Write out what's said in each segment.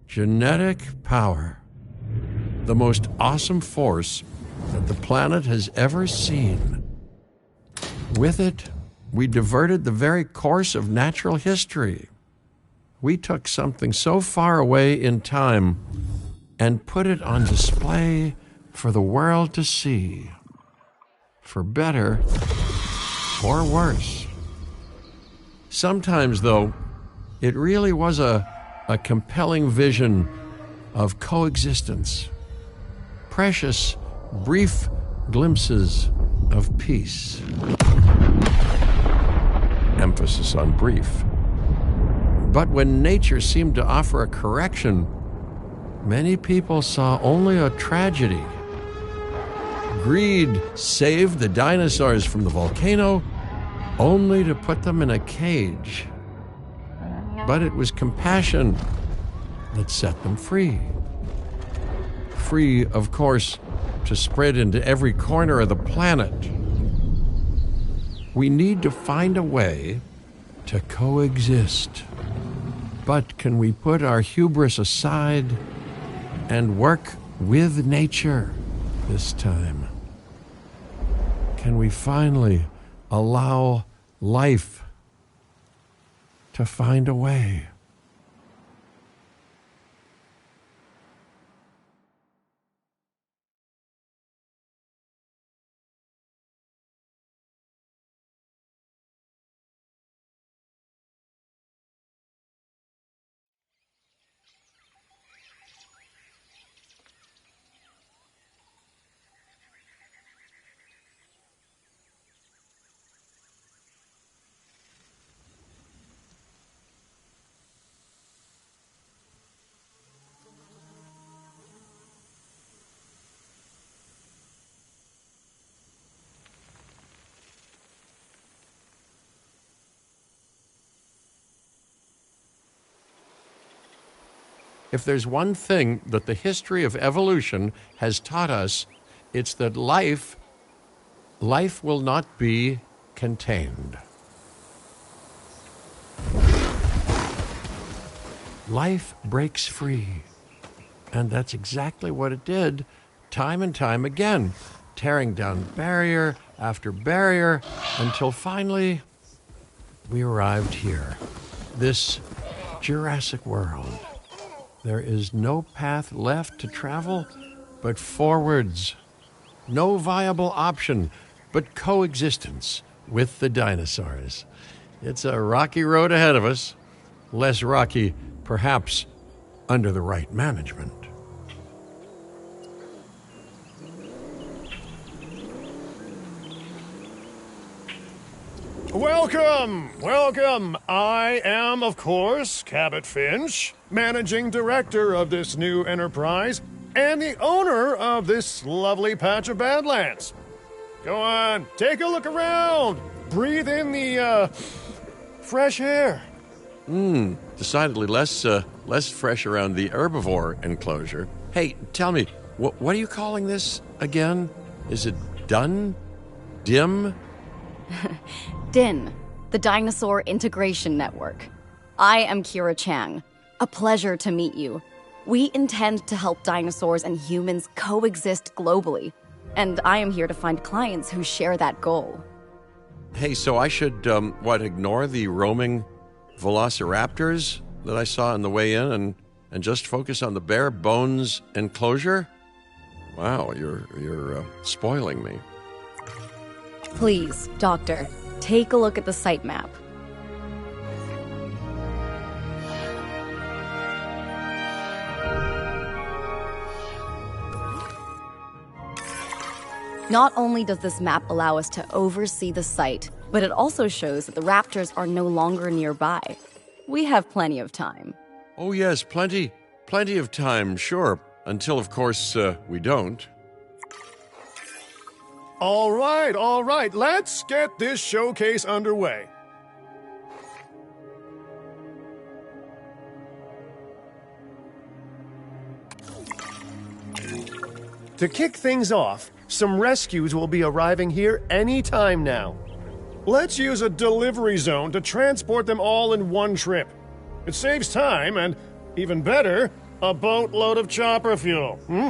Genetic power. The most awesome force that the planet has ever seen. With it, we diverted the very course of natural history. We took something so far away in time and put it on display for the world to see. For better or worse. Sometimes, though, it really was a compelling vision of coexistence. Precious, brief glimpses of peace. Emphasis on brief. But when nature seemed to offer a correction, many people saw only a tragedy. Greed saved the dinosaurs from the volcano, only to put them in a cage. But it was compassion that set them free. Free, of course, to spread into every corner of the planet. We need to find a way to coexist. But can we put our hubris aside and work with nature this time? Can we finally allow life to find a way? If there's one thing that the history of evolution has taught us, it's that life will not be contained. Life breaks free. And that's exactly what it did, time and time again, tearing down barrier after barrier, until finally we arrived here, this Jurassic world. There is no path left to travel but forwards. No viable option but coexistence with the dinosaurs. It's a rocky road ahead of us. Less rocky, perhaps, under the right management. Welcome! Welcome! I am, of course, Cabot Finch, managing director of this new enterprise and the owner of this lovely patch of Badlands. Go on, take a look around. Breathe in the, fresh air. Decidedly less fresh around the herbivore enclosure. Hey, tell me, what are you calling this again? Is it done? Dim? DIN, the Dinosaur Integration Network. I am Kira Chang. A pleasure to meet you. We intend to help dinosaurs and humans coexist globally, and I am here to find clients who share that goal. Hey, so I should, ignore the roaming velociraptors that I saw on the way in and just focus on the bare bones enclosure? Wow, you're spoiling me. Please, Doctor, take a look at the site map. Not only does this map allow us to oversee the site, but it also shows that the raptors are no longer nearby. We have plenty of time. Oh yes, plenty of time, sure. Until, of course, we don't. All right, let's get this showcase underway. To kick things off, some rescues will be arriving here any time now. Let's use a delivery zone to transport them all in one trip. It saves time and, even better, A boatload of chopper fuel, hmm?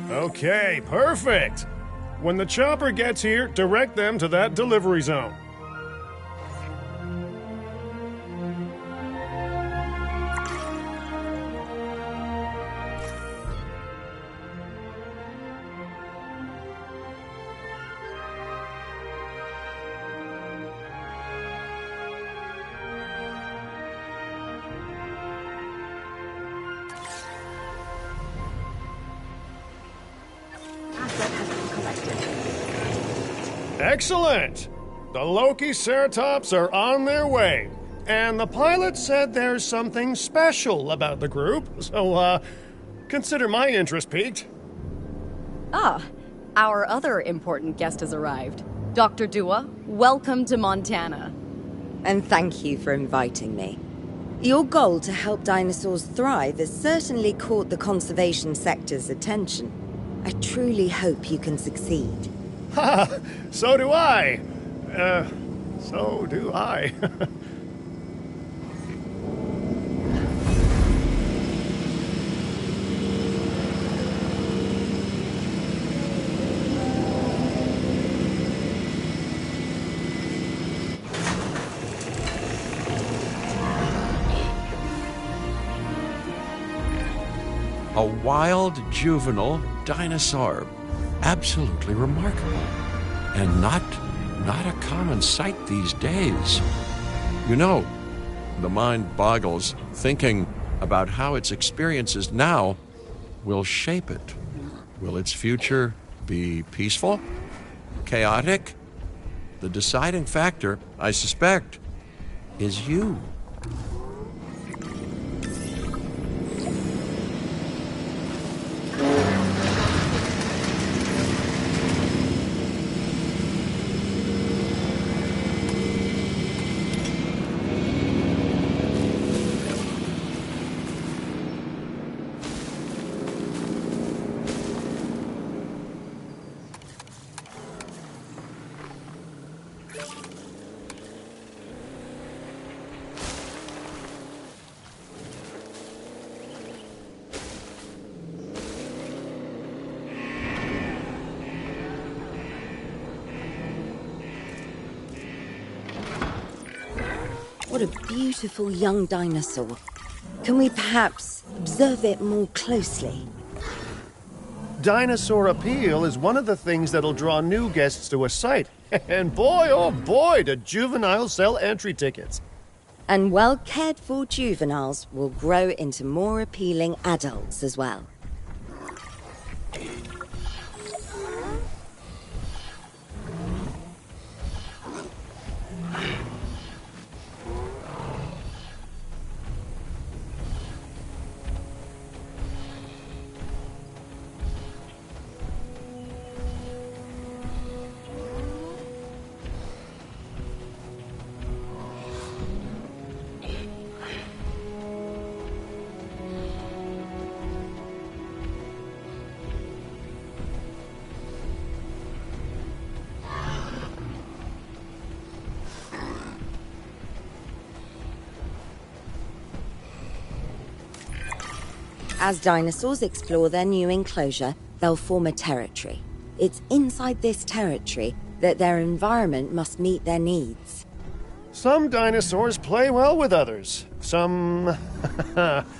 Okay, perfect. When the chopper gets here, direct them to that delivery zone. Excellent! The Loki-Ceratops are on their way. And the pilot said there's something special about the group, so, consider my interest piqued. Ah, our other important guest has arrived. Dr. Dua, welcome to Montana. And thank you for inviting me. Your goal to help dinosaurs thrive has certainly caught the conservation sector's attention. I truly hope you can succeed. Ha! So do I! So do I. A wild juvenile dinosaur. Absolutely remarkable. And not a common sight these days. You know, the mind boggles thinking about how its experiences now will shape it. Will its future be peaceful? Chaotic? The deciding factor, I suspect, is you. What a beautiful young dinosaur. Can we perhaps observe it more closely? Dinosaur appeal is one of the things that'll draw new guests to a site. And boy, oh boy, do juveniles sell entry tickets. And well-cared-for juveniles will grow into more appealing adults as well. As dinosaurs explore their new enclosure, they'll form a territory. It's inside this territory that their environment must meet their needs. Some dinosaurs play well with others. Some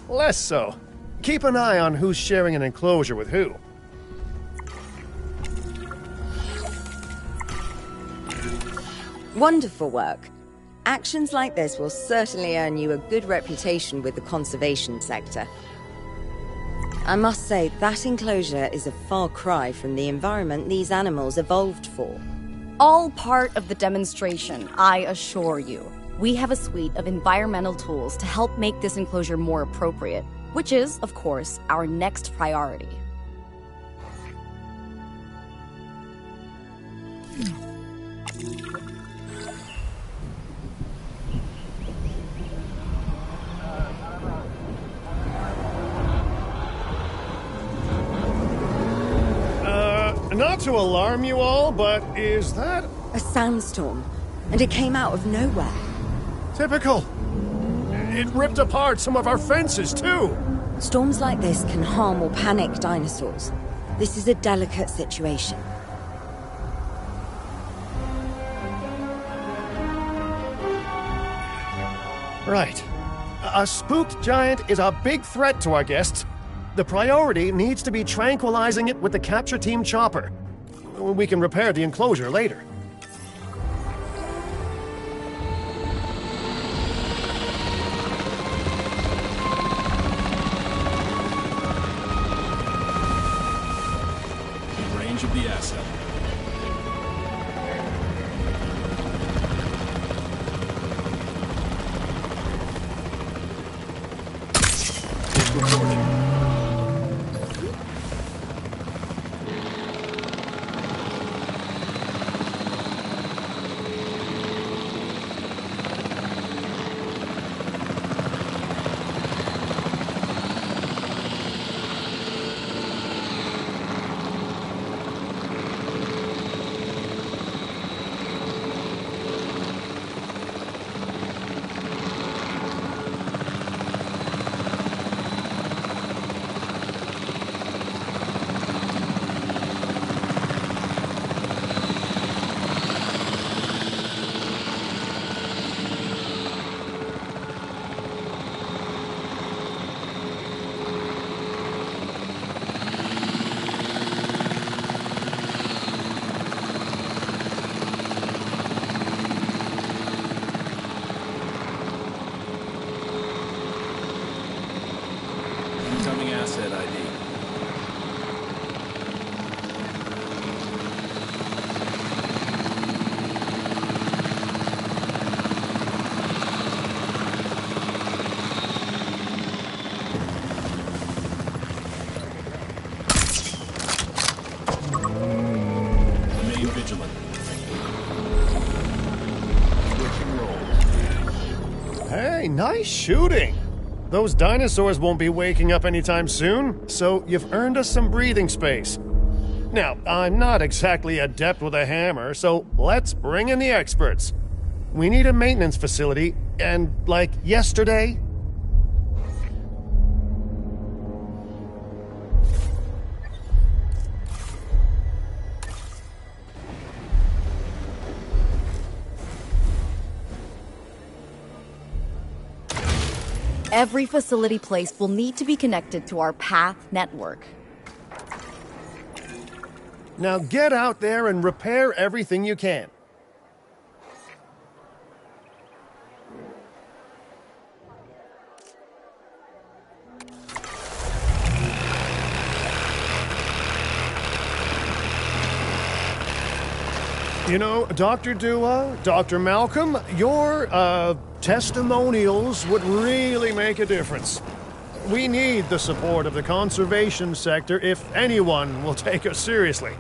less so. Keep an eye on who's sharing an enclosure with who. Wonderful work. Actions like this will certainly earn you a good reputation with the conservation sector. I must say, that enclosure is a far cry from the environment these animals evolved for. All part of the demonstration, I assure you. We have a suite of environmental tools to help make this enclosure more appropriate. which is, of course, our next priority. Not to alarm you all, but is that A sandstorm, and it came out of nowhere. typical? It ripped apart some of our fences, too. Storms like this can harm or panic dinosaurs. This is a delicate situation. Right. A spooked giant is a big threat to our guests. The priority needs to be tranquilizing it with the capture team chopper. We can repair the enclosure later. Range of the asset. Reported. Incoming asset ID. Remain vigilant. Switching roles. Hey, nice shooting! Those dinosaurs won't be waking up anytime soon, so you've earned us some breathing space. Now, I'm not exactly adept with a hammer, so let's bring in the experts. We need a maintenance facility, and like yesterday. Every facility place will need to be connected to our path network. Now get out there and repair everything you can. You know, Dr. Dua, Dr. Malcolm, your, testimonials would really make a difference. We need the support of the conservation sector if anyone will take us seriously.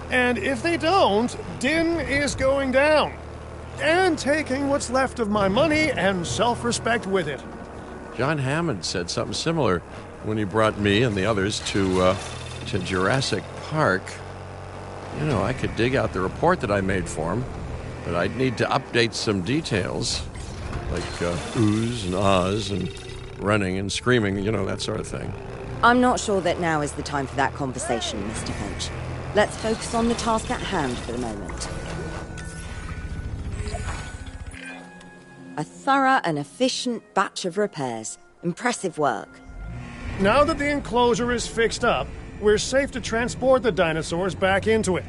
And if they don't, Din is going down. And taking what's left of my money and self-respect with it. John Hammond said something similar when he brought me and the others to Jurassic Park. You know, I could dig out the report that I made for him, but I'd need to update some details, like oohs and ahs and running and screaming, you know, that sort of thing. I'm not sure that now is the time for that conversation, Mr. Finch. Let's focus on the task at hand for the moment. A thorough and efficient batch of repairs. Impressive work. Now that the enclosure is fixed up, we're safe to transport the dinosaurs back into it.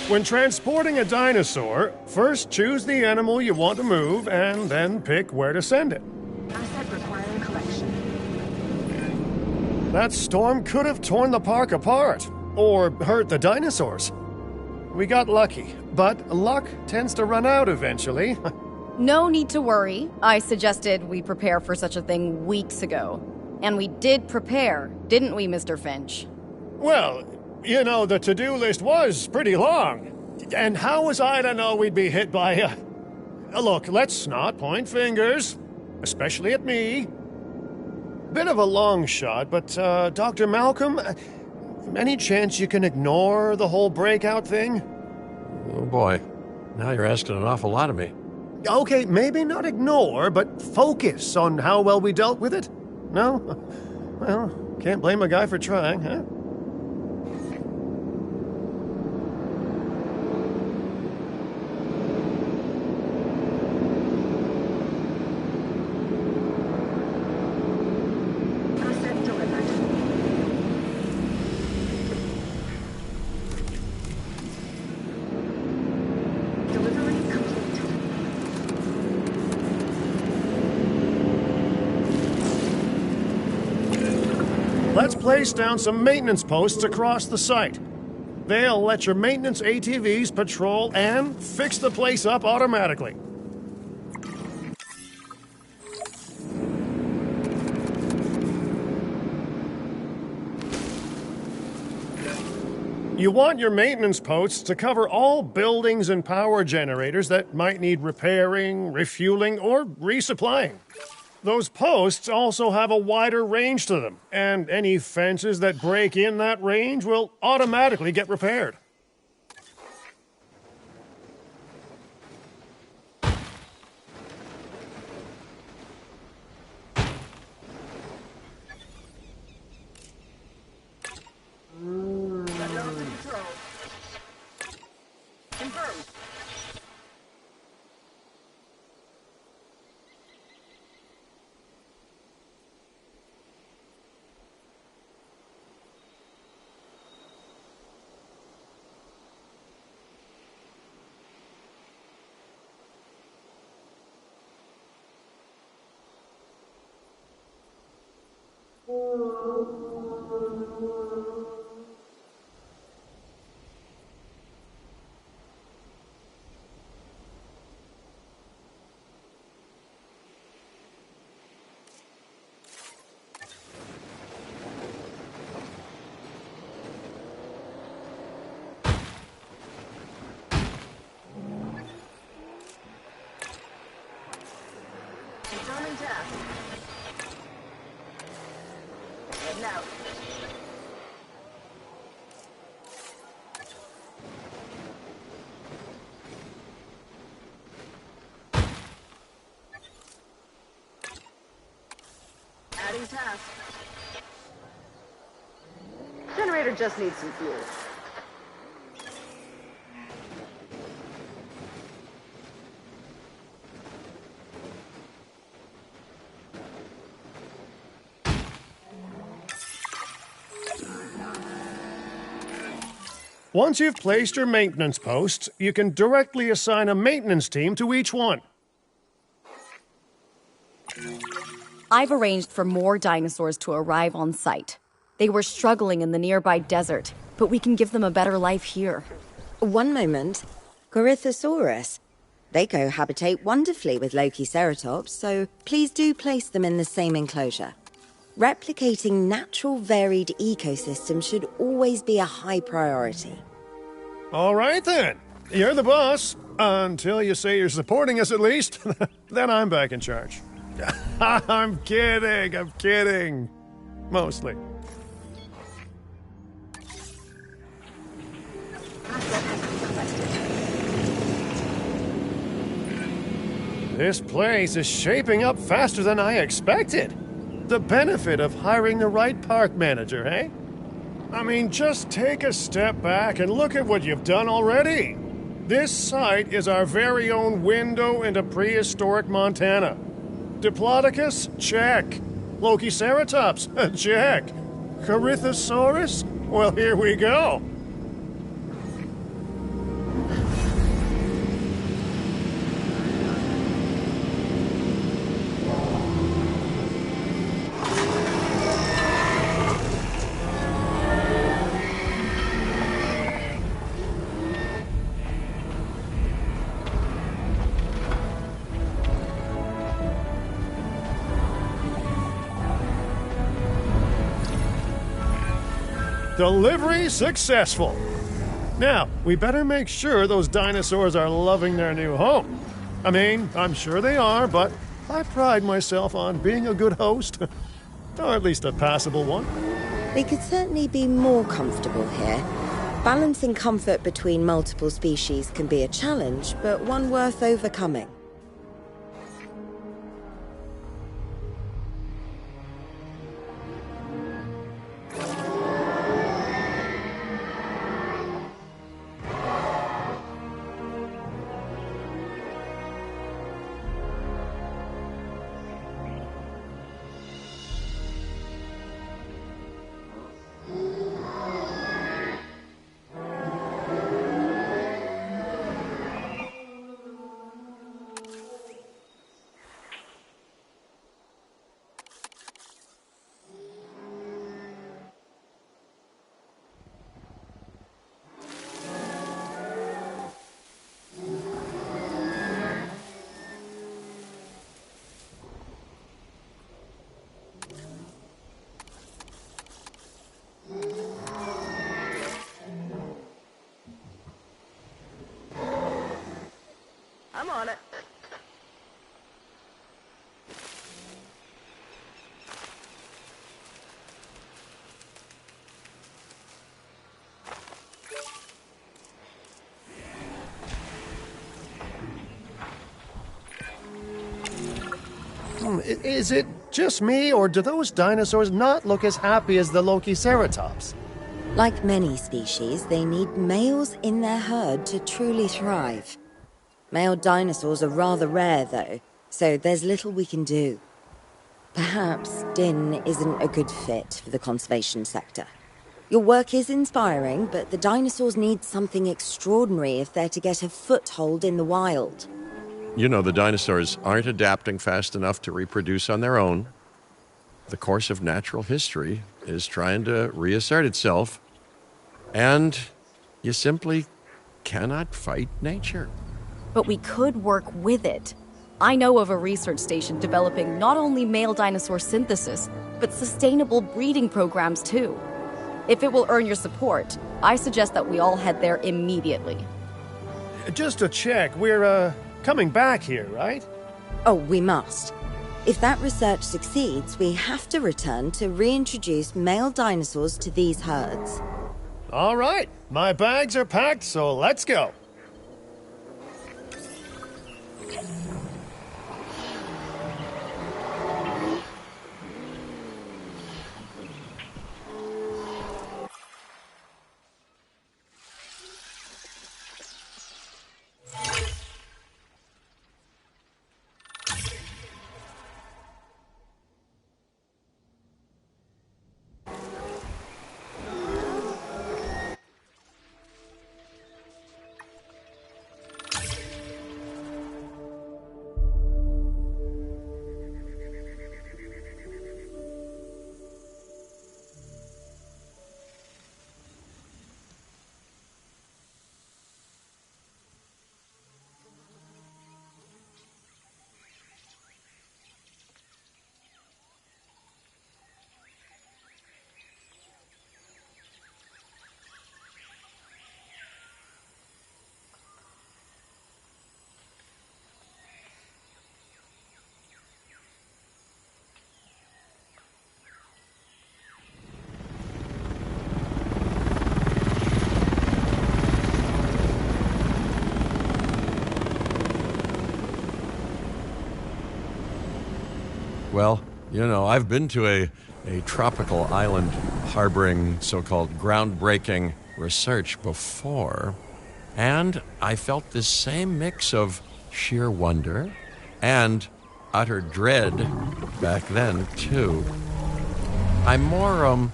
When transporting a dinosaur, first choose the animal you want to move and then pick where to send it. Asset requiring collection. That storm could have torn the park apart, or hurt the dinosaurs. We got lucky, but luck tends to run out eventually. No need to worry. I suggested we prepare for such a thing weeks ago. And we did prepare, didn't we, Mr. Finch? Well, you know, the to-do list was pretty long. And how was I to know we'd be hit by a... Look, let's not point fingers, especially at me. Bit of a long shot, but, Dr. Malcolm, any chance you can ignore the whole breakout thing? Oh boy, now you're asking an awful lot of me. Okay, maybe not ignore, but focus on how well we dealt with it? No? Well, can't blame a guy for trying, huh? Asset delivered. Delivery complete. Let's place down some maintenance posts across the site. They'll let your maintenance ATVs patrol and fix the place up automatically. You want your maintenance posts to cover all buildings and power generators that might need repairing, refueling, or resupplying. Those posts also have a wider range to them, and any fences that break in that range will automatically get repaired. Confirmed. Confirming task. Heading out. Adding task. Generator just needs some fuel. Once you've placed your maintenance posts, you can directly assign a maintenance team to each one. I've arranged for more dinosaurs to arrive on site. They were struggling in the nearby desert, but we can give them a better life here. One moment. Corythosaurus. They cohabitate wonderfully with Lokiceratops, so please do place them in the same enclosure. Replicating natural varied ecosystems should always be a high priority. All right, then. You're the boss. Until you say you're supporting us, at least. Then I'm back in charge. I'm kidding. Mostly. This place is shaping up faster than I expected. The benefit of hiring the right park manager, eh? I mean, just take a step back and look at what you've done already. This site is our very own window into prehistoric Montana. Diplodocus? Check. Lokiceratops? Check. Corythosaurus? Well, here we go. Delivery successful. Now, we better make sure those dinosaurs are loving their new home. I mean, I'm sure they are, but I pride myself on being a good host. Or at least a passable one. They could certainly be more comfortable here. Balancing comfort between multiple species can be a challenge, but one worth overcoming. I'm on it. Is it just me, or do those dinosaurs not look as happy as the Lokiceratops? Like many species, they need males in their herd to truly thrive. Male dinosaurs are rather rare, though, so there's little we can do. Perhaps Din isn't a good fit for the conservation sector. Your work is inspiring, but the dinosaurs need something extraordinary if they're to get a foothold in the wild. You know, the dinosaurs aren't adapting fast enough to reproduce on their own. The course of natural history is trying to reassert itself, and you simply cannot fight nature. But we could work with it. I know of a research station developing not only male dinosaur synthesis, but sustainable breeding programs too. If it will earn your support, I suggest that we all head there immediately. Just to check, we're, coming back here, right? Oh, we must. If that research succeeds, we have to return to reintroduce male dinosaurs to these herds. All right, my bags are packed, so let's go. Well, you know, I've been to a tropical island harboring so-called groundbreaking research before, and I felt this same mix of sheer wonder and utter dread back then, too. I'm more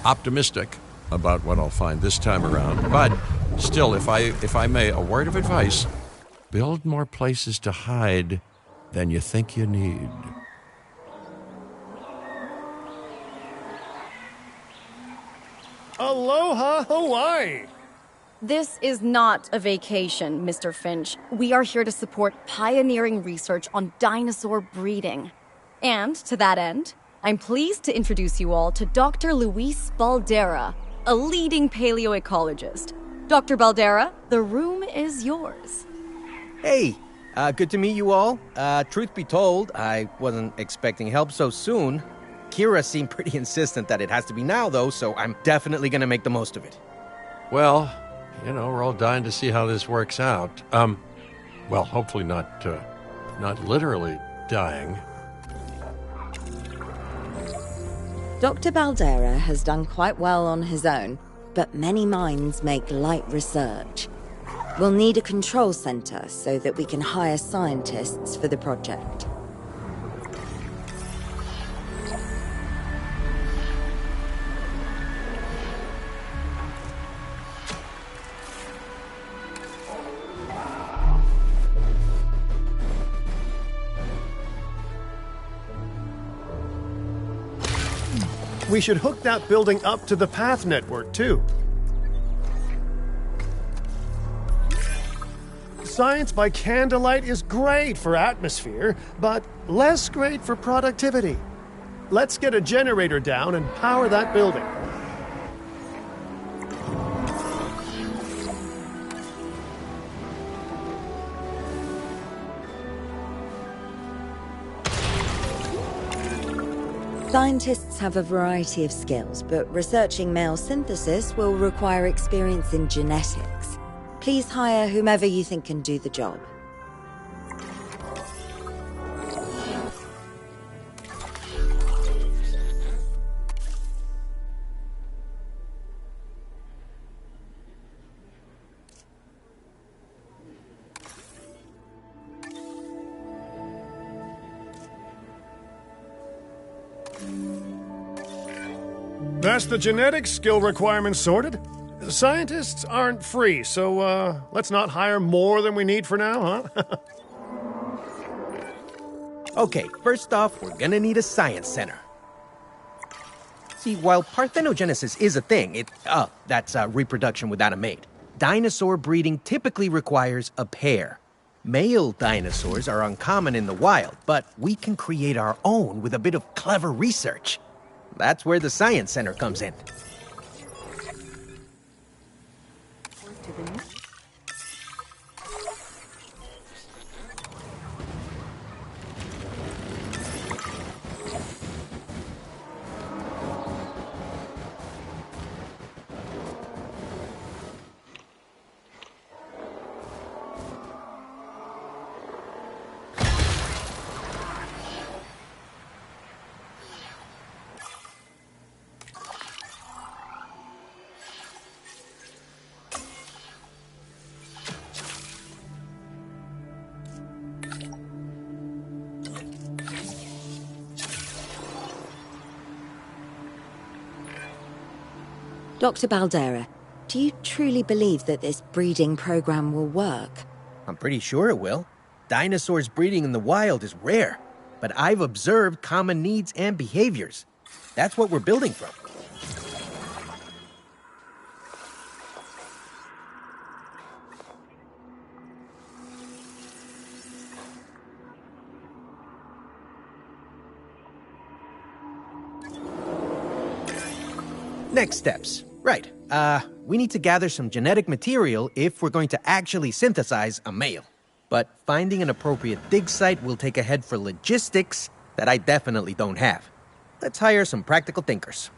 optimistic about what I'll find this time around, but still, if I may, a word of advice: build more places to hide than you think you need. Aloha, Hawaii! This is not a vacation, Mr. Finch. We are here to support pioneering research on dinosaur breeding. And to that end, I'm pleased to introduce you all to Dr. Luis Baldera, a leading paleoecologist. Dr. Baldera, the room is yours. Hey, good to meet you all. Truth be told, I wasn't expecting help so soon. Kira seemed pretty insistent that it has to be now, though, so I'm definitely gonna make the most of it. Well, we're all dying to see how this works out. Well, hopefully not literally dying. Dr. Baldera has done quite well on his own, but many minds make light research. We'll need a control center so that we can hire scientists for the project. We should hook that building up to the path network, too. Science by candlelight is great for atmosphere, but less great for productivity. Let's get a generator down and power that building. Scientists have a variety of skills, but researching male synthesis will require experience in genetics. Please hire whomever you think can do the job. That's the genetic skill requirements sorted. Scientists aren't free, so let's not hire more than we need for now, huh? Okay, first off, we're gonna need a science center. See, while parthenogenesis is a thing, that's reproduction without a mate. Dinosaur breeding typically requires a pair. Male dinosaurs are uncommon in the wild, but we can create our own with a bit of clever research. That's where the science center comes in. Dr. Baldera, do you truly believe that this breeding program will work? I'm pretty sure it will. Dinosaurs breeding in the wild is rare, but I've observed common needs and behaviors. That's what we're building from. Next steps. Right. We need to gather some genetic material if we're going to actually synthesize a male. But finding an appropriate dig site will take a head for logistics that I definitely don't have. Let's hire some practical thinkers.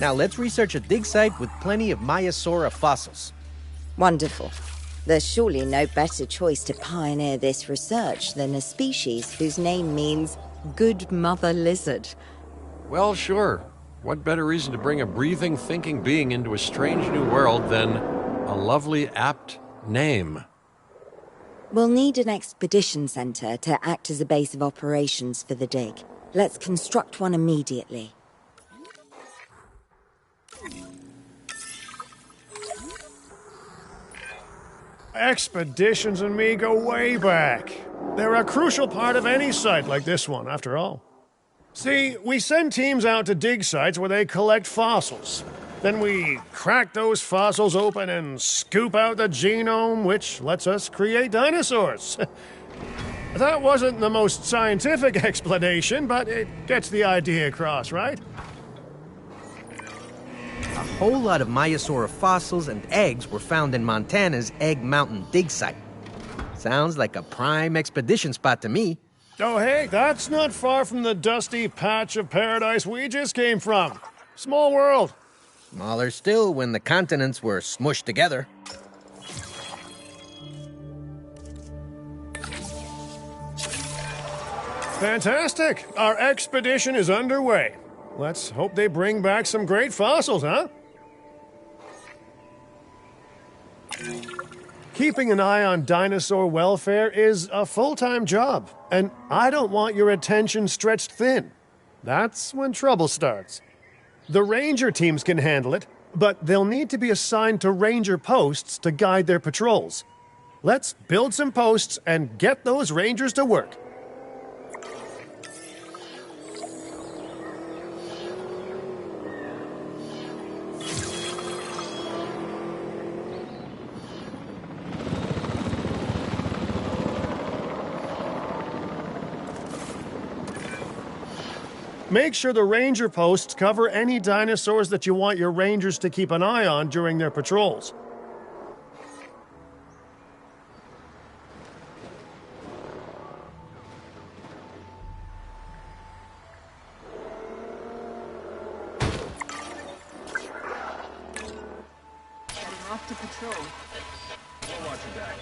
Now let's research a dig site with plenty of Maiasaura fossils. Wonderful. There's surely no better choice to pioneer this research than a species whose name means good mother lizard. Well, sure. What better reason to bring a breathing, thinking being into a strange new world than a lovely, apt name? We'll need an expedition center to act as a base of operations for the dig. Let's construct one immediately. Expeditions and me go way back. They're a crucial part of any site like this one, after all. See, we send teams out to dig sites where they collect fossils. Then we crack those fossils open and scoop out the genome, which lets us create dinosaurs. That wasn't the most scientific explanation, but it gets the idea across, right? A whole lot of Maiasaura fossils and eggs were found in Montana's Egg Mountain dig site. Sounds like a prime expedition spot to me. Oh, hey, that's not far from the dusty patch of paradise we just came from. Small world. Smaller still when the continents were smushed together. Fantastic. Our expedition is underway. Let's hope they bring back some great fossils, huh? Keeping an eye on dinosaur welfare is a full-time job, and I don't want your attention stretched thin. That's when trouble starts. The ranger teams can handle it, but they'll need to be assigned to ranger posts to guide their patrols. Let's build some posts and get those rangers to work. Make sure the ranger posts cover any dinosaurs that you want your rangers to keep an eye on during their patrols. Heading off to patrol. We'll watch your back.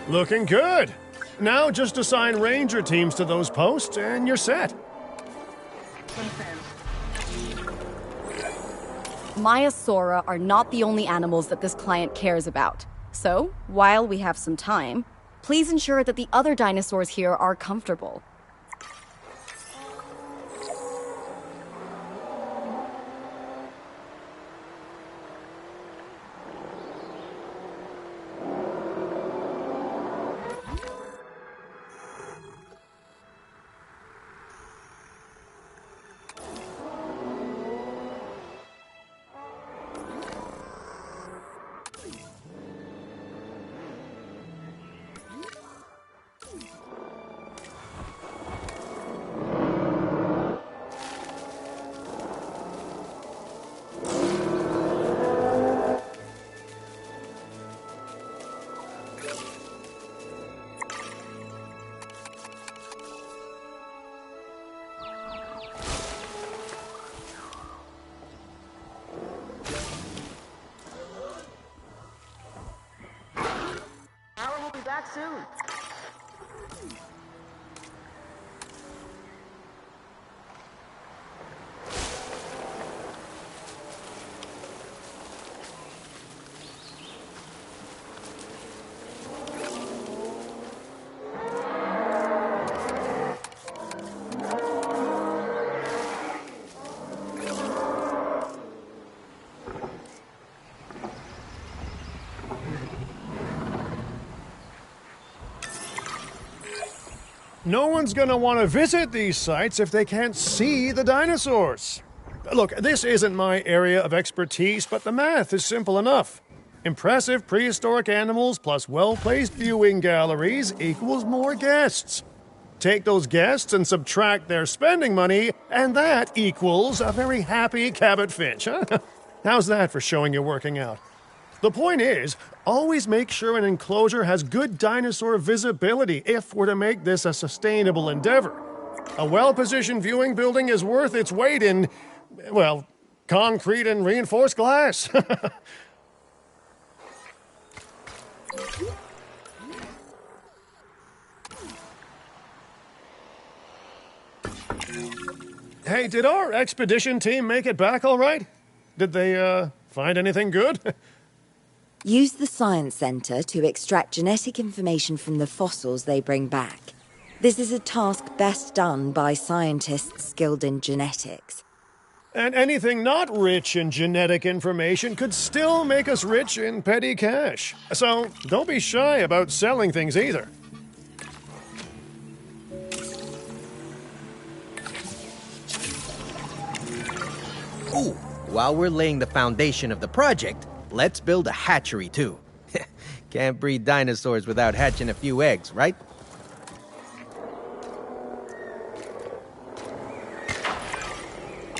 Looking good. Now just assign ranger teams to those posts and you're set. Maiasaura are not the only animals that this client cares about. So, while we have some time, please ensure that the other dinosaurs here are comfortable. Howard will be back soon. No one's gonna want to visit these sites if they can't see the dinosaurs. Look, this isn't my area of expertise, but the math is simple enough. Impressive prehistoric animals plus well-placed viewing galleries equals more guests. Take those guests and subtract their spending money, and that equals a very happy Cabot Finch, huh? How's that for showing you're working out? The point is, always make sure an enclosure has good dinosaur visibility if we're to make this a sustainable endeavor. A well-positioned viewing building is worth its weight in, well, concrete and reinforced glass. Hey, did our expedition team make it back all right? Did they, find anything good? Use the Science Center to extract genetic information from the fossils they bring back. This is a task best done by scientists skilled in genetics. And anything not rich in genetic information could still make us rich in petty cash. So don't be shy about selling things either. Ooh, while we're laying the foundation of the project, let's build a hatchery too. Can't breed dinosaurs without hatching a few eggs, right?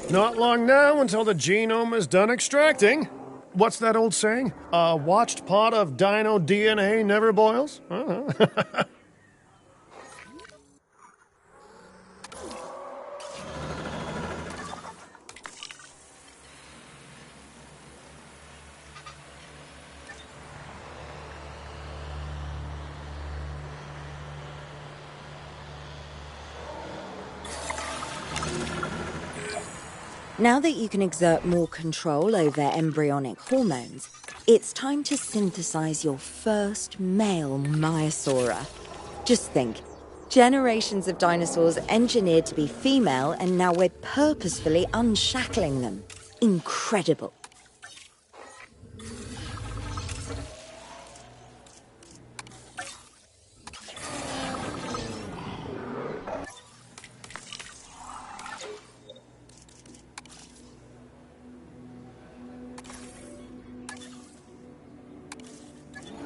Not long now until the genome is done extracting. What's that old saying? A watched pot of dino DNA never boils? Now that you can exert more control over embryonic hormones, it's time to synthesize your first male Maiasaura. Just think, generations of dinosaurs engineered to be female, and now we're purposefully unshackling them. Incredible.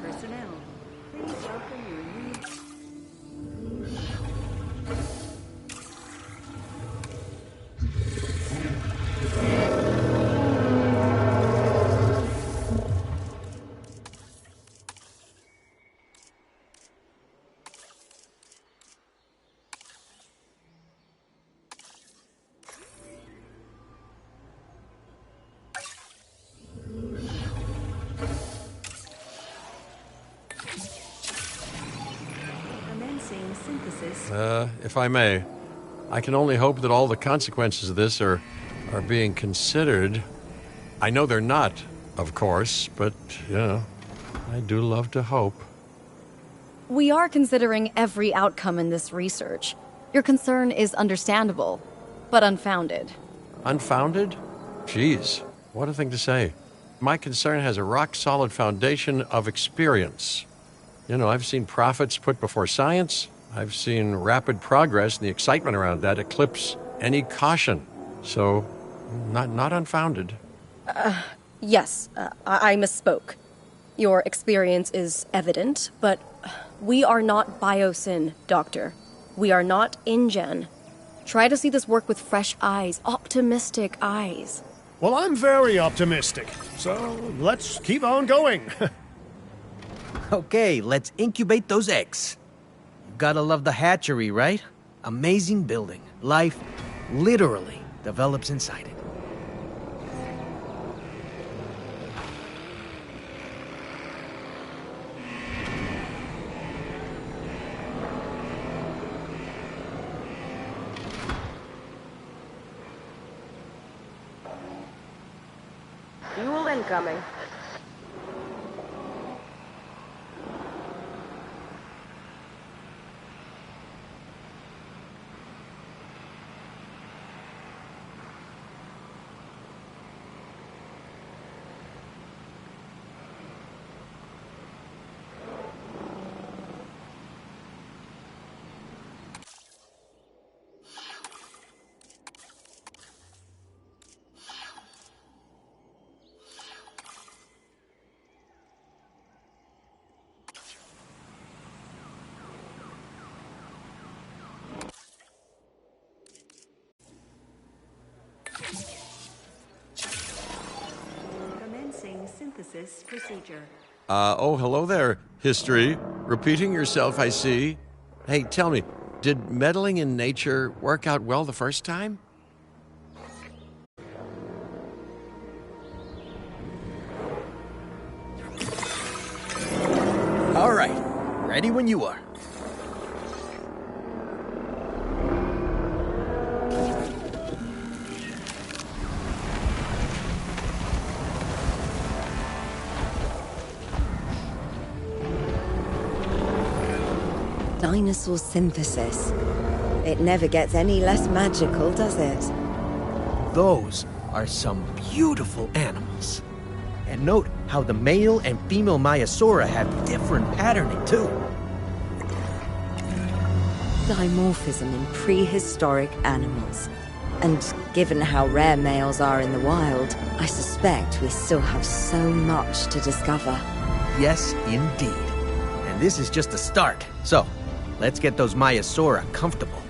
Personnel, please welcome your new... Commencing synthesis. If I may, I can only hope that all the consequences of this are being considered. I know they're not, of course, but, you know, I do love to hope. We are considering every outcome in this research. Your concern is understandable, but unfounded. Unfounded? Geez, what a thing to say. My concern has a rock-solid foundation of experience. You know, I've seen profits put before science. I've seen rapid progress, and the excitement around that eclipse any caution. So, not unfounded. Yes, I misspoke. Your experience is evident, but we are not Biosyn, Doctor. We are not InGen. Try to see this work with fresh eyes, optimistic eyes. Well, I'm very optimistic, so let's keep on going. Okay, let's incubate those eggs. You gotta love the hatchery, right? Amazing building. Life literally develops inside it. Fuel incoming. Commencing synthesis procedure. Oh, hello there, history. Repeating yourself, I see. Hey, tell me, did meddling in nature work out well the first time? All right, ready when you are. Dinosaur synthesis. It never gets any less magical, does it? Those are some beautiful animals. And note how the male and female Maiasaura have different patterning, too. Dimorphism in prehistoric animals. And given how rare males are in the wild, I suspect we still have so much to discover. Yes, indeed. And this is just the start. So, let's get those Maiasaura comfortable.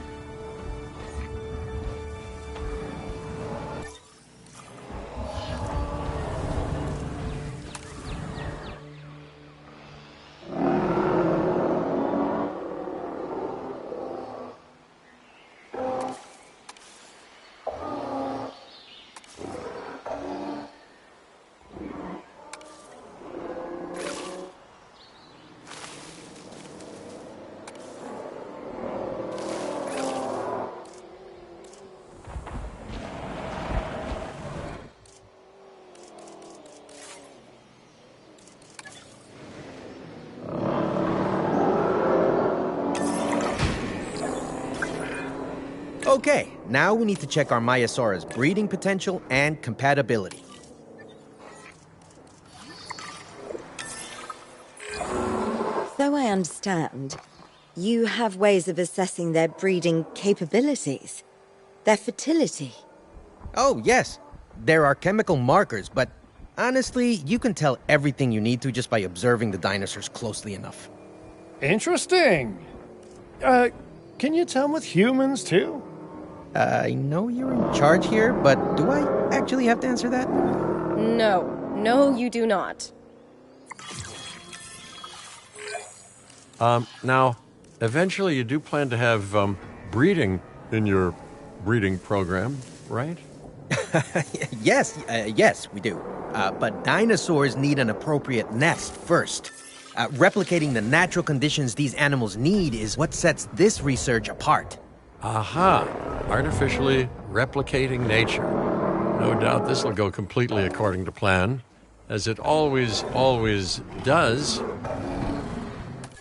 Okay, now we need to check our Maiasaura's breeding potential and compatibility. So I understand, you have ways of assessing their breeding capabilities, their fertility. Oh, yes. There are chemical markers, but honestly, you can tell everything you need to just by observing the dinosaurs closely enough. Interesting. Can you tell with humans, too? I know you're in charge here, but do I actually have to answer that? No, you do not. Now, eventually you do plan to have breeding in your breeding program, right? Yes, we do. But dinosaurs need an appropriate nest first. Replicating the natural conditions these animals need is what sets this research apart. Aha! Artificially replicating nature. No doubt this will go completely according to plan, as it always does.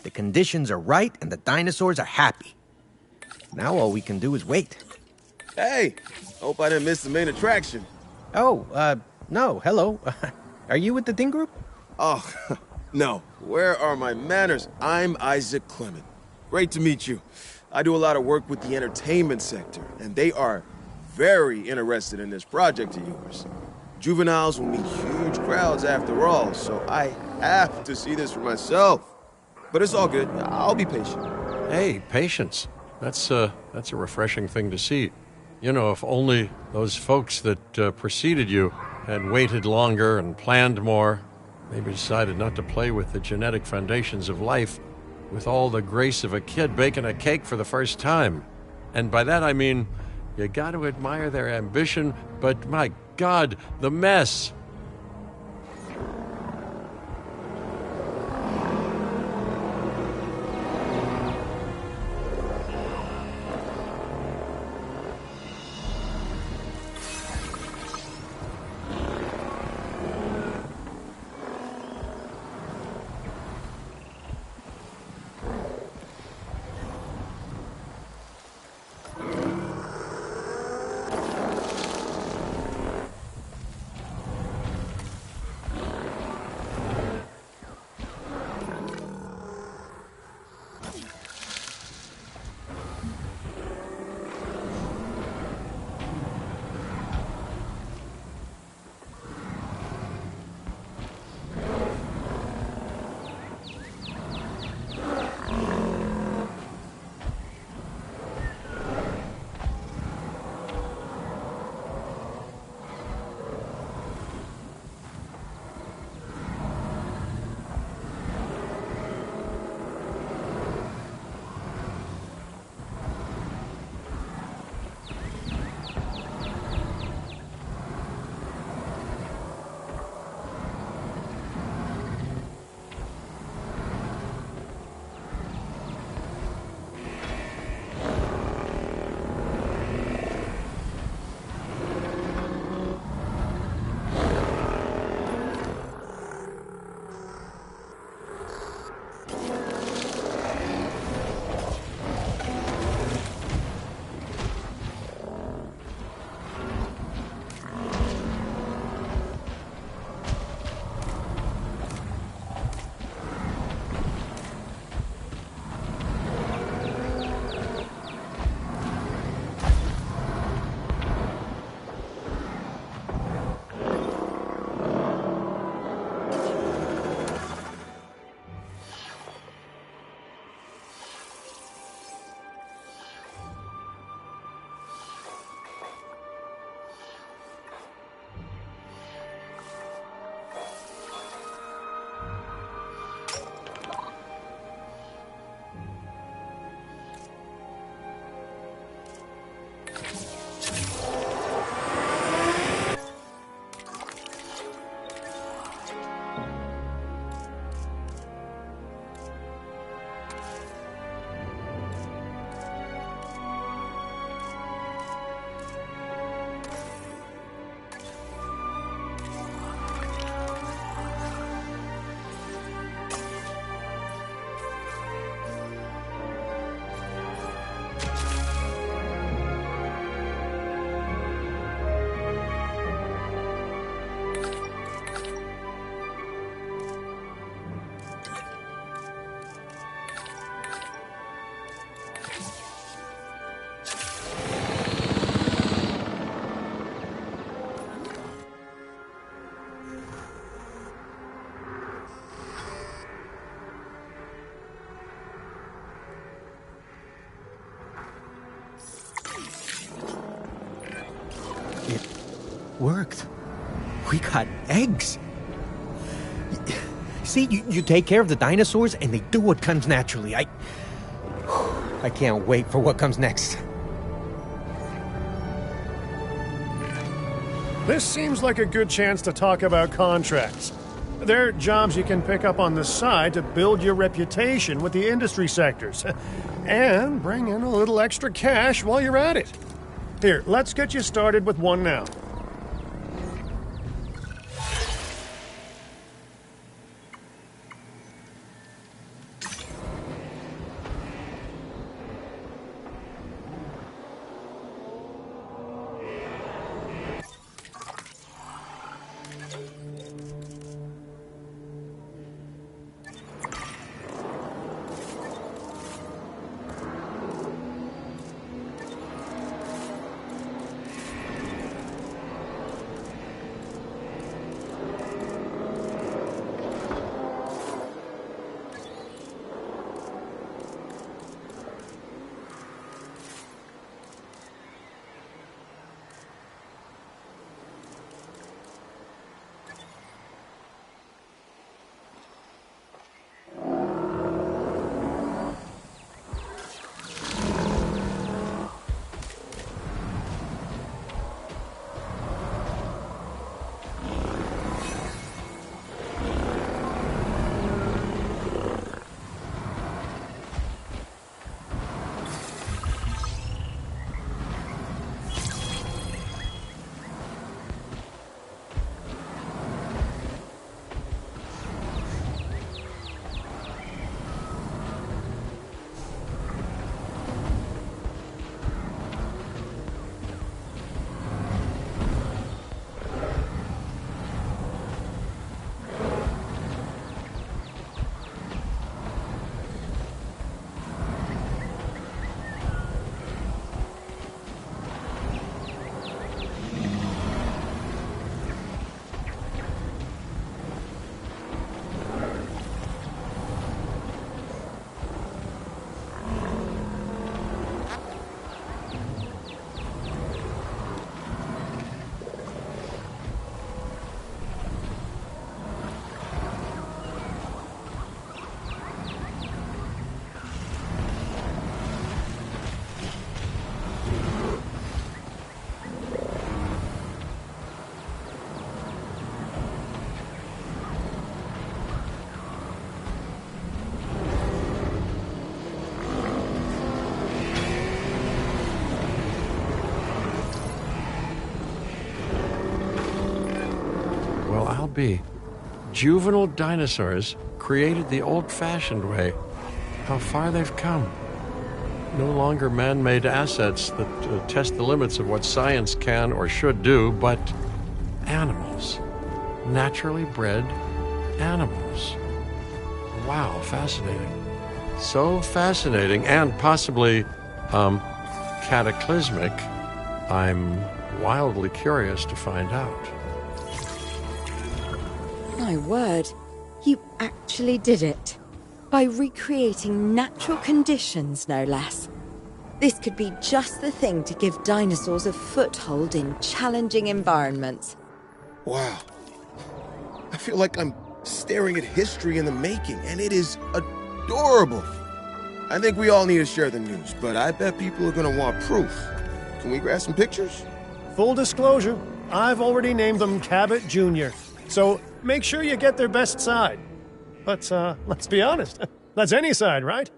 The conditions are right and the dinosaurs are happy. Now all we can do is wait. Hey, hope I didn't miss the main attraction. Oh, no, hello. Are you with the Ding Group? Oh, no. Where are my manners? I'm Isaac Clement. Great to meet you. I do a lot of work with the entertainment sector, and they are very interested in this project of yours. Juveniles will meet huge crowds after all, so I have to see this for myself. But it's all good. I'll be patient. Hey, patience. That's a refreshing thing to see. You know, if only those folks that preceded you had waited longer and planned more, maybe decided not to play with the genetic foundations of life with all the grace of a kid baking a cake for the first time. And by that I mean, you got to admire their ambition, but my God, the mess. worked. We got eggs. See, you take care of the dinosaurs and they do what comes naturally. I can't wait for what comes next. This seems like a good chance to talk about contracts. They're jobs you can pick up on the side to build your reputation with the industry sectors. And bring in a little extra cash while you're at it. Here, let's get you started with one now. Be. Juvenile dinosaurs created the old-fashioned way. How far they've come. No longer man-made assets that test the limits of what science can or should do, but animals. Naturally bred animals. Wow, fascinating. So fascinating and possibly, cataclysmic. I'm wildly curious to find out. My word, you actually did it. By recreating natural conditions, no less. This could be just the thing to give dinosaurs a foothold in challenging environments. Wow. I feel like I'm staring at history in the making, and it is adorable. I think we all need to share the news, but I bet people are gonna want proof. Can we grab some pictures? Full disclosure, I've already named them Cabot Jr., so make sure you get their best side. But, let's be honest, that's any side, right?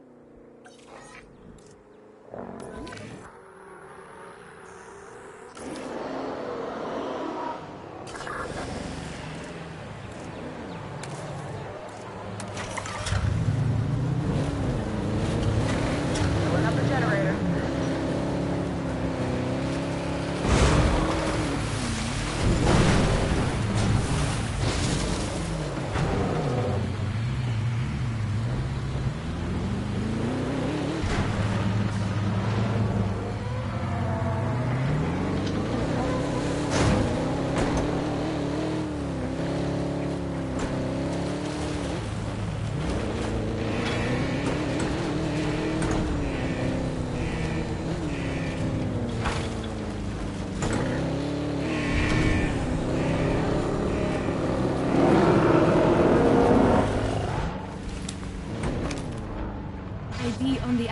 Filling up the generator.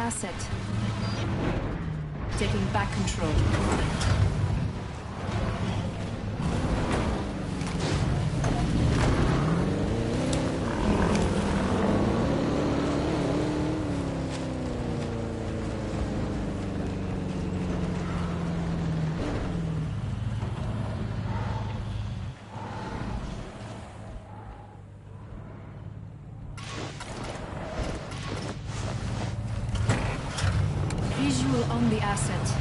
asset. Taking back control. Visual on the asset.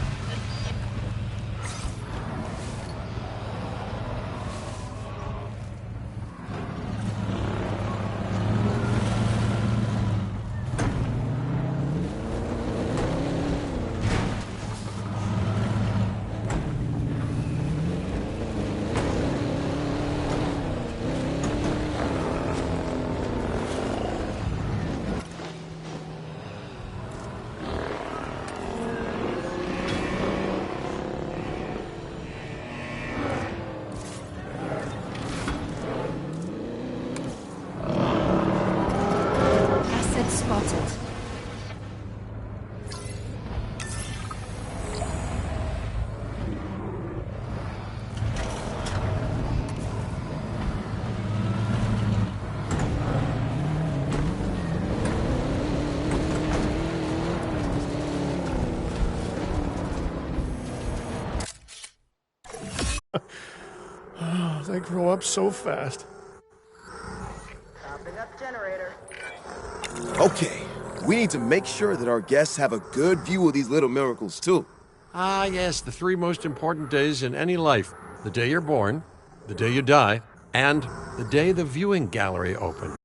Spotted. Oh, they grow up so fast. Popping up generator. Okay, we need to make sure that our guests have a good view of these little miracles, too. Ah, yes, the three most important days in any life: the day you're born, the day you die, and the day the viewing gallery opens.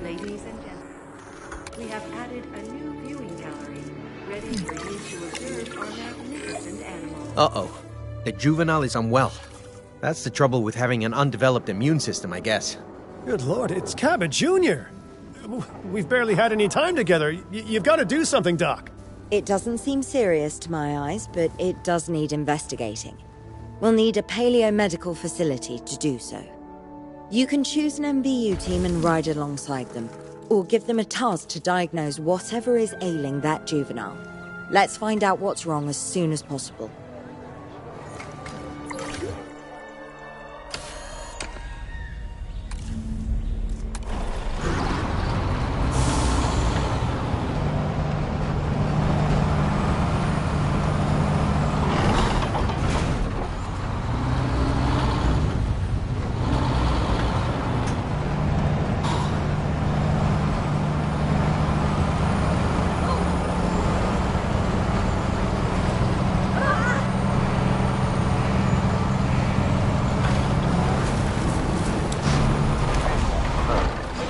Ladies and gentlemen, we have added a new viewing gallery, ready for you to observe our magnificent animals. Uh-oh. The juvenile is unwell. That's the trouble with having an undeveloped immune system, I guess. Good lord, it's Cabot Jr. We've barely had any time together. You've got to do something, Doc. It doesn't seem serious to my eyes, but it does need investigating. We'll need a paleo-medical facility to do so. You can choose an MVU team and ride alongside them, or give them a task to diagnose whatever is ailing that juvenile. Let's find out what's wrong as soon as possible.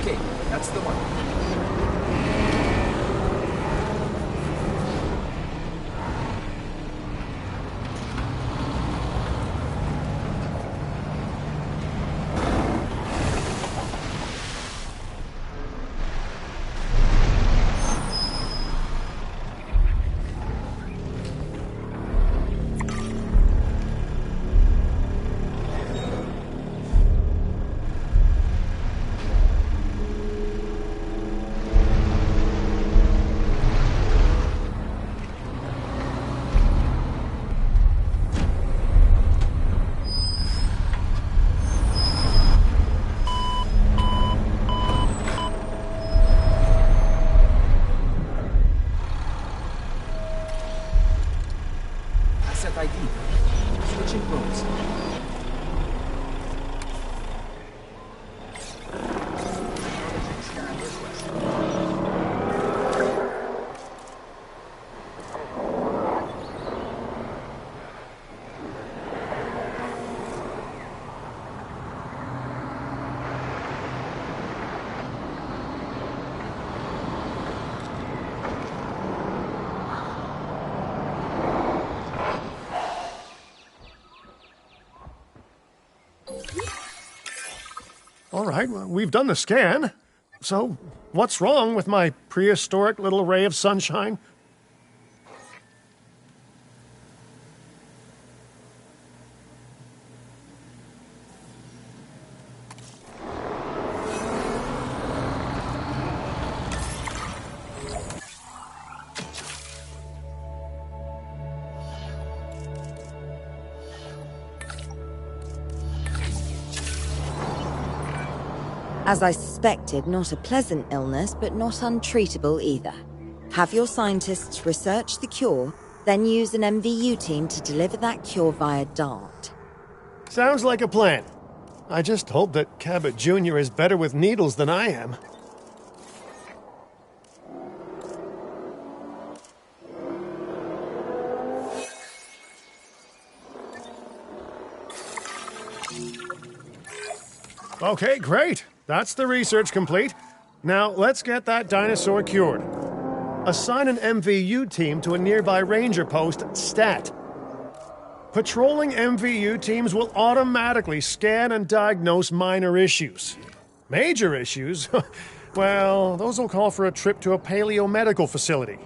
Okay, that's the one. Asset ID. Switching roles. All right, well, we've done the scan. So, what's wrong with my prehistoric little ray of sunshine? As I suspected, not a pleasant illness, but not untreatable either. Have your scientists research the cure, then use an MVU team to deliver that cure via DART. Sounds like a plan. I just hope that Cabot Jr. is better with needles than I am. Okay, great. That's the research complete. Now, let's get that dinosaur cured. Assign an MVU team to a nearby ranger post, STAT. Patrolling MVU teams will automatically scan and diagnose minor issues. Major issues? Well, those will call for a trip to a paleomedical facility.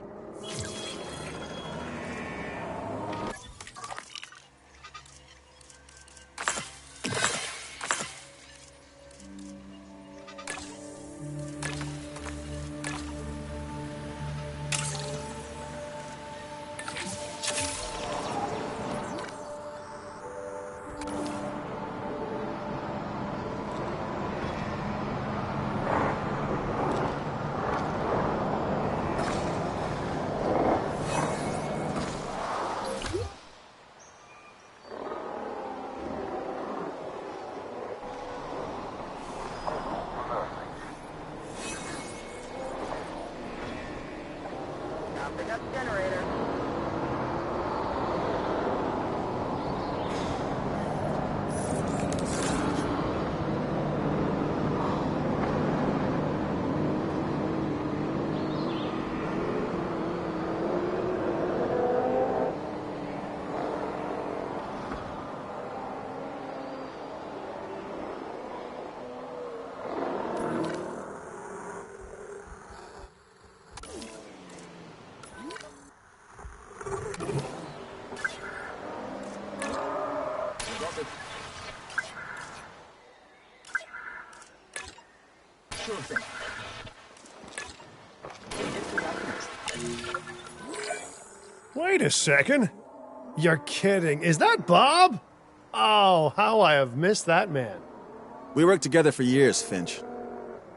Wait a second. You're kidding. Is that Bob? Oh, how I have missed that man. We worked together for years, Finch.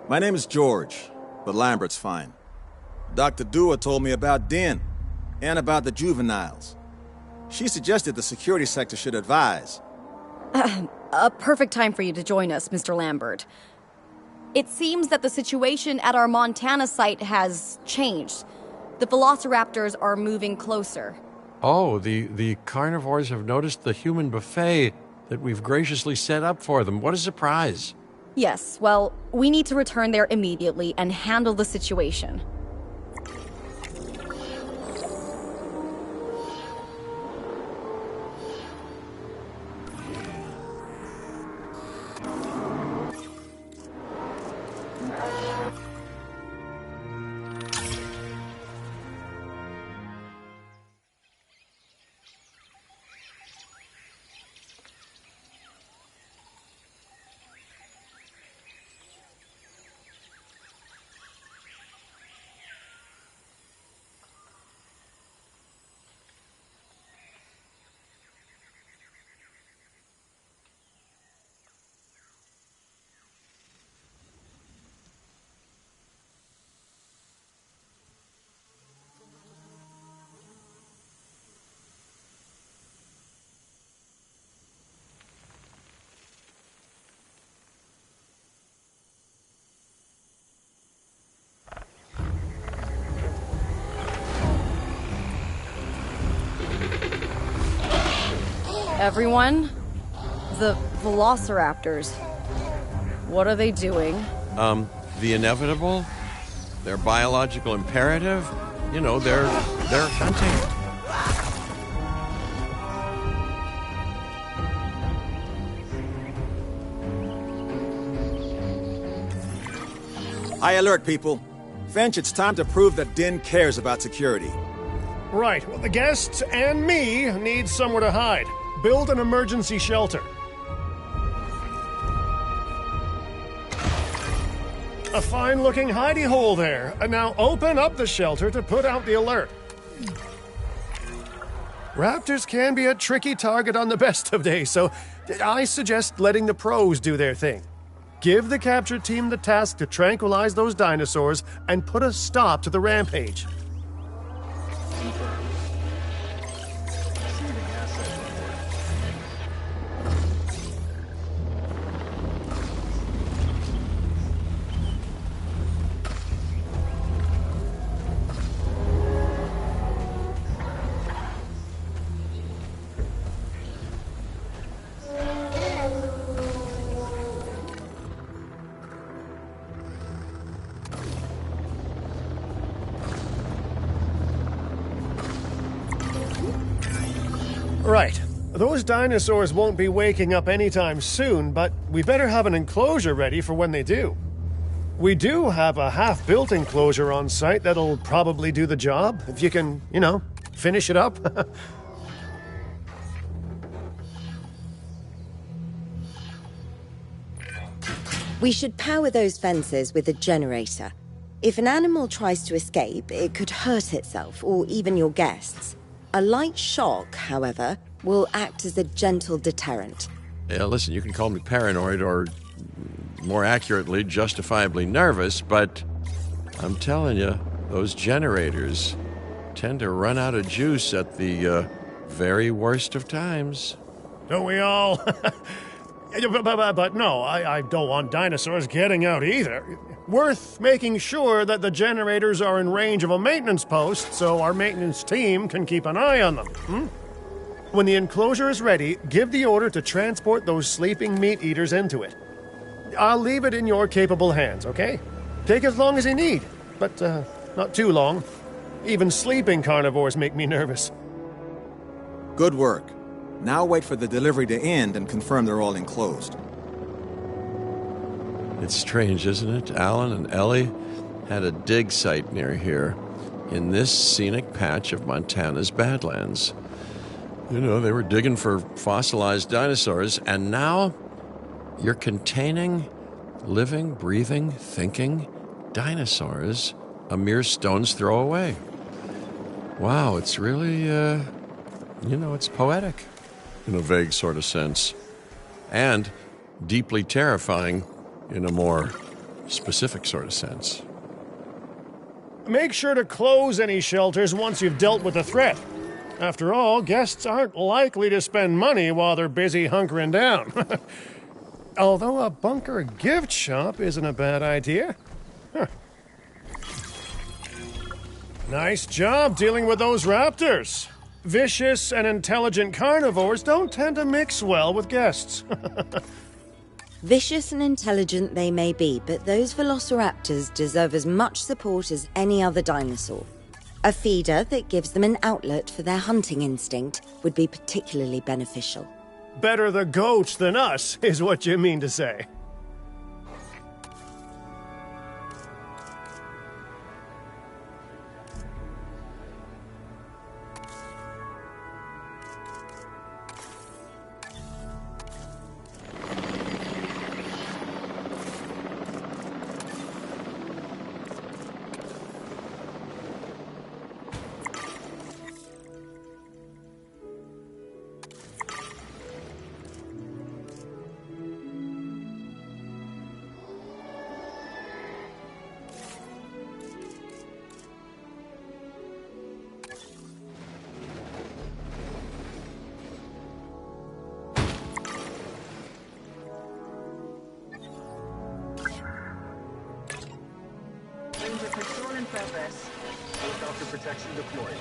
My name is George, but Lambert's fine. Dr. Dua told me about Den, and about the juveniles. She suggested the security sector should advise. A perfect time for you to join us, Mr. Lambert. It seems that the situation at our Montana site has changed. The velociraptors are moving closer. Oh, the carnivores have noticed the human buffet that we've graciously set up for them. What a surprise. Yes, well, we need to return there immediately and handle the situation. Everyone, the velociraptors. What are they doing? The inevitable, their biological imperative, they're hunting. High alert, people. Finch, it's time to prove that Din cares about security. Right, well, the guests and me need somewhere to hide. Build an emergency shelter. A fine-looking hidey hole there. And now open up the shelter to put out the alert. Raptors can be a tricky target on the best of days, so I suggest letting the pros do their thing. Give the capture team the task to tranquilize those dinosaurs and put a stop to the rampage. Right. Those dinosaurs won't be waking up anytime soon, but we better have an enclosure ready for when they do. We do have a half-built enclosure on site that'll probably do the job, if you can, finish it up. We should power those fences with a generator. If an animal tries to escape, it could hurt itself or even your guests. A light shock, however, will act as a gentle deterrent. Yeah, listen, you can call me paranoid or, more accurately, justifiably nervous, but I'm telling you, those generators tend to run out of juice at the very worst of times. Don't we all? But no, I don't want dinosaurs getting out either. Worth making sure that the generators are in range of a maintenance post so our maintenance team can keep an eye on them. When the enclosure is ready, give the order to transport those sleeping meat eaters into it. I'll leave it in your capable hands, okay? Take as long as you need, but not too long. Even sleeping carnivores make me nervous. Good work. Now wait for the delivery to end and confirm they're all enclosed. It's strange, isn't it? Alan and Ellie had a dig site near here in this scenic patch of Montana's Badlands. They were digging for fossilized dinosaurs, and now you're containing living, breathing, thinking dinosaurs a mere stone's throw away. Wow, it's really, it's poetic in a vague sort of sense, and deeply terrifying in a more specific sort of sense. Make sure to close any shelters once you've dealt with the threat. After all, guests aren't likely to spend money while they're busy hunkering down. Although a bunker gift shop isn't a bad idea. Huh. Nice job dealing with those raptors. Vicious and intelligent carnivores don't tend to mix well with guests. Vicious and intelligent they may be, but those velociraptors deserve as much support as any other dinosaur. A feeder that gives them an outlet for their hunting instinct would be particularly beneficial. Better the goats than us, is what you mean to say. Patrol in progress. Helicopter protection deployed.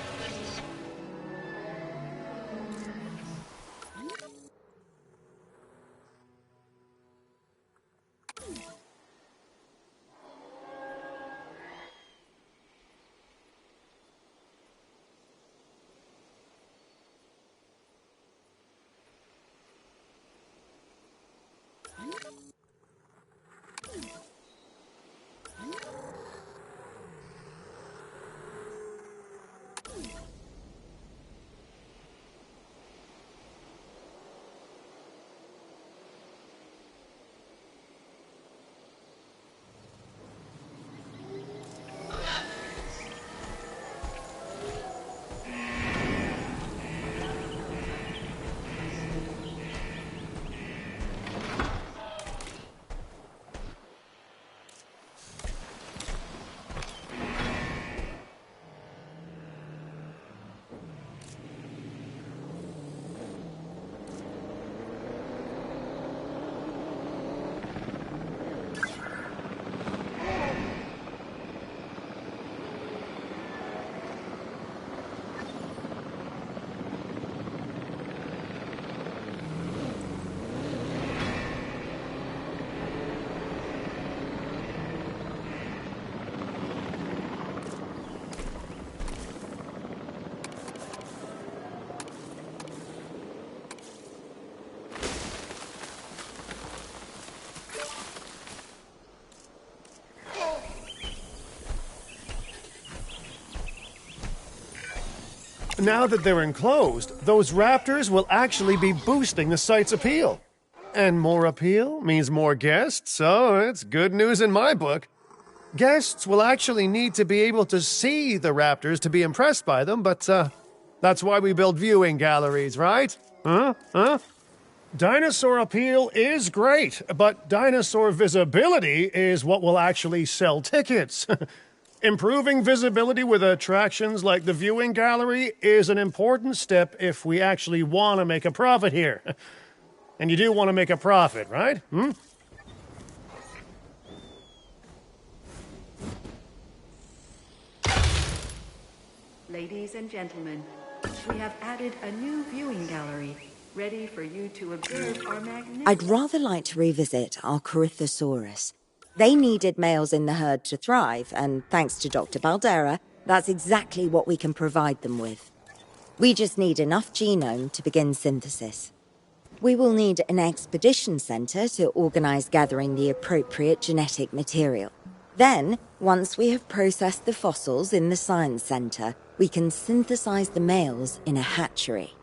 Now that they're enclosed, those raptors will actually be boosting the site's appeal. And more appeal means more guests, so it's good news in my book. Guests will actually need to be able to see the raptors to be impressed by them, but that's why we build viewing galleries, right? Huh? Dinosaur appeal is great, but dinosaur visibility is what will actually sell tickets. Improving visibility with attractions like the viewing gallery is an important step if we actually want to make a profit here. And you do want to make a profit, right? Ladies and gentlemen, we have added a new viewing gallery, ready for you to observe our magnificent... I'd rather like to revisit our Corythosaurus. They needed males in the herd to thrive, and thanks to Dr. Baldera, that's exactly what we can provide them with. We just need enough genome to begin synthesis. We will need an expedition center to organize gathering the appropriate genetic material. Then, once we have processed the fossils in the science center, we can synthesize the males in a hatchery.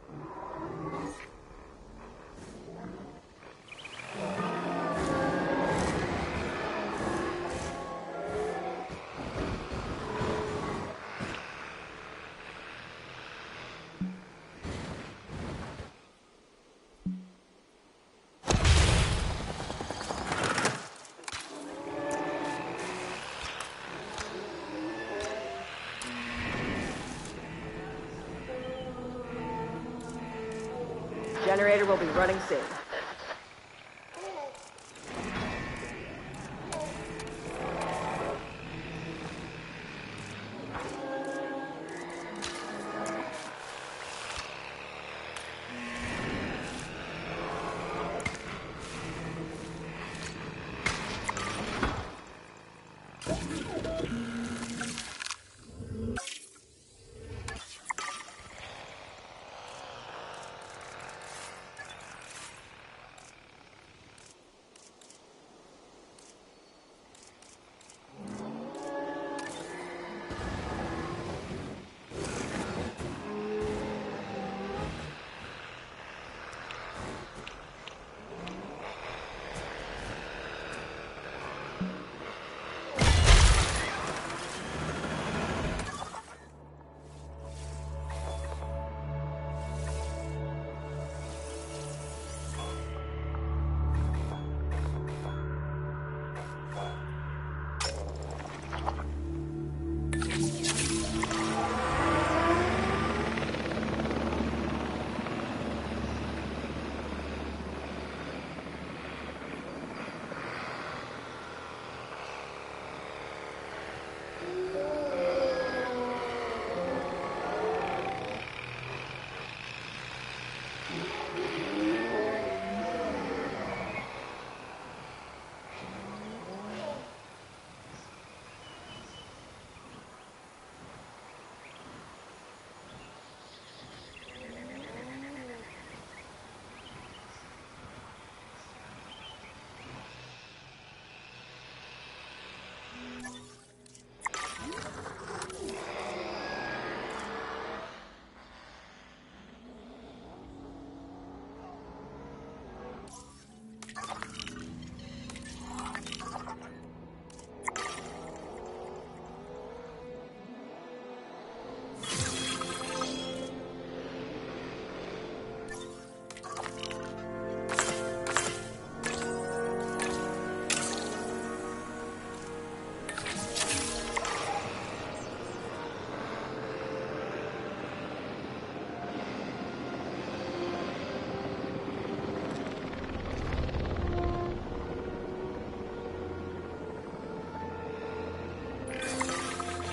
Generator will be running soon.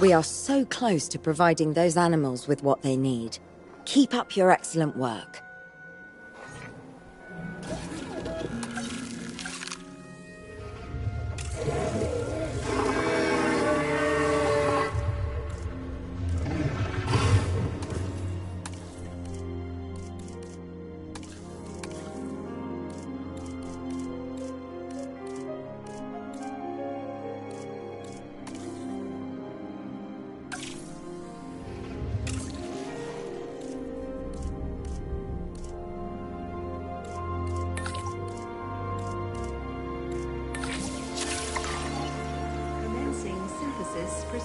We are so close to providing those animals with what they need. Keep up your excellent work.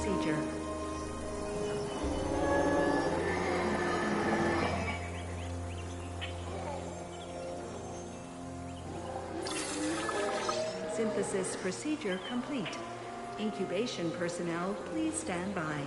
procedure. Synthesis procedure complete. Incubation personnel, please stand by.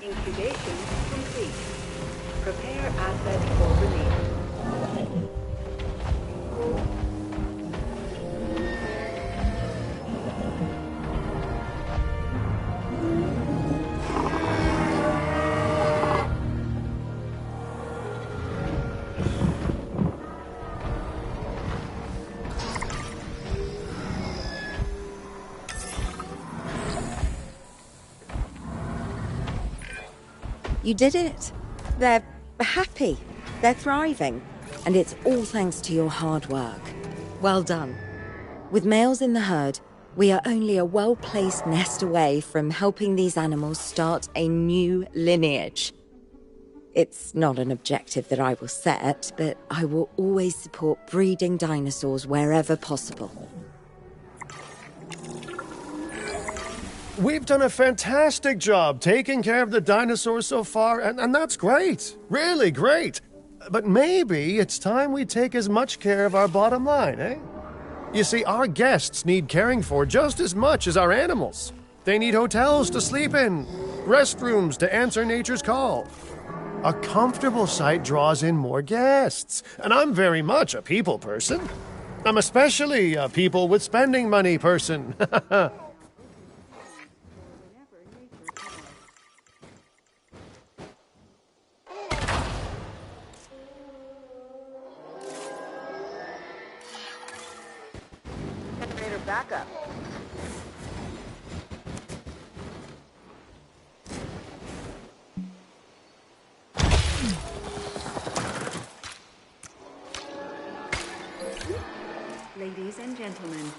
Incubation complete. Prepare asset for release. You did it. They're happy. They're thriving. And it's all thanks to your hard work. Well done. With males in the herd, we are only a well-placed nest away from helping these animals start a new lineage. It's not an objective that I will set, but I will always support breeding dinosaurs wherever possible. We've done a fantastic job taking care of the dinosaurs so far, and that's great. Really great. But maybe it's time we take as much care of our bottom line, eh? You see, our guests need caring for just as much as our animals. They need hotels to sleep in, restrooms to answer nature's call. A comfortable site draws in more guests, and I'm very much a people person. I'm especially a people with spending money person. Backup. Ladies and gentlemen,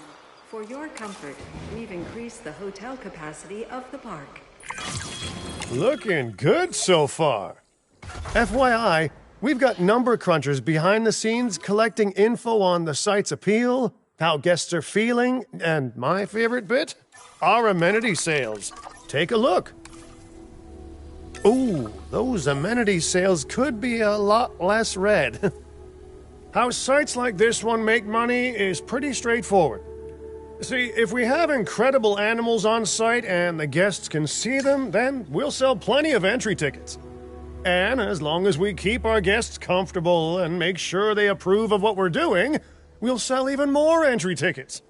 for your comfort, we've increased the hotel capacity of the park. Looking good so far. FYI, we've got number crunchers behind the scenes collecting info on the site's appeal, how guests are feeling, and my favorite bit, our amenity sales. Take a look. Ooh, those amenity sales could be a lot less red. How sites like this one make money is pretty straightforward. See, if we have incredible animals on site and the guests can see them, then we'll sell plenty of entry tickets. And as long as we keep our guests comfortable and make sure they approve of what we're doing, we'll sell even more entry tickets.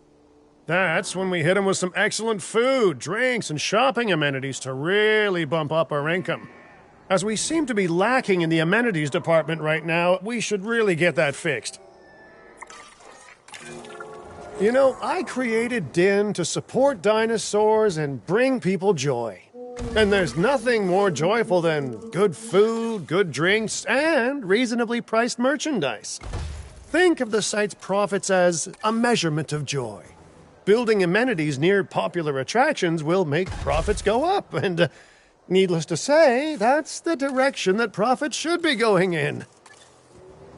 That's when we hit them with some excellent food, drinks, and shopping amenities to really bump up our income. As we seem to be lacking in the amenities department right now, we should really get that fixed. You know, I created Din to support dinosaurs and bring people joy. And there's nothing more joyful than good food, good drinks, and reasonably priced merchandise. Think of the site's profits as a measurement of joy. Building amenities near popular attractions will make profits go up, and needless to say, that's the direction that profits should be going in.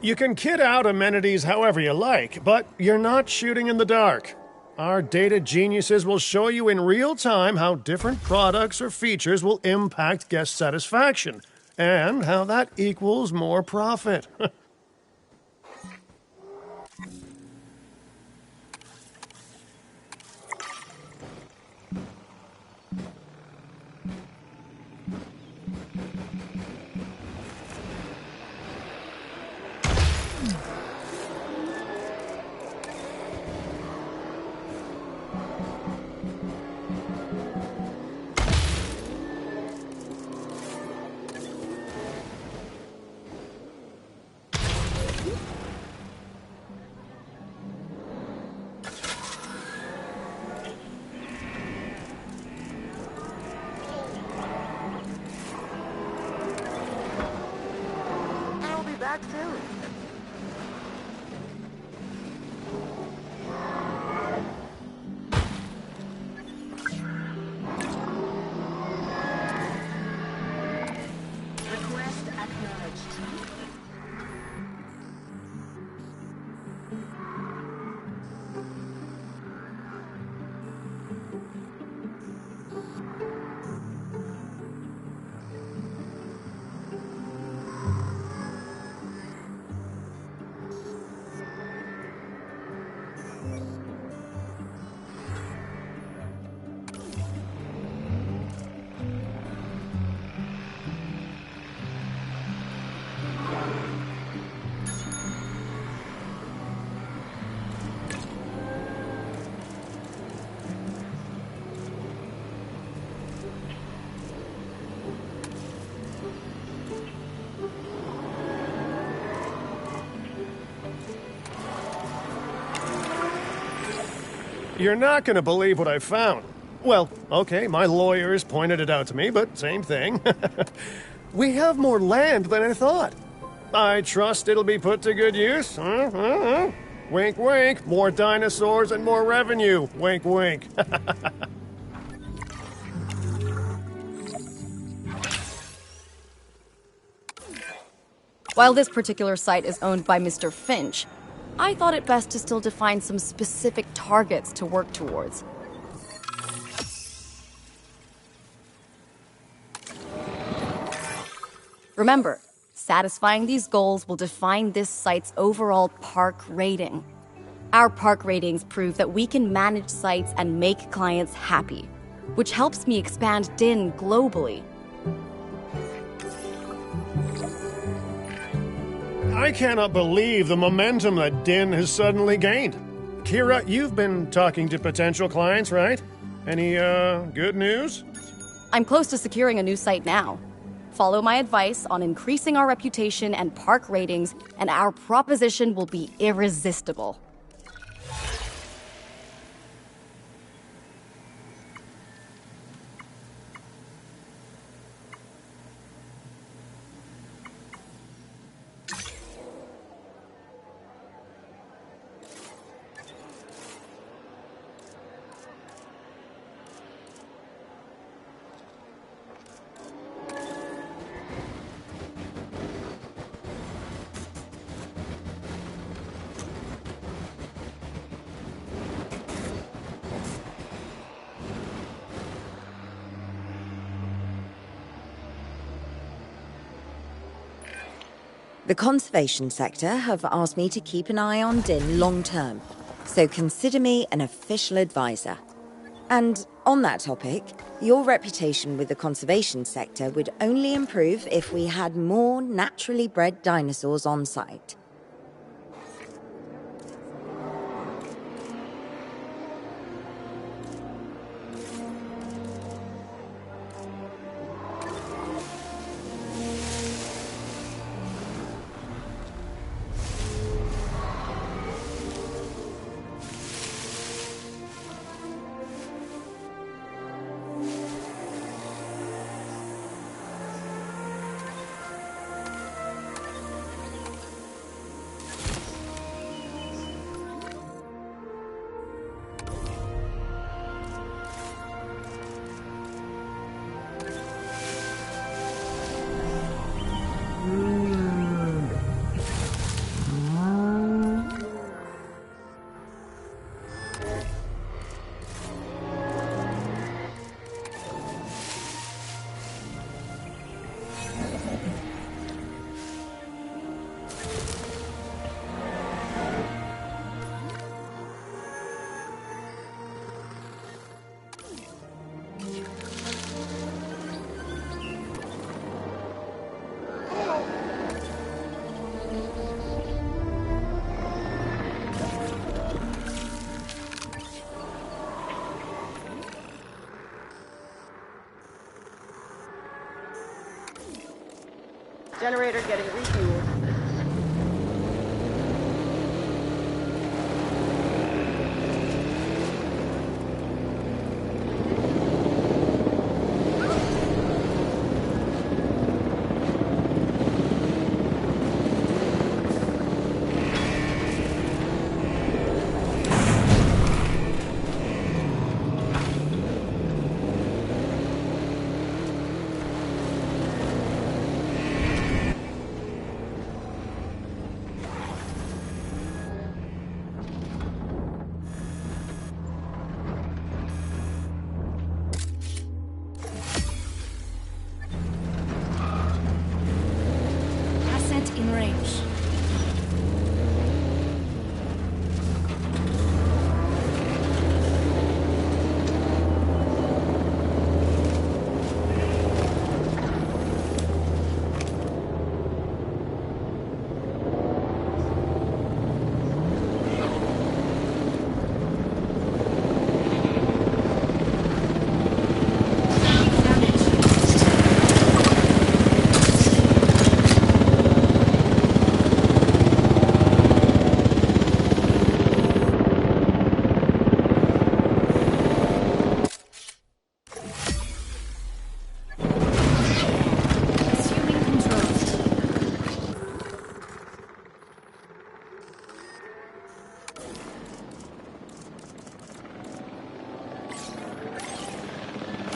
You can kit out amenities however you like, but you're not shooting in the dark. Our data geniuses will show you in real time how different products or features will impact guest satisfaction, and how that equals more profit. back soon. Request acknowledged. You're not going to believe what I found. Well, okay, my lawyers pointed it out to me, but same thing. We have more land than I thought. I trust it'll be put to good use. Wink, wink. More dinosaurs and more revenue. Wink, wink. While this particular site is owned by Mr. Finch, I thought it best to still define some specific targets to work towards. Remember, satisfying these goals will define this site's overall park rating. Our park ratings prove that we can manage sites and make clients happy, which helps me expand DIN globally. I cannot believe the momentum that DIN has suddenly gained. Kira, you've been talking to potential clients, right? Any, good news? I'm close to securing a new site now. Follow my advice on increasing our reputation and park ratings, and our proposition will be irresistible. The conservation sector have asked me to keep an eye on DIN long term, so consider me an official advisor. And on that topic, your reputation with the conservation sector would only improve if we had more naturally bred dinosaurs on site. Generator getting refueled. range.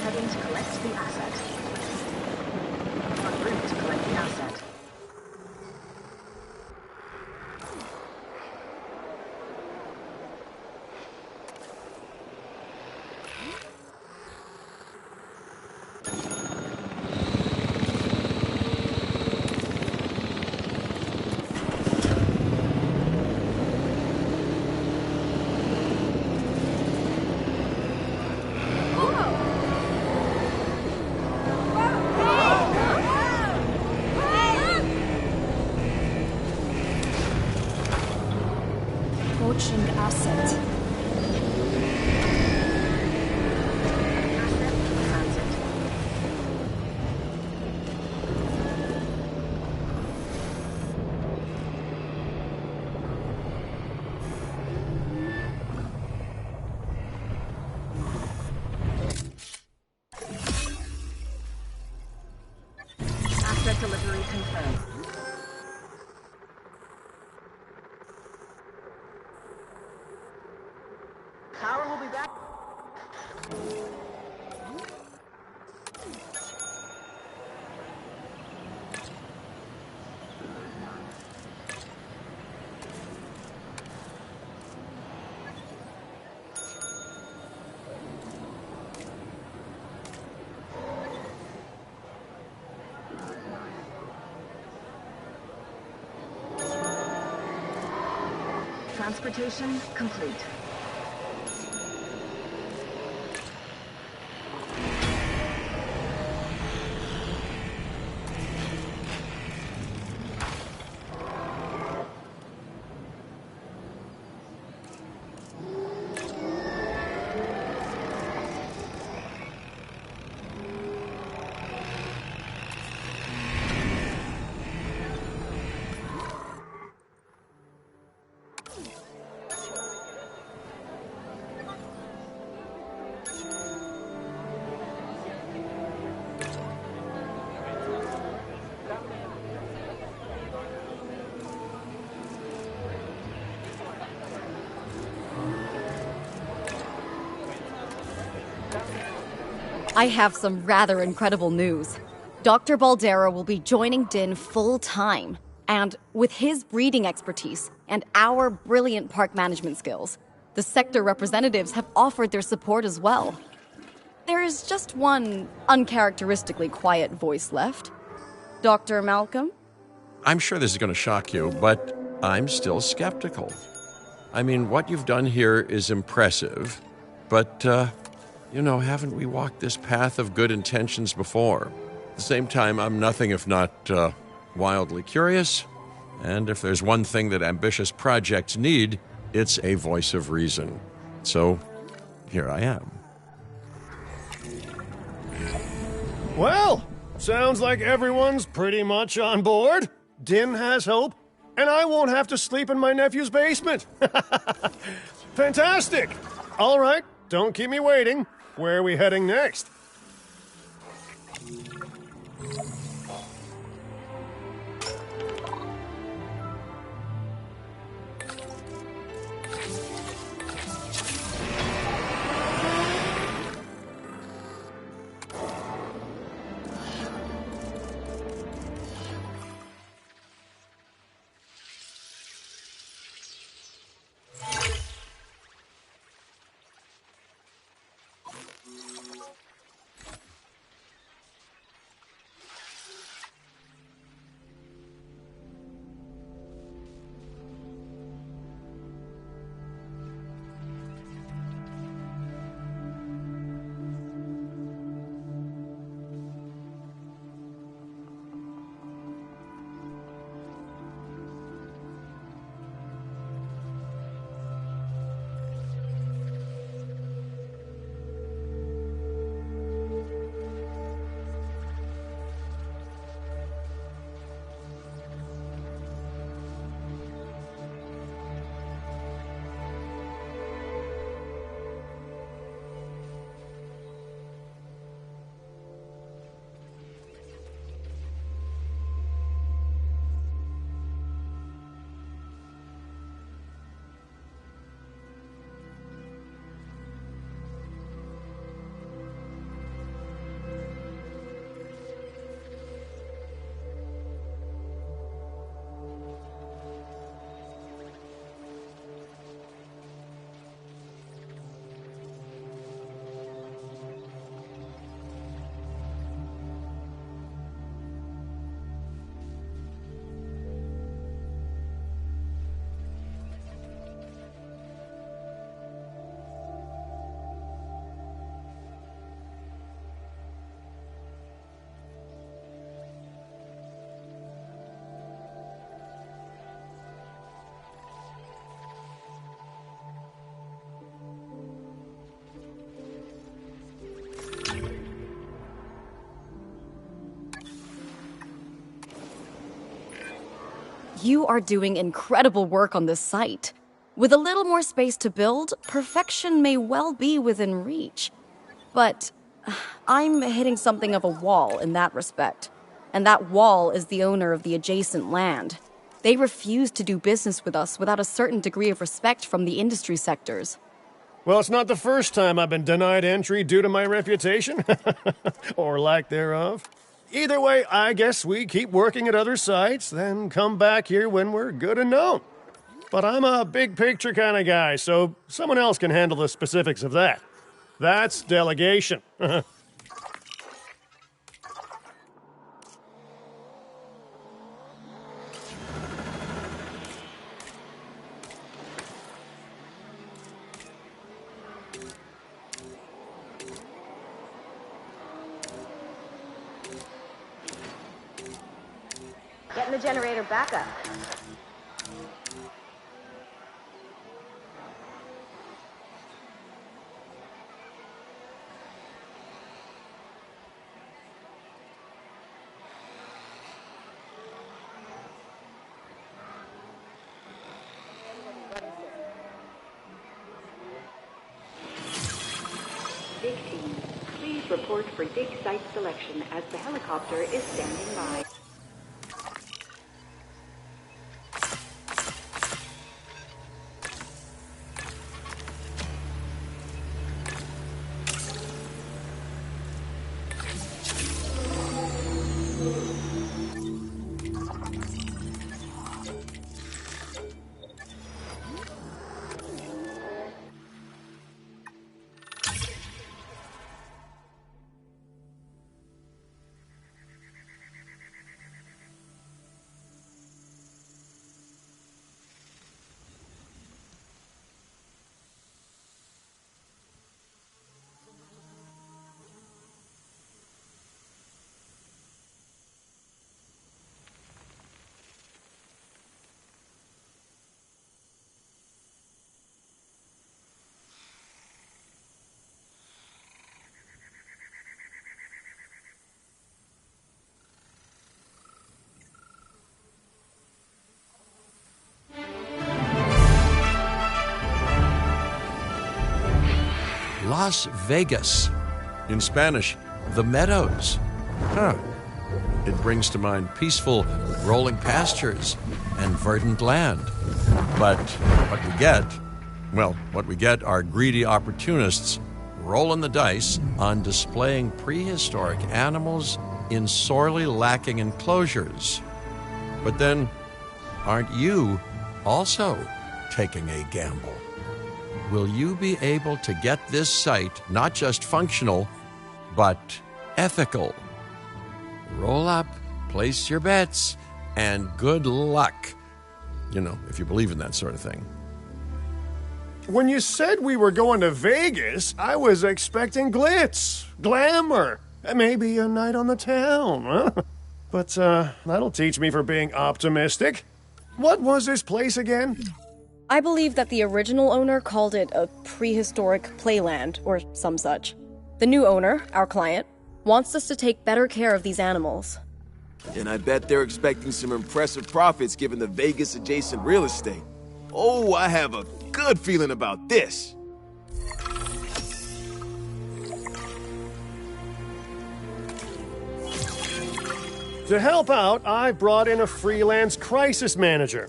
Heading to collect the asset. En route to collect the asset. Approaching asset. Asset in transit. Asset delivery confirmed. Power will be back. Transportation complete. I have some rather incredible news. Dr. Baldera will be joining Din full-time. And with his breeding expertise and our brilliant park management skills, the sector representatives have offered their support as well. There is just one uncharacteristically quiet voice left. Dr. Malcolm? I'm sure this is going to shock you, but I'm still skeptical. I mean, what you've done here is impressive, but, haven't we walked this path of good intentions before? At the same time, I'm nothing if not wildly curious, and if there's one thing that ambitious projects need, it's a voice of reason. So, here I am. Well, sounds like everyone's pretty much on board. Din has hope, and I won't have to sleep in my nephew's basement. Fantastic! All right, don't keep me waiting. Where are we heading next? You are doing incredible work on this site. With a little more space to build, perfection may well be within reach. But I'm hitting something of a wall in that respect. And that wall is the owner of the adjacent land. They refuse to do business with us without a certain degree of respect from the industry sectors. Well, it's not the first time I've been denied entry due to my reputation. Or lack thereof. Either way, I guess we keep working at other sites, then come back here when we're good and known. But I'm a big picture kind of guy, so someone else can handle the specifics of that. That's delegation. Getting the generator back up. Dig team, please report for dig site selection as the helicopter is standing by. Las Vegas. In Spanish, the Meadows. Huh. It brings to mind peaceful, rolling pastures and verdant land. But what we get are greedy opportunists rolling the dice on displaying prehistoric animals in sorely lacking enclosures. But then, aren't you also taking a gamble? Will you be able to get this site not just functional, but ethical? Roll up, place your bets, and good luck. You know, if you believe in that sort of thing. When you said we were going to Vegas, I was expecting glitz, glamour, and maybe a night on the town, huh? But that'll teach me for being optimistic. What was this place again? I believe that the original owner called it a prehistoric playland, or some such. The new owner, our client, wants us to take better care of these animals. And I bet they're expecting some impressive profits given the Vegas adjacent real estate. Oh, I have a good feeling about this. To help out, I brought in a freelance crisis manager.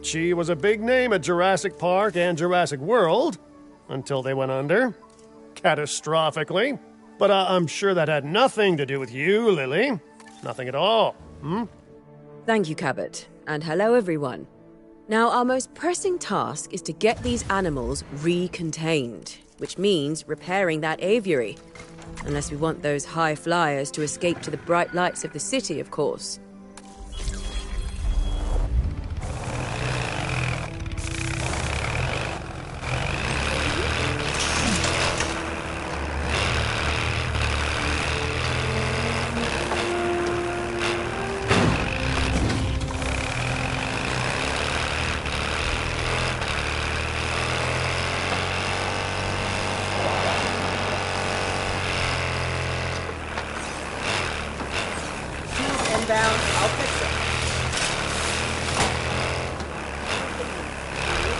She was a big name at Jurassic Park and Jurassic World, until they went under. Catastrophically. But I'm sure that had nothing to do with you, Lily. Nothing at all. Thank you, Cabot. And hello, everyone. Now, our most pressing task is to get these animals recontained, which means repairing that aviary. Unless we want those high flyers to escape to the bright lights of the city, of course. Inbound, I'll fix it.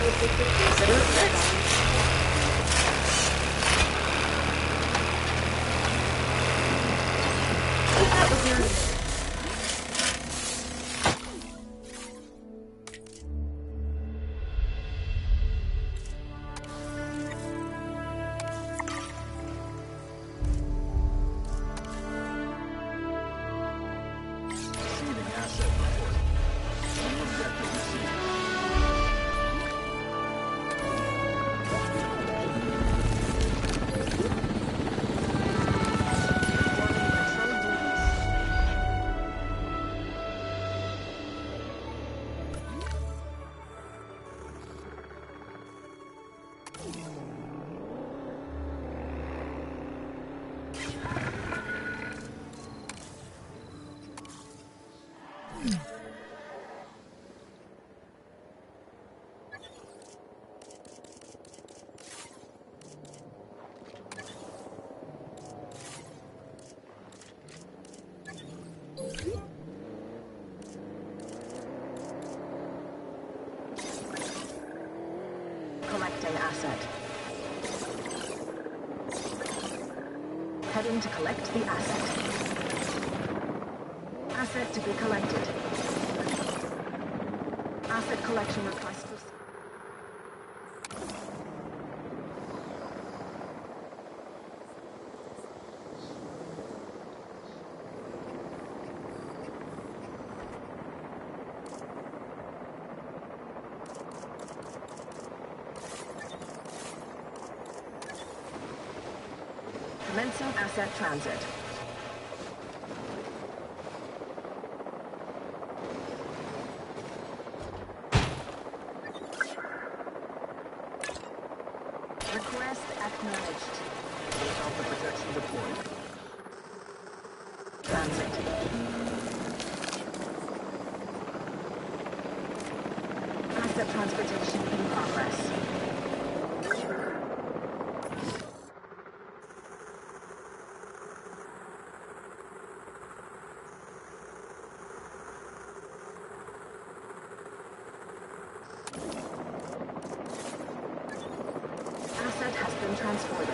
Consider it fixed. That was your... Collecting asset. Heading to collect the asset. Asset to be collected. Asset collection request received. Commencing asset transit. Request acknowledged. Helicopter protection deployed. Transit. Asset transportation in progress. Asset has been transported.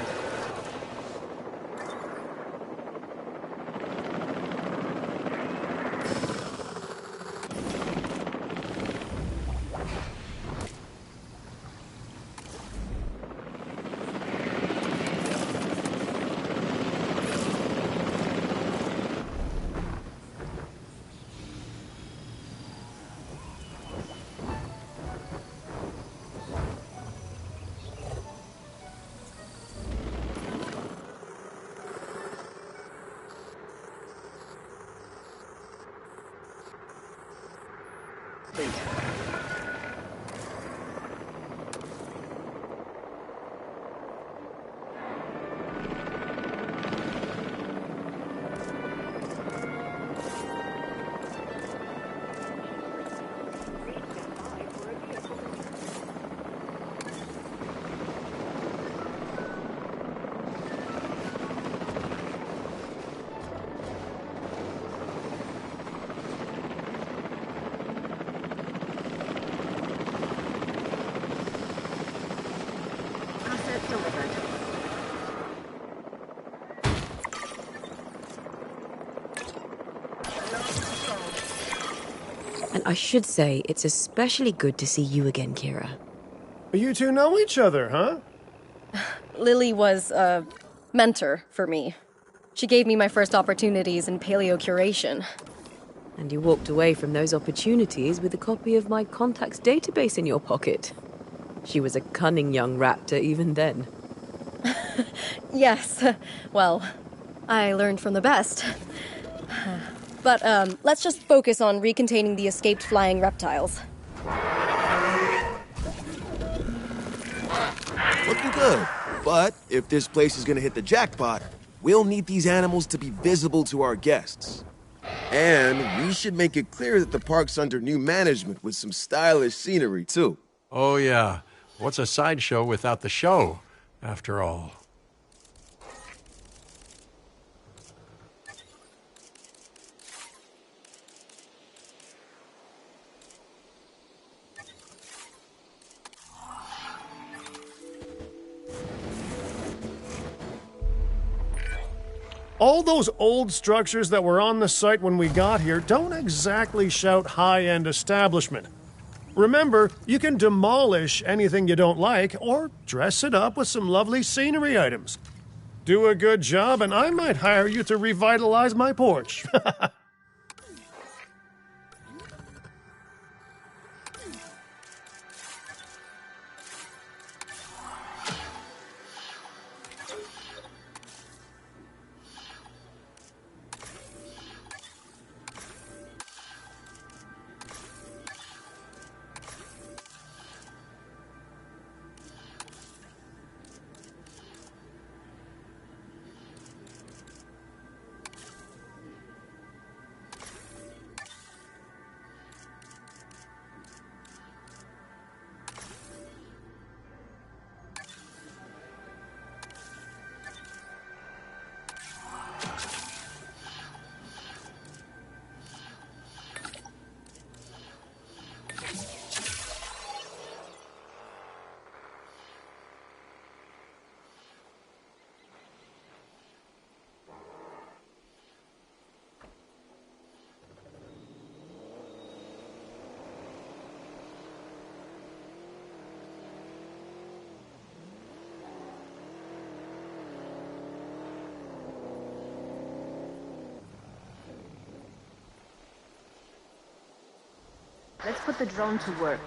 And I should say, it's especially good to see you again, Kira. You two know each other, huh? Lily was a mentor for me. She gave me my first opportunities in paleo curation. And you walked away from those opportunities with a copy of my contacts database in your pocket. She was a cunning young raptor even then. Yes, well, I learned from the best. But let's just focus on recontaining the escaped flying reptiles. Looking good. But if this place is gonna hit the jackpot, we'll need these animals to be visible to our guests. And we should make it clear that the park's under new management with some stylish scenery, too. Oh, yeah. What's a sideshow without the show, after all? All those old structures that were on the site when we got here don't exactly shout high-end establishment. Remember, you can demolish anything you don't like or dress it up with some lovely scenery items. Do a good job and I might hire you to revitalize my porch. Let's put the drone to work.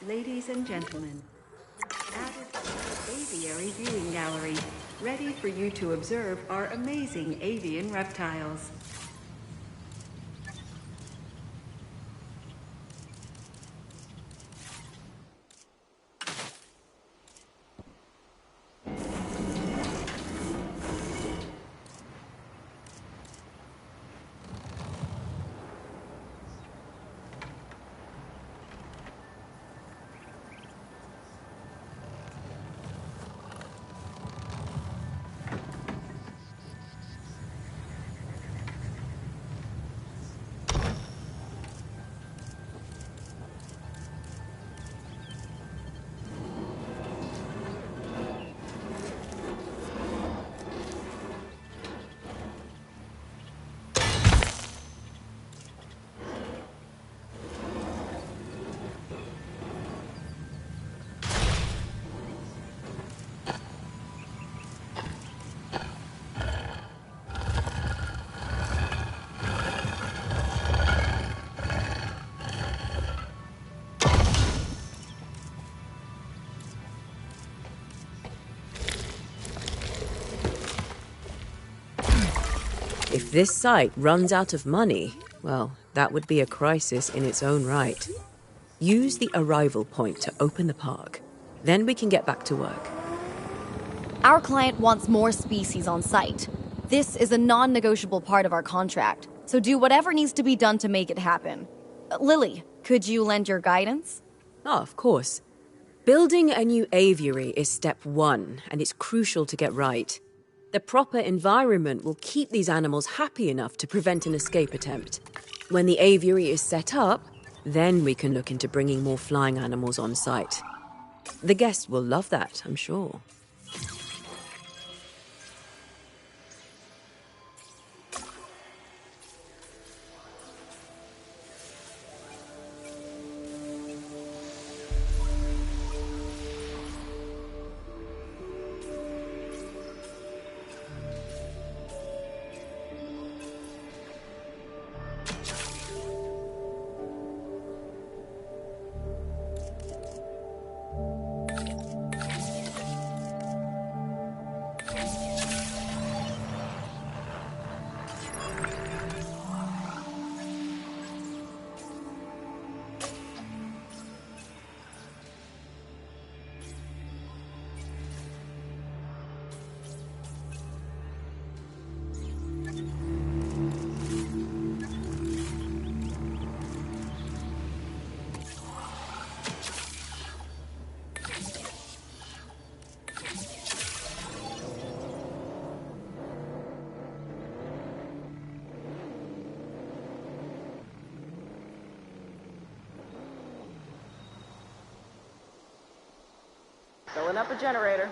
Ladies and gentlemen, added aviary viewing gallery, ready for you to observe our amazing avian reptiles. this site runs out of money, well, that would be a crisis in its own right. Use the arrival point to open the park. Then we can get back to work. Our client wants more species on site. This is a non-negotiable part of our contract, so do whatever needs to be done to make it happen. Lily, could you lend your guidance? Oh, of course. Building a new aviary is step one, and it's crucial to get right. The proper environment will keep these animals happy enough to prevent an escape attempt. When the aviary is set up, then we can look into bringing more flying animals on site. The guests will love that, I'm sure. Filling up a generator.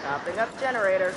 Topping up generator.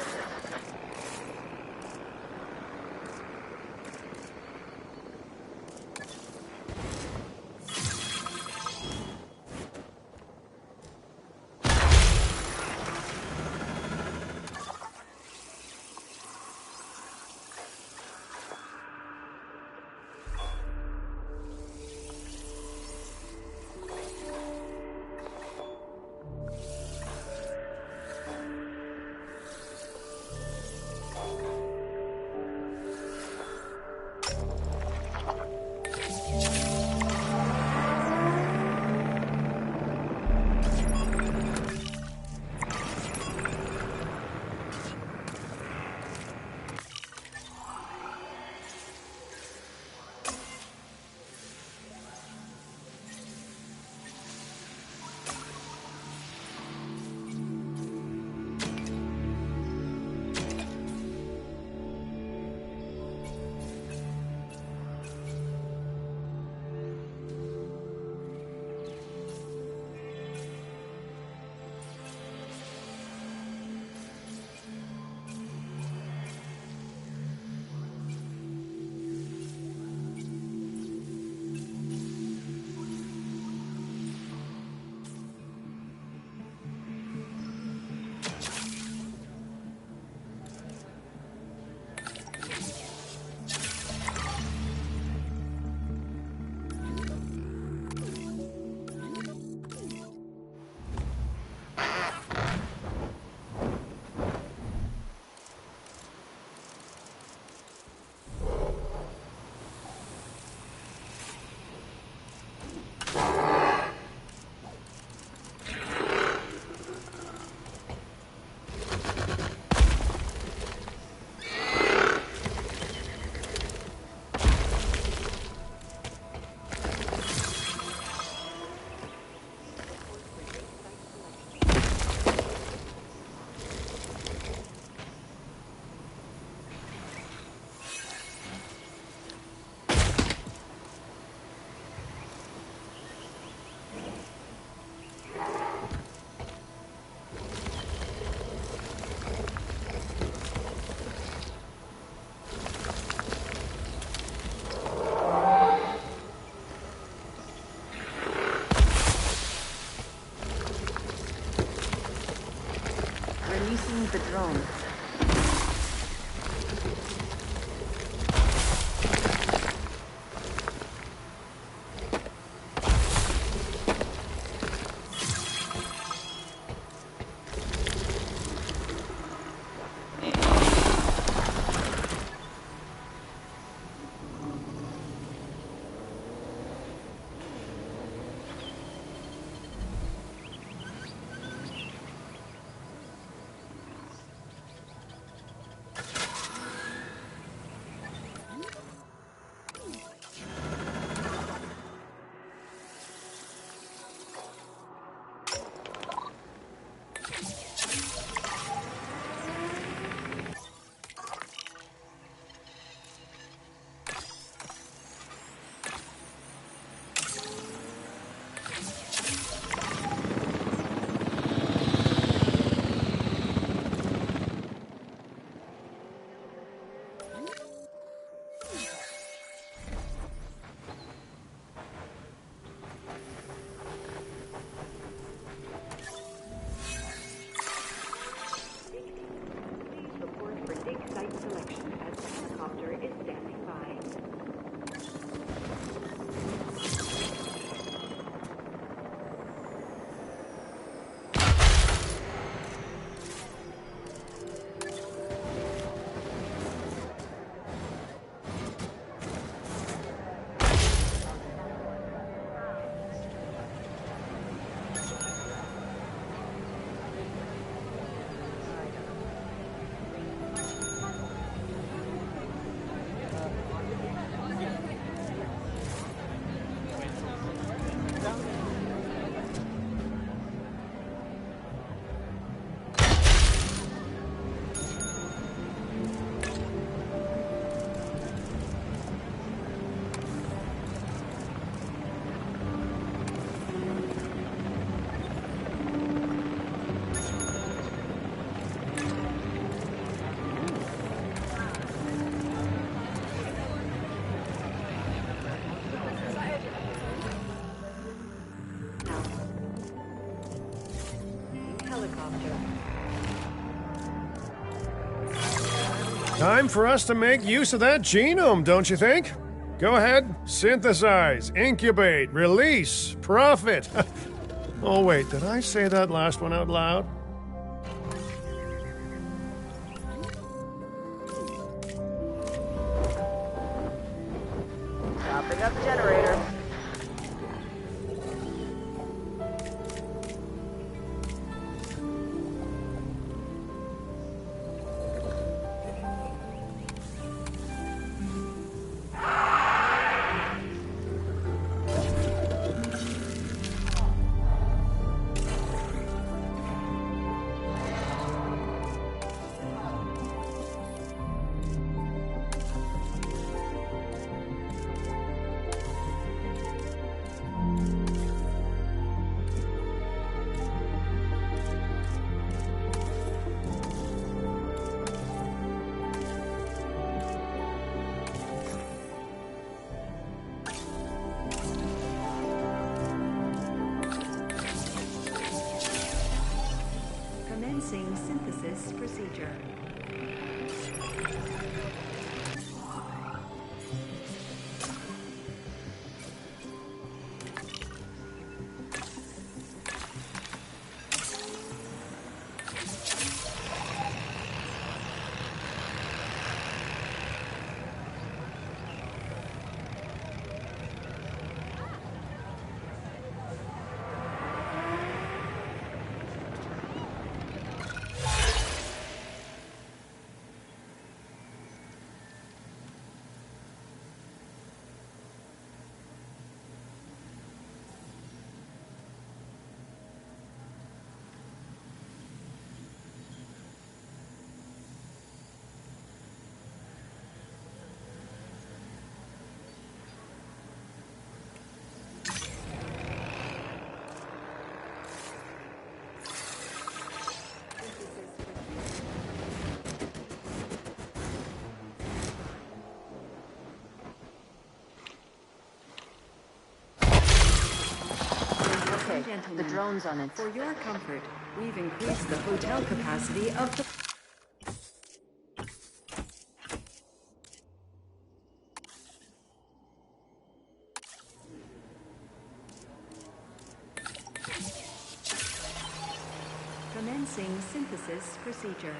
Releasing the drone. Time for us to make use of that genome, don't you think? Go ahead, synthesize, incubate, release, profit. Oh wait, did I say that last one out loud? Stopping up the generator. Commencing synthesis procedure. The drone's on it. For your comfort, We've increased the hotel capacity of the... Commencing synthesis procedure.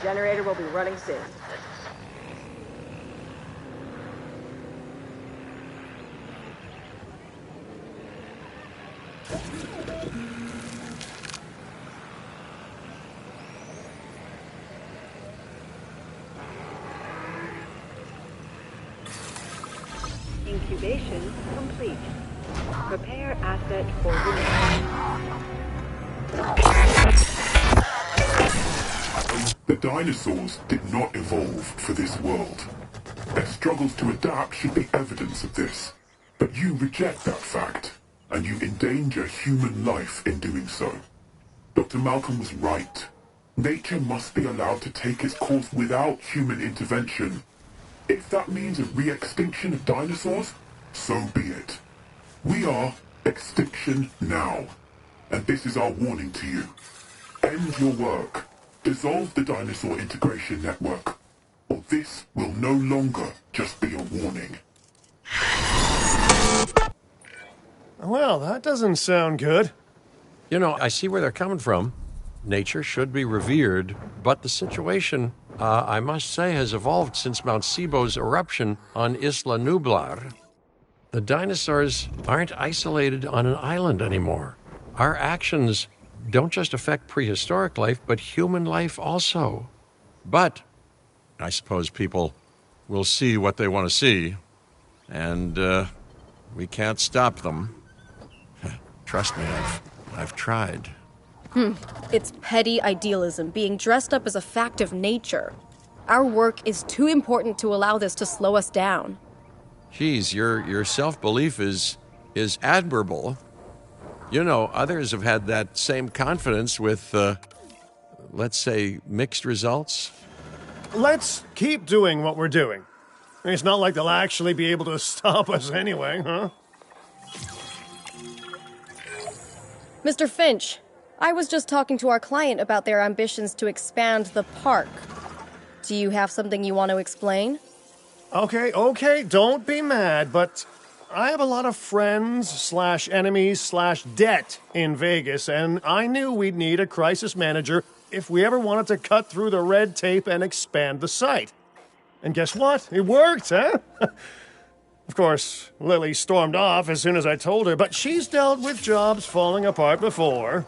Generator will be running soon. Incubation complete. Prepare asset for The dinosaurs did not evolve for this world. Their struggles to adapt should be evidence of this. But you reject that fact, and you endanger human life in doing so. Dr. Malcolm was right. Nature must be allowed to take its course without human intervention. If that means a re-extinction of dinosaurs, so be it. We are extinction now, and this is our warning to you. End your work. Dissolve the dinosaur integration network, or this will no longer just be a warning. Well, that doesn't sound good. You know, I see where they're coming from. Nature should be revered, but the situation, I must say, has evolved since Mount Sibo's eruption on Isla Nublar. The dinosaurs aren't isolated on an island anymore. Our actions don't just affect prehistoric life, but human life also. But I suppose people will see what they want to see, and we can't stop them. Trust me, I've tried. It's petty idealism being dressed up as a fact of nature. Our work is too important to allow this to slow us down. Geez, your self-belief is admirable. You know, others have had that same confidence with, let's say, mixed results. Let's keep doing what we're doing. It's not like they'll actually be able to stop us anyway, huh? Mr. Finch, I was just talking to our client about their ambitions to expand the park. Do you have something you want to explain? Okay, don't be mad, but I have a lot of friends/enemies/debt in Vegas, and I knew we'd need a crisis manager if we ever wanted to cut through the red tape and expand the site. And guess what? It worked, huh? Of course, Lily stormed off as soon as I told her, but she's dealt with jobs falling apart before.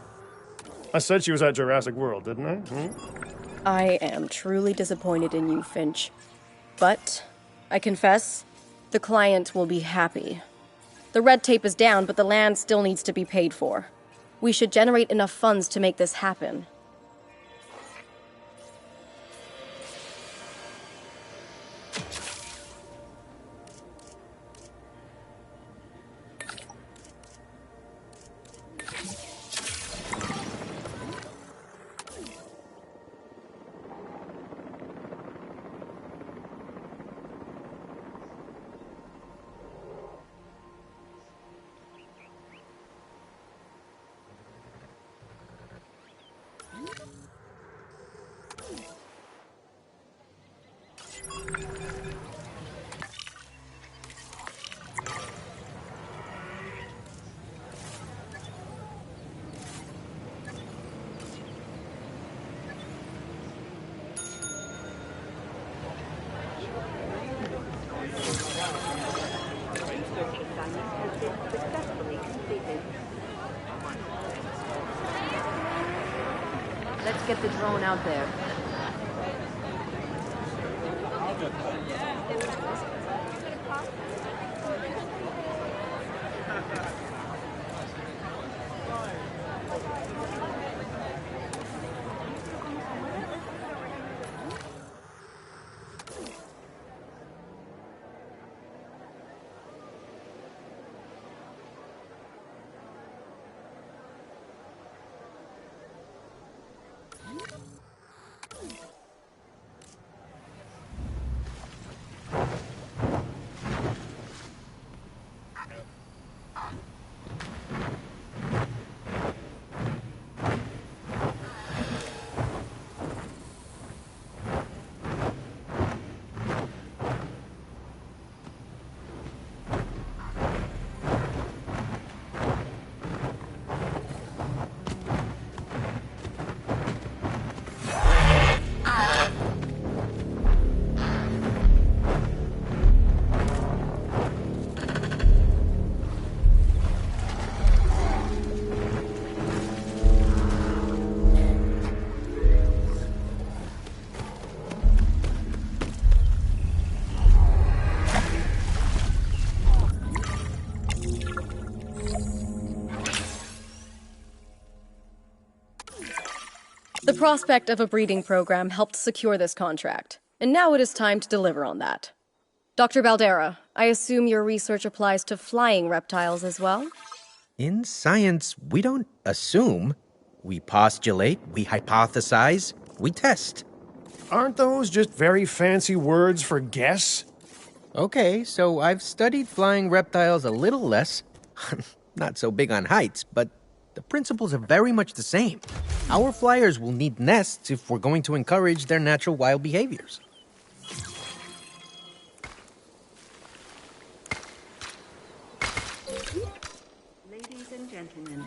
I said she was at Jurassic World, didn't I? I am truly disappointed in you, Finch. But, I confess, the client will be happy. The red tape is down, but the land still needs to be paid for. We should generate enough funds to make this happen. assignment has been successfully completed. Let's get the drone out there. The prospect of a breeding program helped secure this contract, and now it is time to deliver on that. Dr. Baldera, I assume your research applies to flying reptiles as well? In science, we don't assume. We postulate, we hypothesize, we test. Aren't those just very fancy words for guess? Okay, so I've studied flying reptiles a little less. Not so big on heights, but the principles are very much the same. Our flyers will need nests if we're going to encourage their natural wild behaviors. Ladies and gentlemen,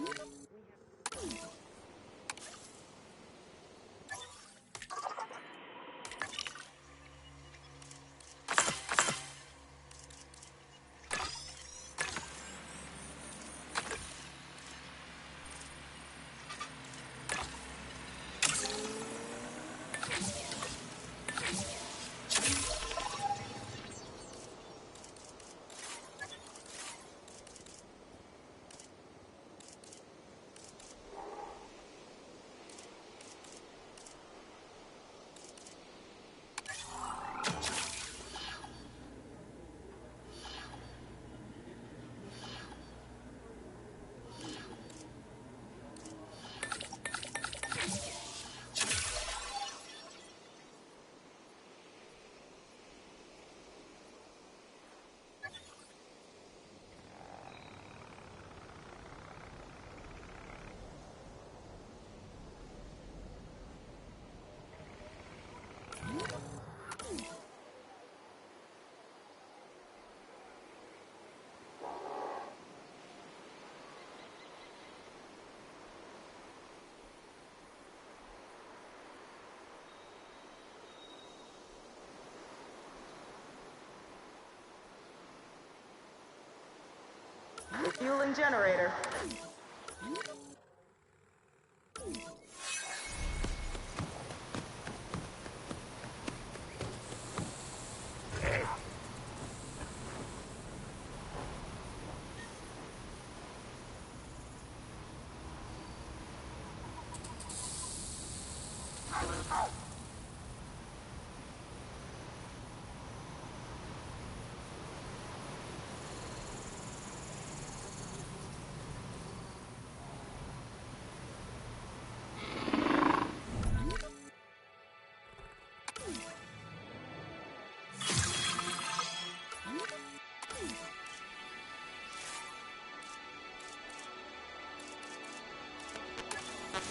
refueling generator.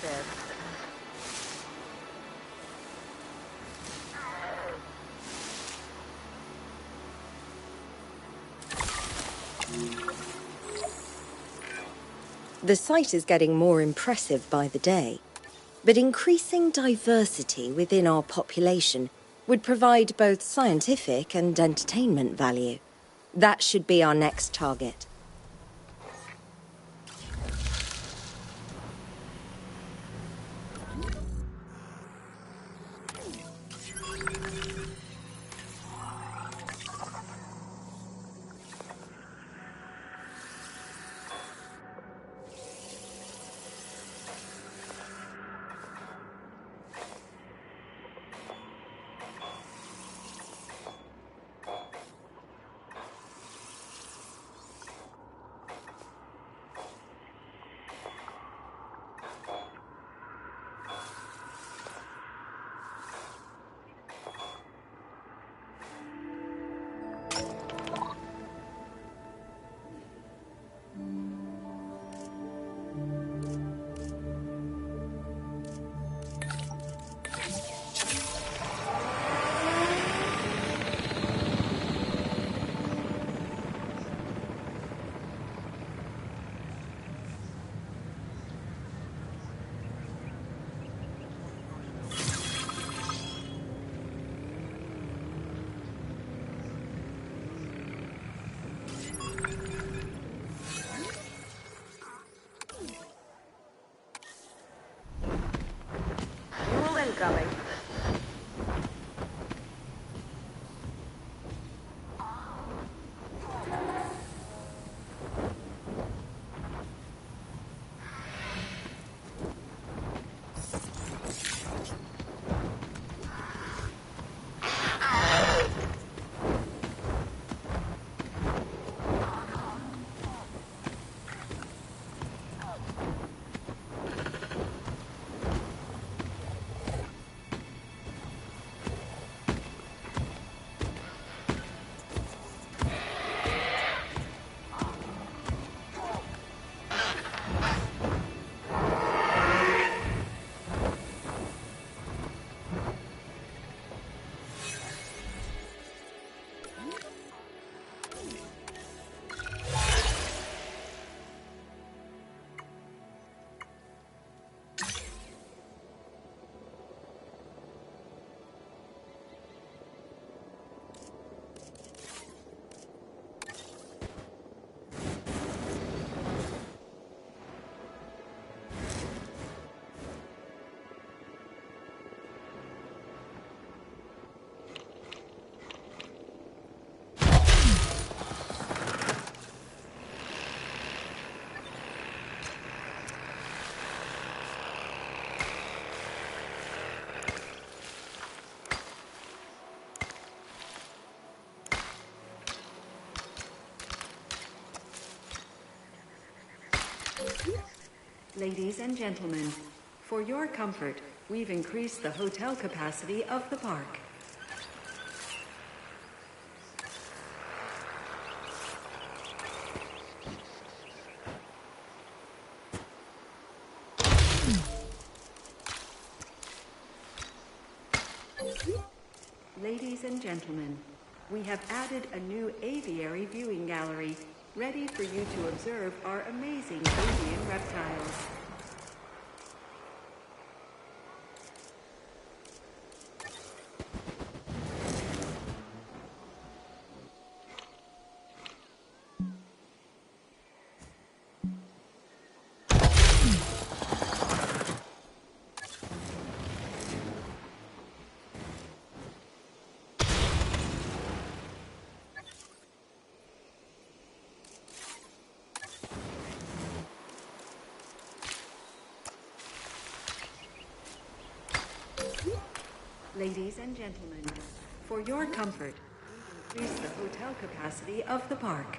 There. The site is getting more impressive by the day, but increasing diversity within our population would provide both scientific and entertainment value. That should be our next target. Ladies and gentlemen, for your comfort, we've increased the hotel capacity of the park. Ladies and gentlemen, we have added a new aviary viewing gallery, ready for you to observe our amazing avian reptiles. Ladies and gentlemen, for your comfort, we've increased the hotel capacity of the park.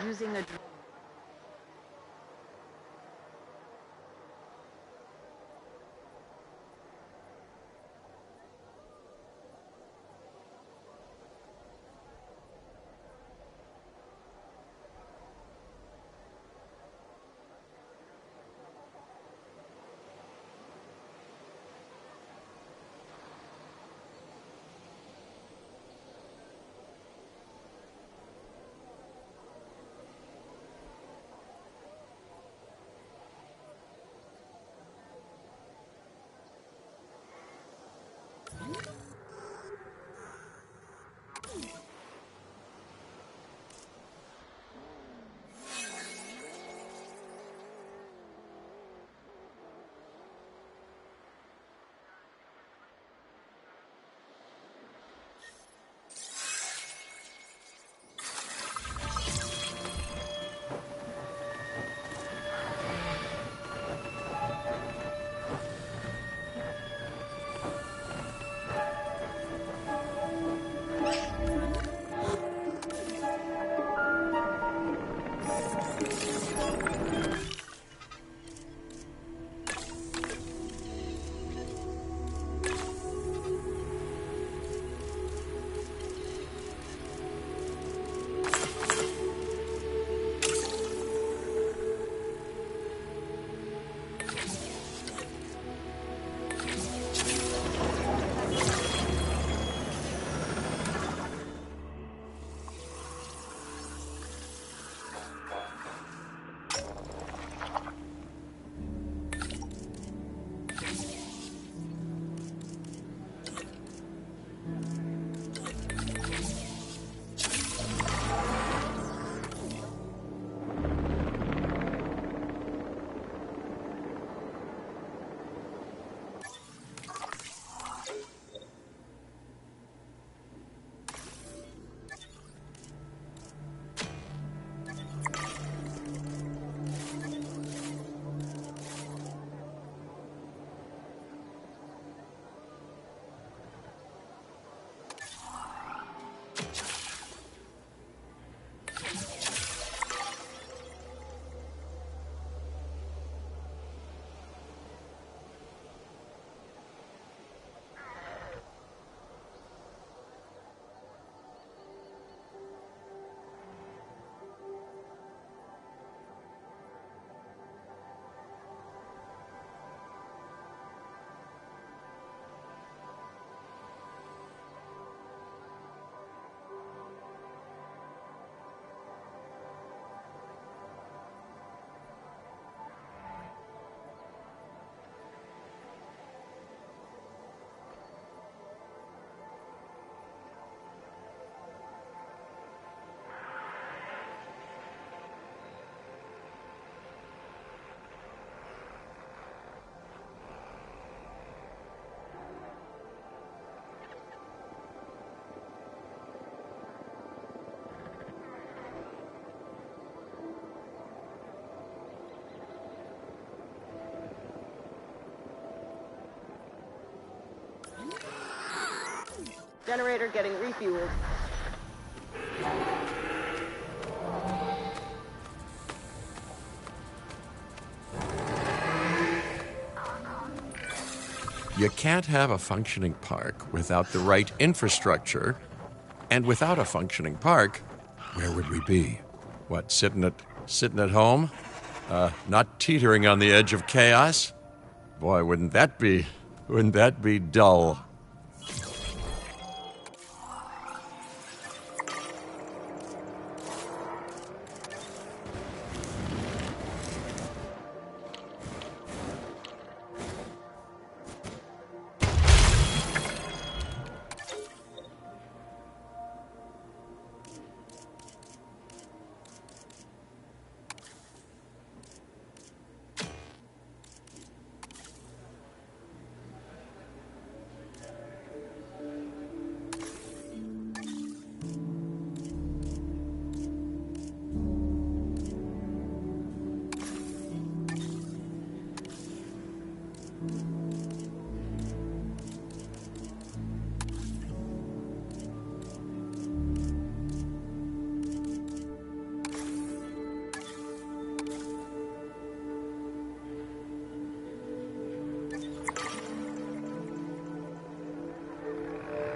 Using a Generator getting refueled. You can't have a functioning park without the right infrastructure, and without a functioning park, where would we be? What, sitting at home? Not teetering on the edge of chaos? Boy, wouldn't that be dull?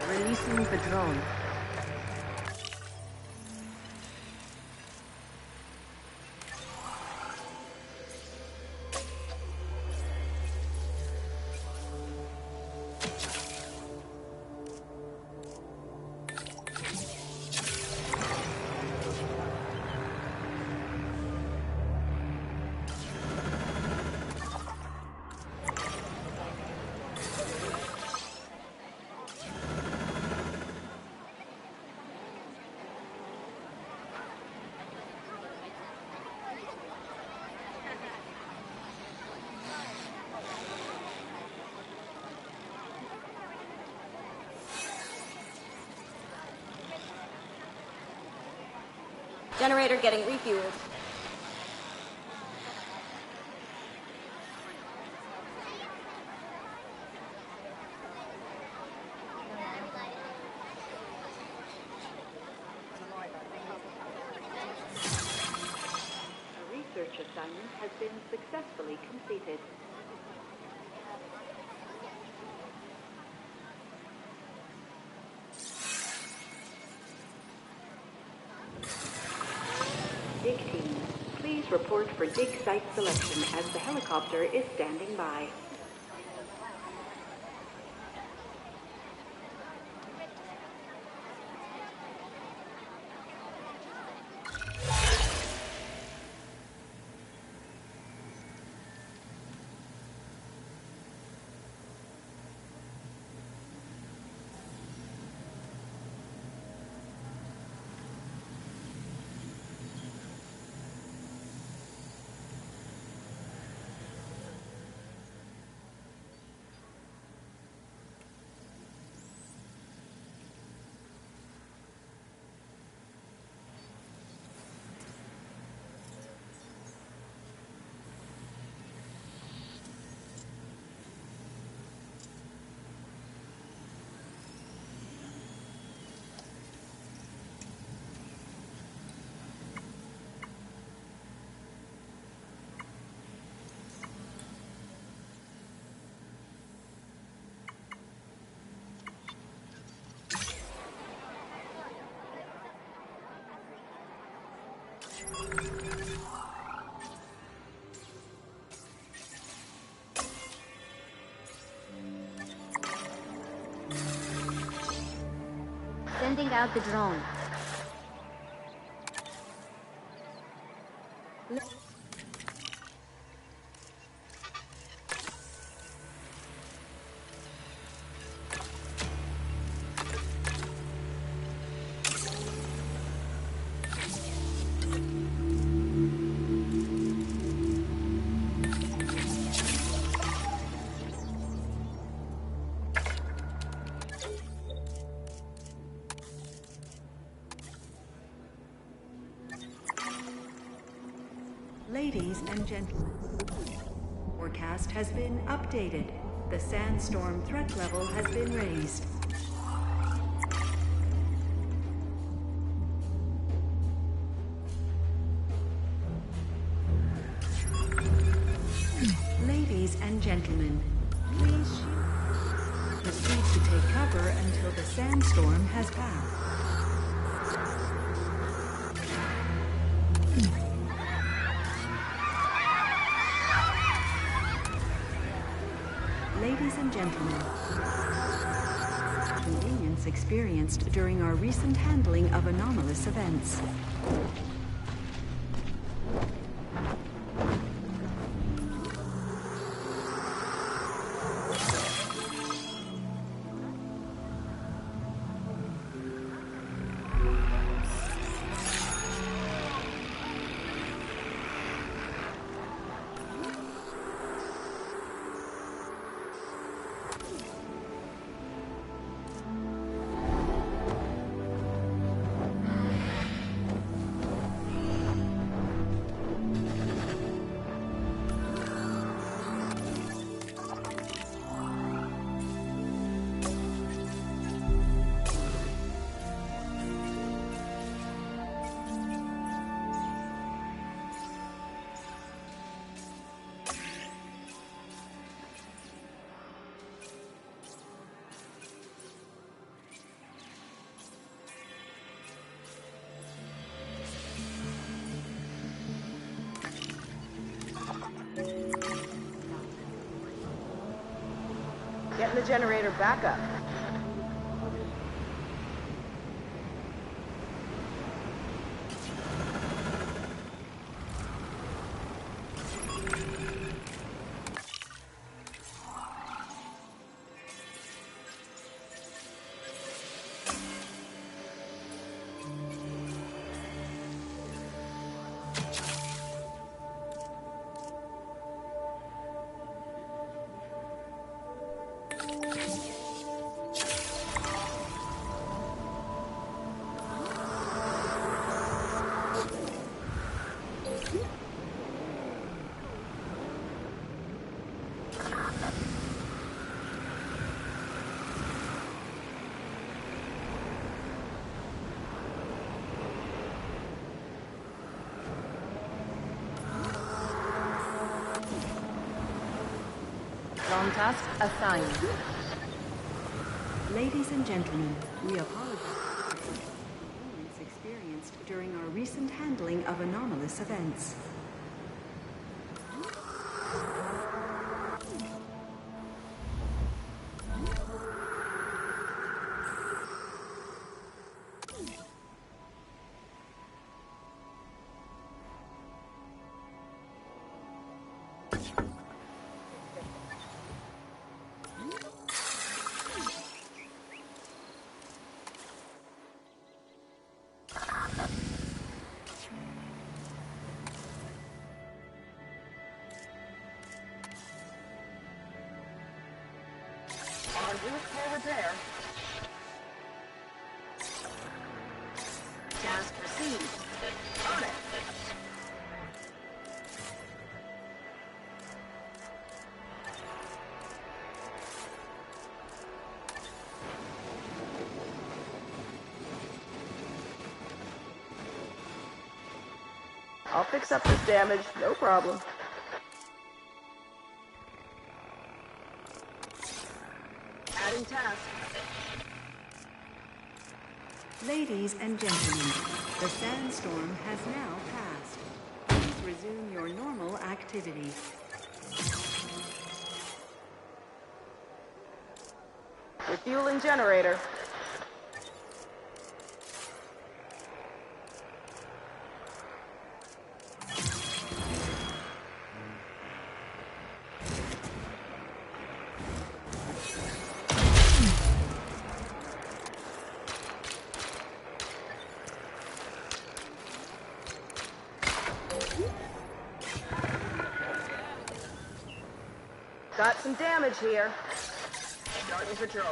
Releasing the drone. Generator getting refueled. A research assignment has been successfully completed. Dig team, please report for dig site selection as the helicopter is standing by. Sending out the drone. Ladies and gentlemen, forecast has been updated. The sandstorm threat level has been raised. Ladies and gentlemen, please proceed to take cover until the sandstorm has passed. Ladies and gentlemen, inconvenience experienced during our recent handling of anomalous events. Getting the generator back up. Drone task assigned. Ladies and gentlemen, we apologize for the inconvenience experienced during our recent handling of anomalous events. For repair. Task received. On it. I'll fix up this damage, no problem. Adding task. Ladies and gentlemen, the sandstorm has now passed. Please resume your normal activities. Refueling generator. Got some damage here. Starting patrol.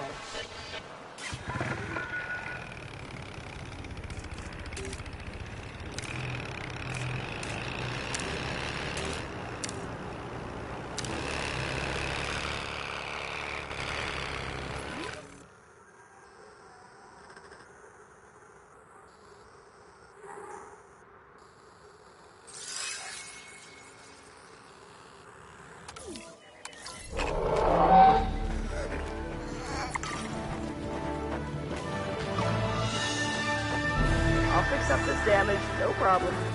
problem.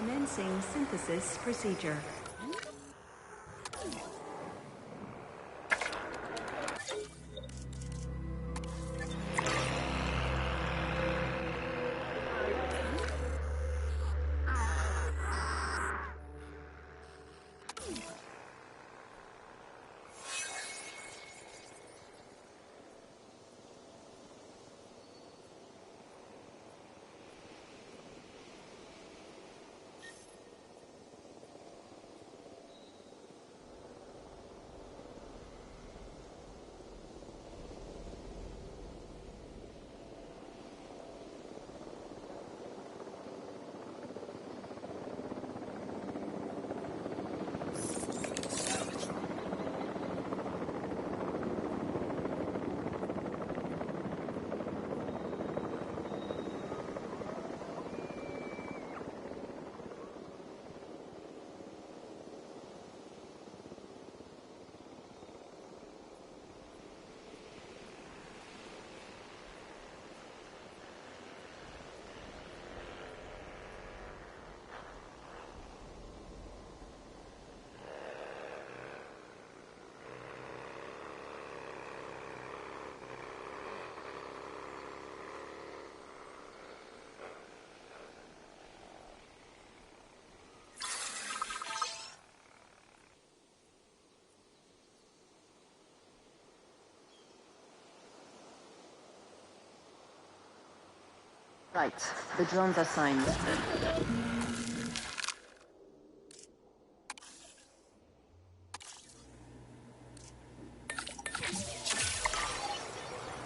Commencing synthesis procedure. Right, the drone's assigned.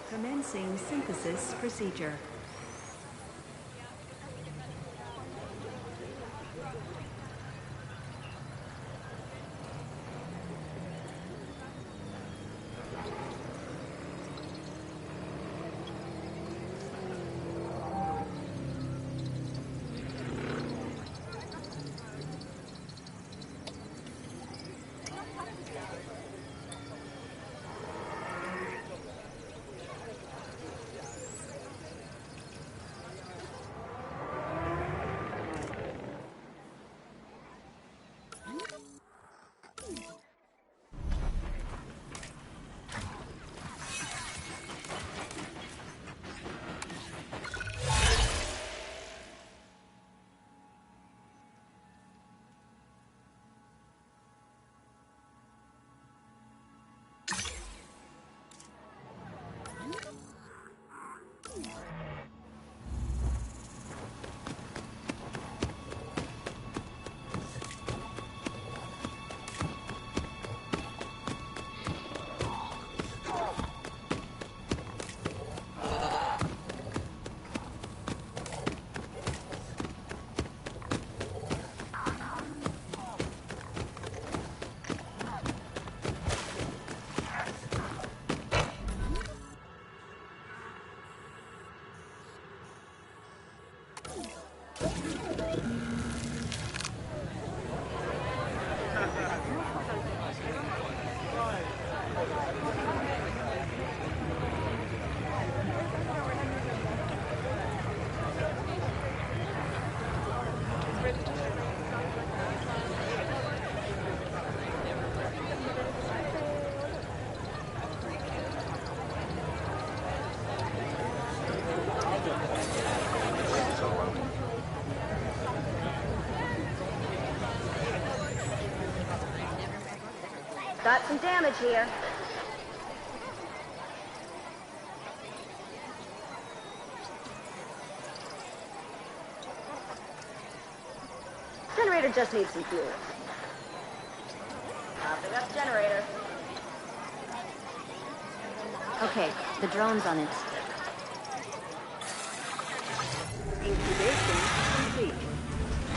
Commencing synthesis procedure. Got some damage here. Generator just needs some fuel. Popping up generator. Okay, the drone's on it. Incubation complete.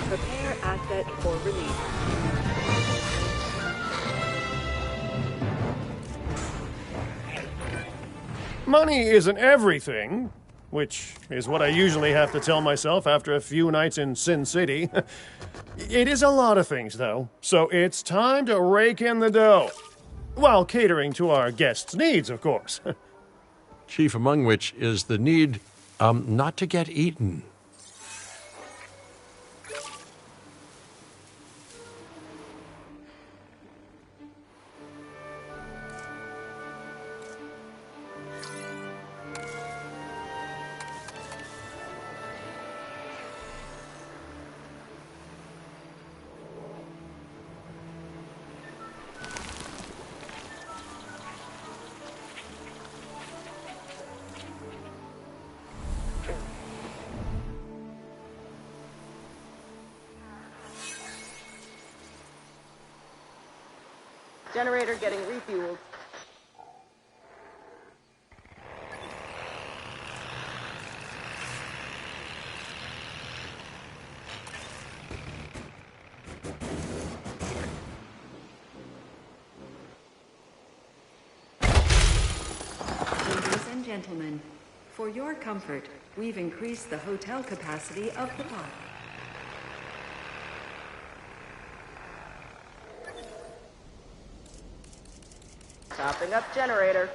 Prepare asset for release. Money isn't everything, which is what I usually have to tell myself after a few nights in Sin City. It is a lot of things, though, so it's time to rake in the dough. While catering to our guests' needs, of course. Chief among which is the need not to get eaten. Generator getting refueled. Ladies and gentlemen, for your comfort, we've increased the hotel capacity of the park. Topping up generator.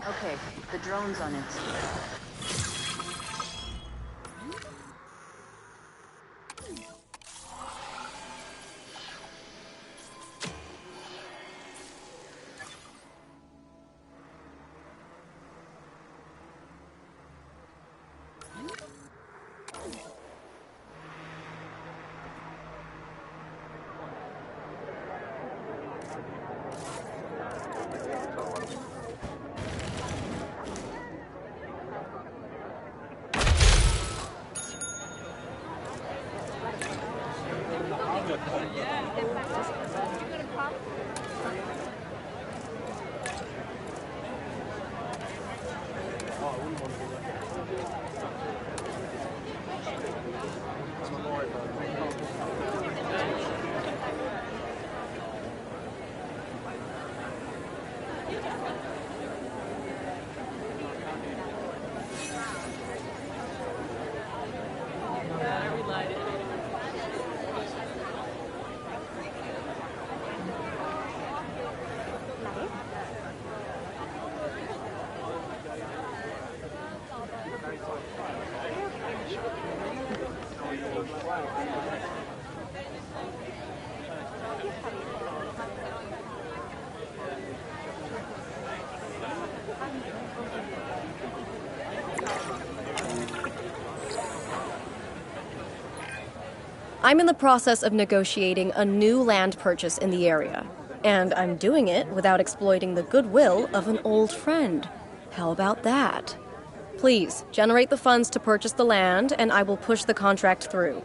Okay, the drone's on it. I'm in the process of negotiating a new land purchase in the area, and I'm doing it without exploiting the goodwill of an old friend. How about that? Please, generate the funds to purchase the land, and I will push the contract through.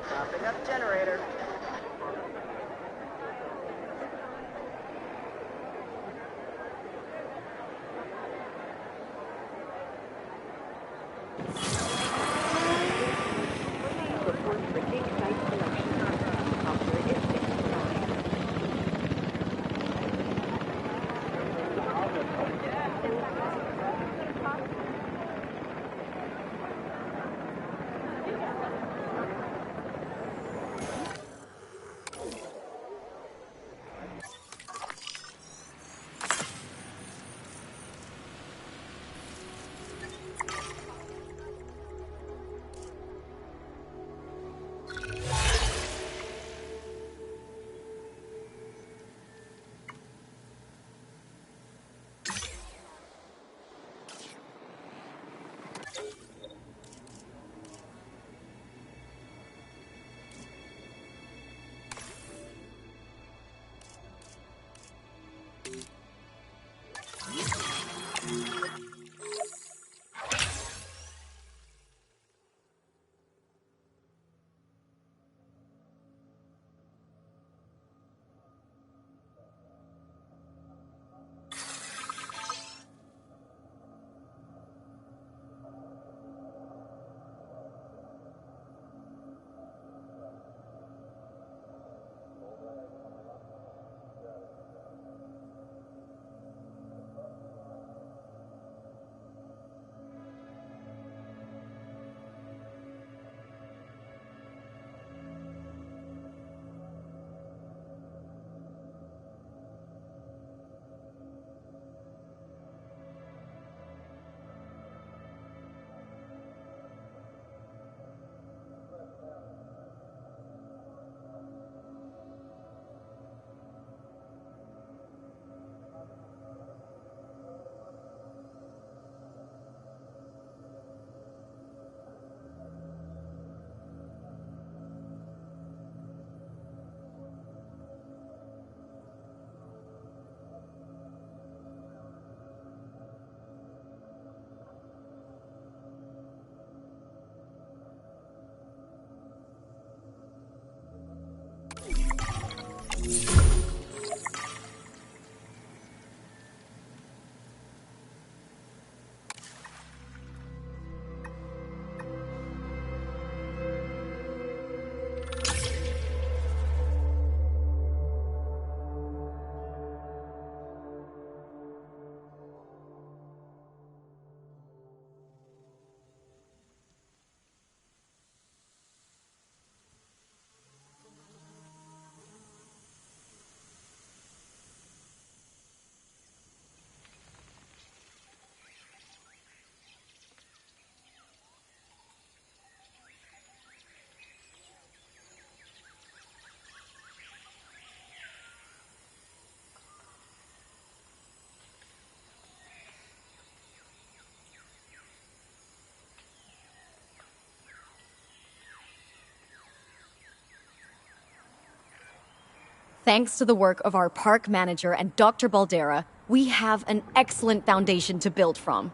Stopping up generator. Thanks to the work of our park manager and Dr. Baldera, we have an excellent foundation to build from.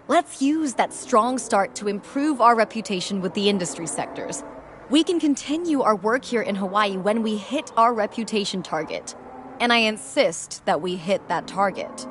Let's use that strong start to improve our reputation with the industry sectors. We can continue our work here in Hawaii when we hit our reputation target. And I insist that we hit that target.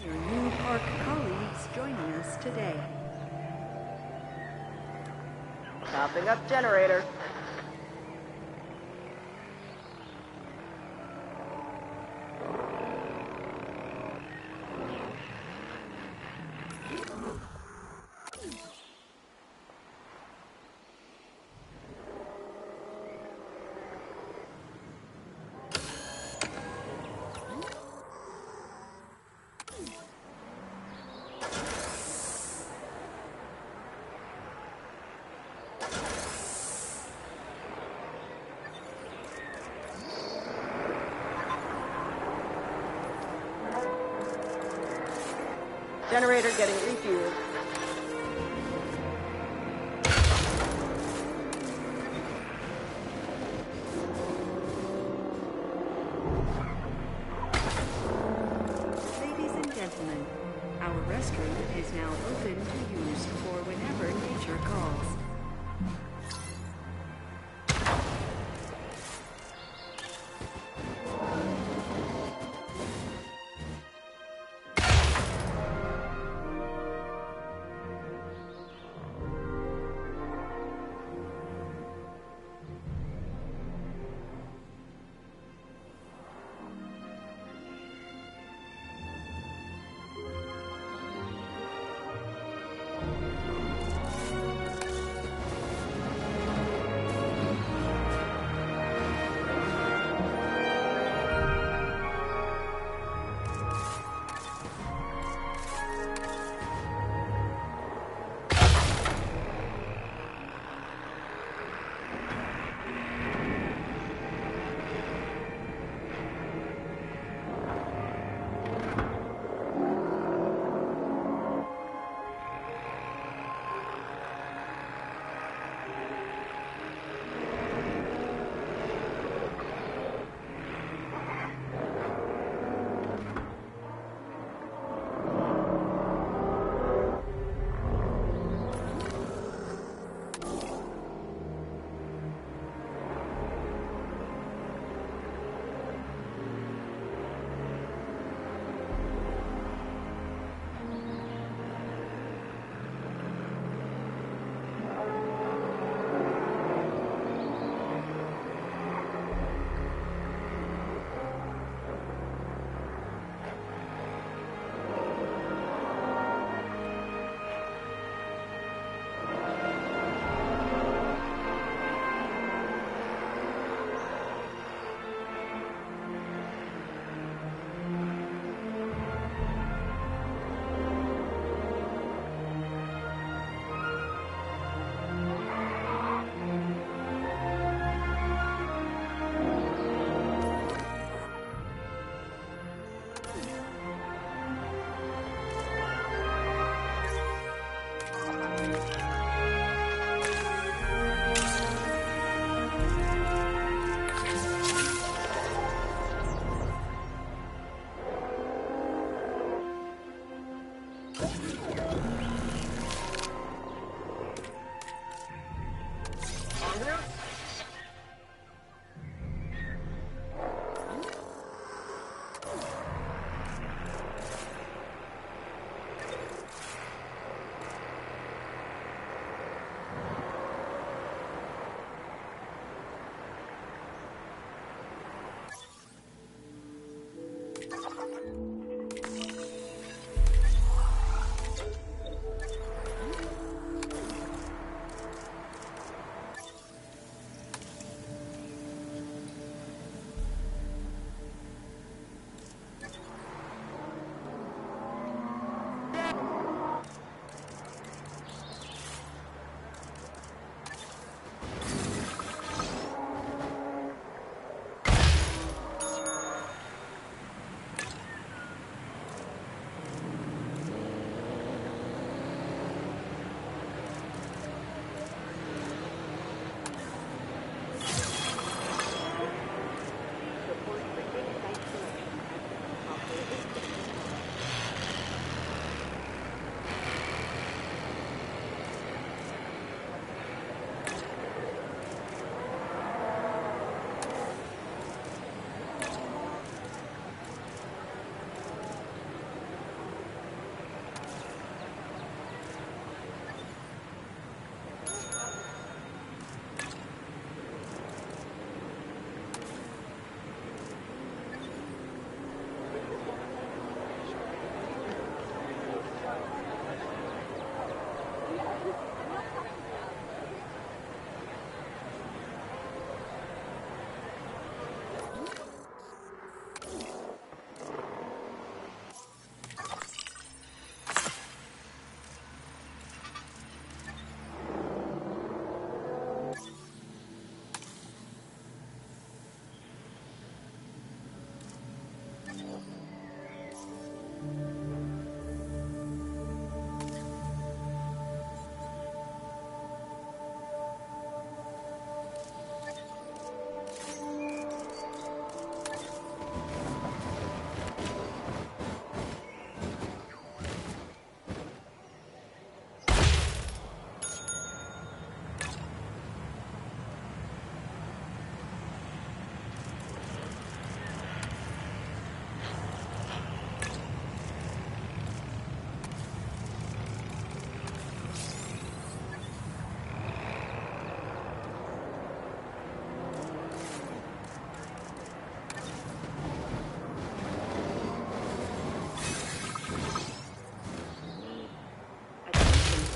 Your new park colleagues joining us today. Topping up generator. Generator getting refueled. Our restroom is now open to use for whenever nature calls.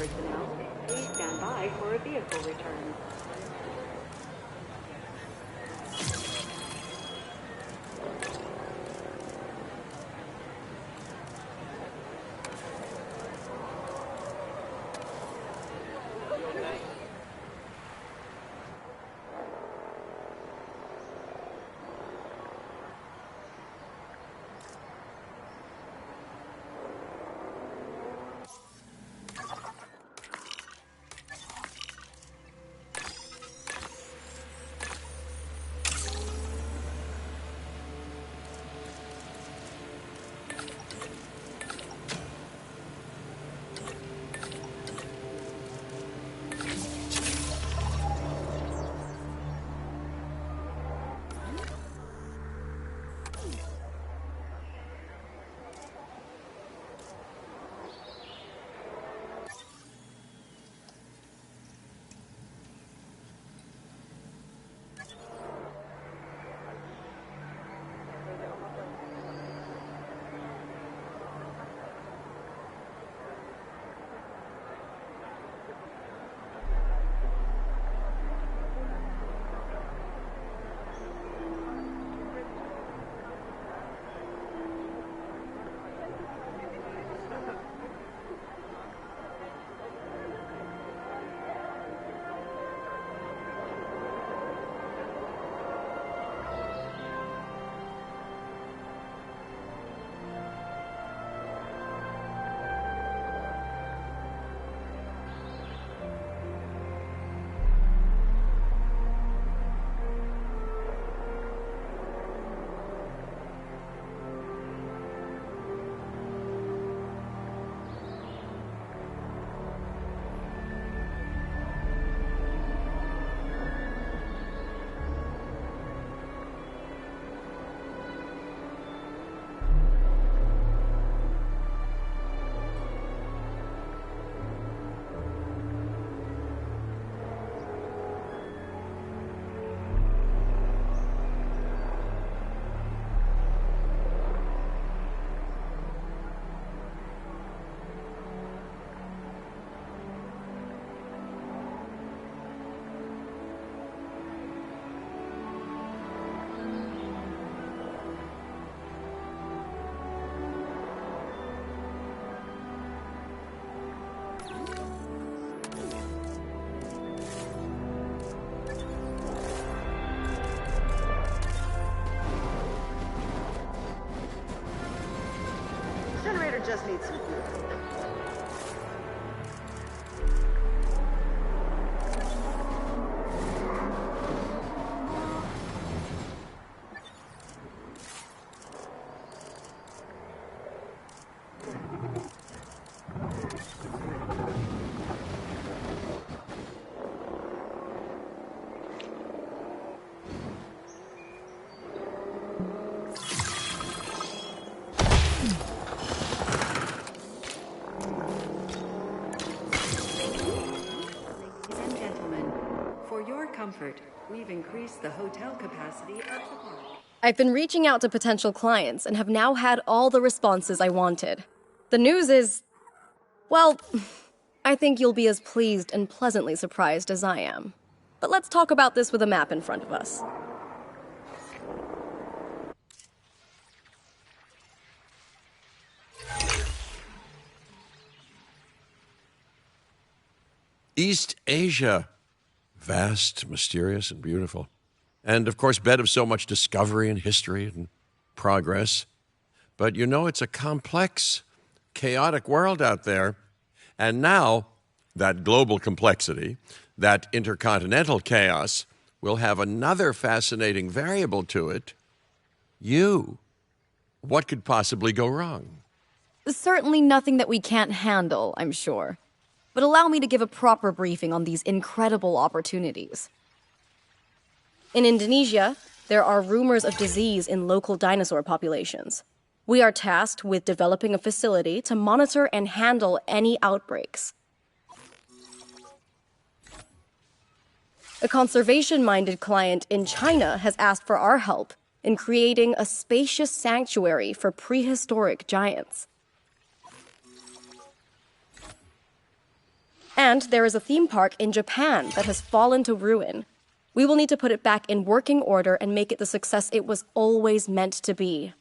personnel, please stand by for a vehicle return. Generator just needs some fuel. Comfort, we've increased the hotel capacity of the park. I've been reaching out to potential clients and have now had all the responses I wanted. The news is, well, I think you'll be as pleased and pleasantly surprised as I am. But let's talk about this with a map in front of us. East Asia. Vast, mysterious, and beautiful. And, of course, bed of so much discovery and history and progress. But you know, it's a complex, chaotic world out there. And now, that global complexity, that intercontinental chaos, will have another fascinating variable to it. You. What could possibly go wrong? Certainly nothing that we can't handle, I'm sure. But allow me to give a proper briefing on these incredible opportunities. In Indonesia, there are rumors of disease in local dinosaur populations. We are tasked with developing a facility to monitor and handle any outbreaks. A conservation-minded client in China has asked for our help in creating a spacious sanctuary for prehistoric giants. And there is a theme park in Japan that has fallen to ruin. We will need to put it back in working order and make it the success it was always meant to be.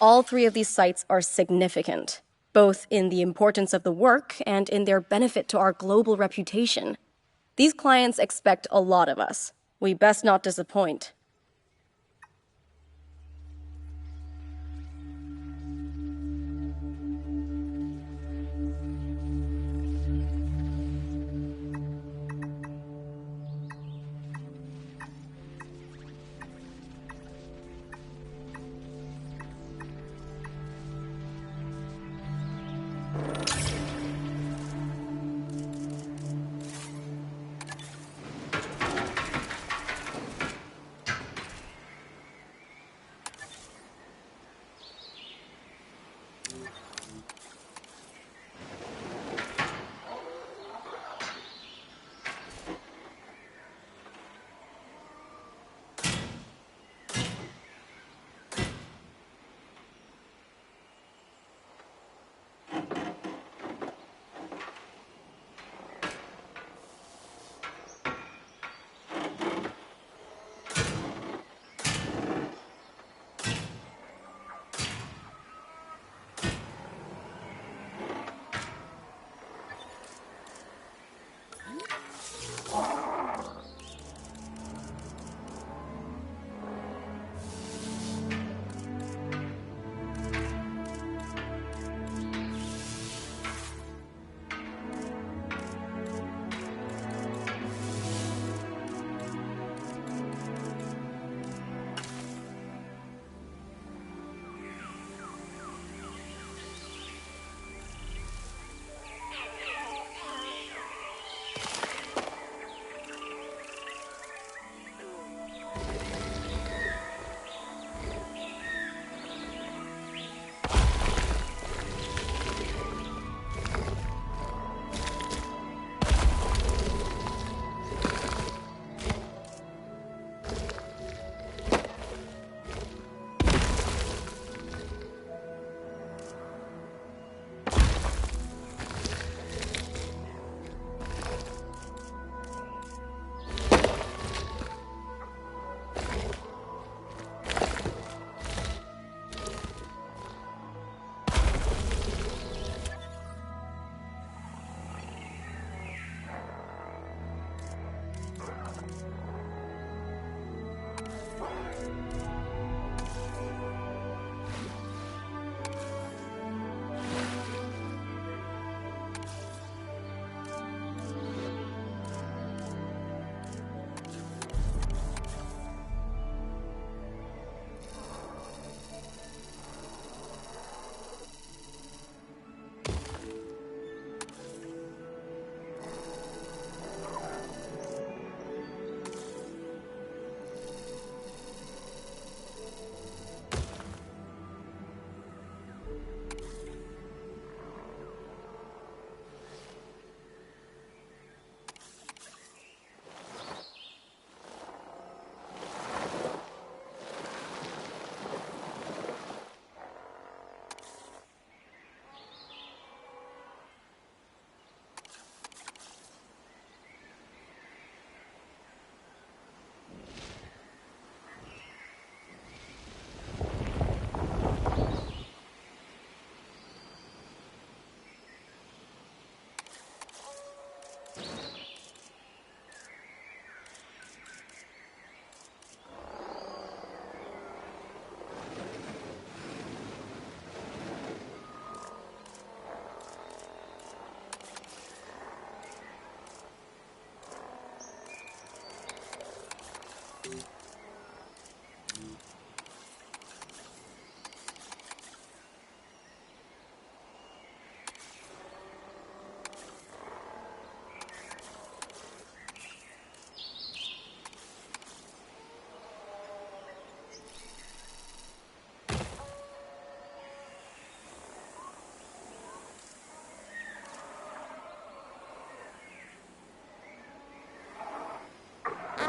All three of these sites are significant, both in the importance of the work and in their benefit to our global reputation. These clients expect a lot of us. We best not disappoint.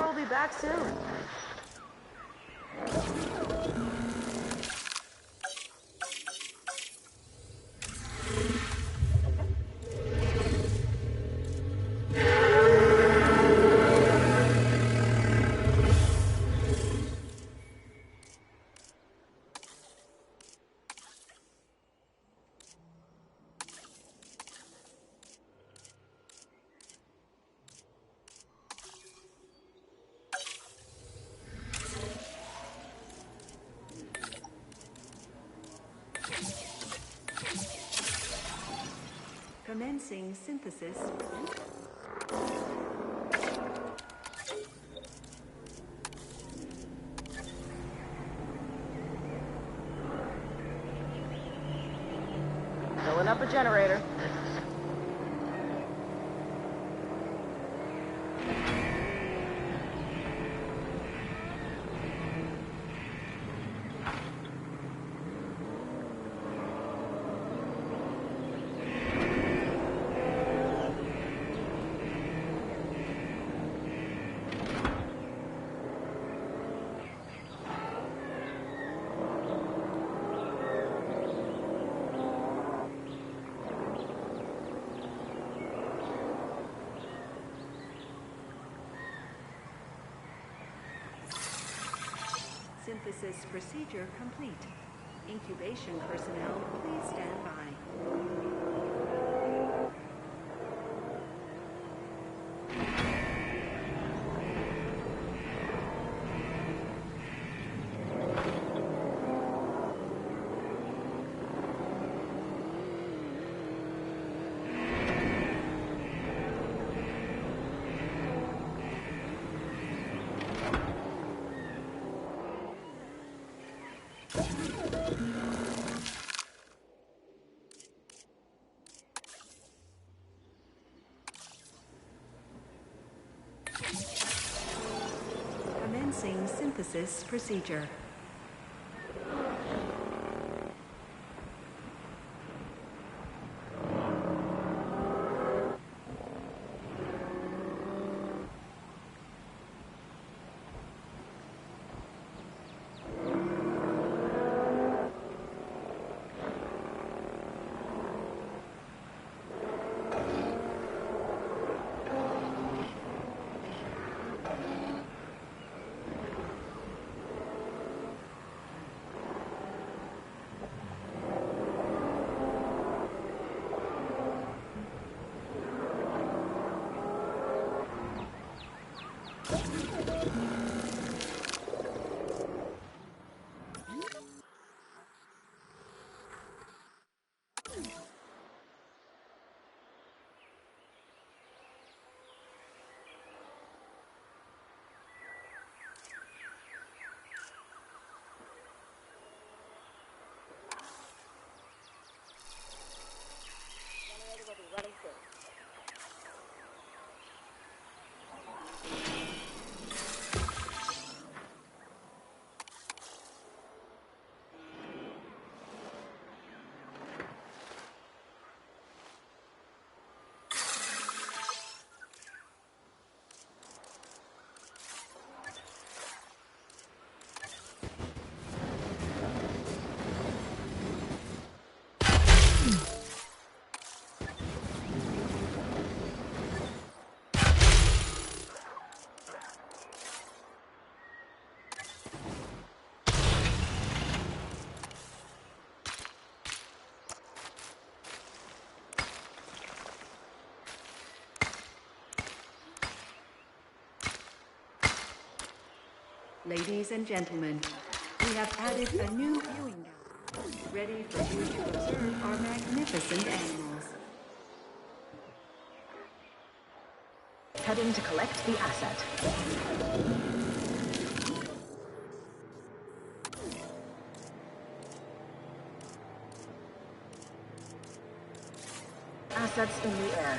I'll be back soon. Commencing synthesis. Filling up a generator. Synthesis procedure complete. Incubation personnel, please stand by. Commencing synthesis procedure. Ladies and gentlemen, we have added a new viewing gallery, ready for you to observe our magnificent animals. Heading to collect the asset. Assets in the air.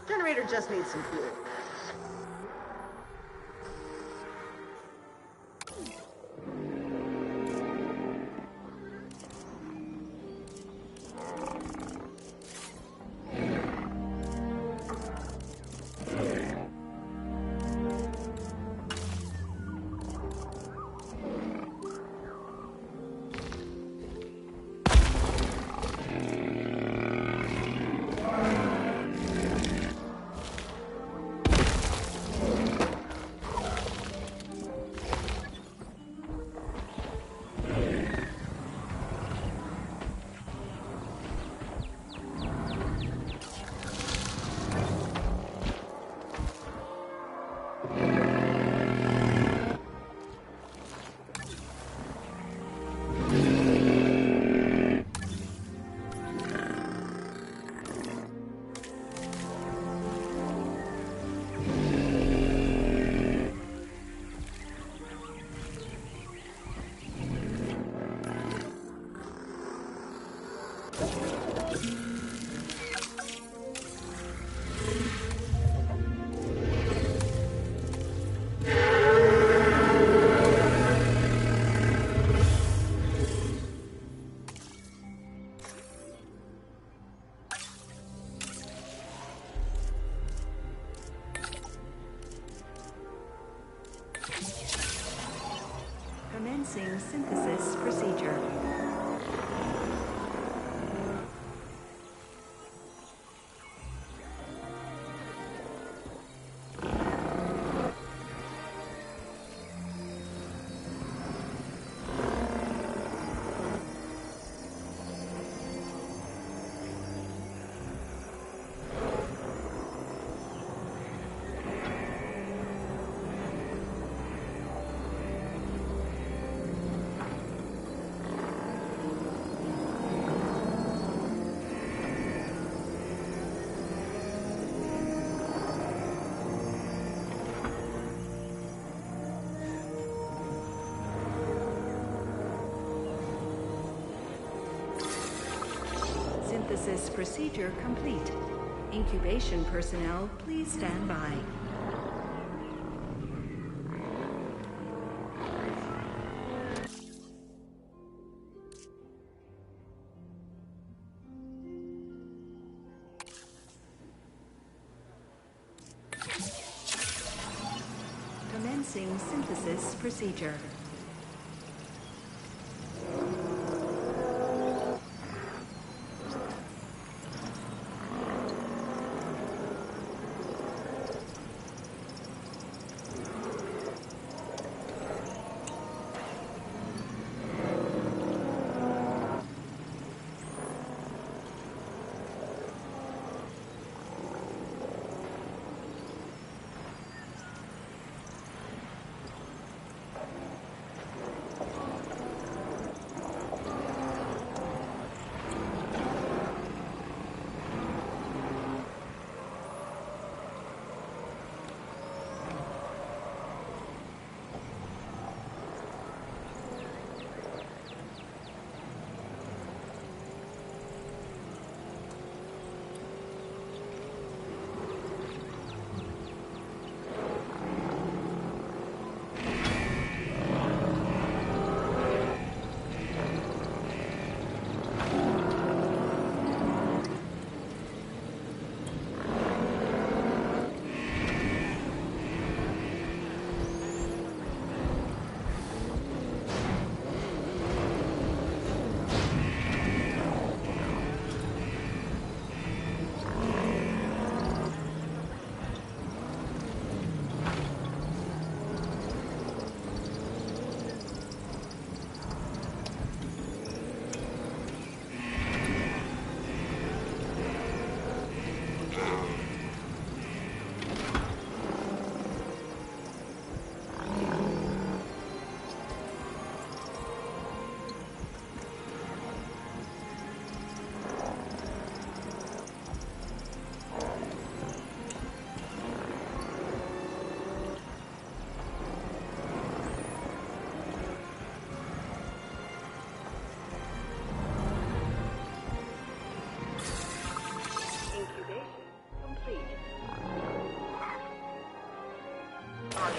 Generator just needs some fuel. Commencing synthesis procedure. Synthesis procedure complete. Incubation personnel, please stand by. Commencing synthesis procedure.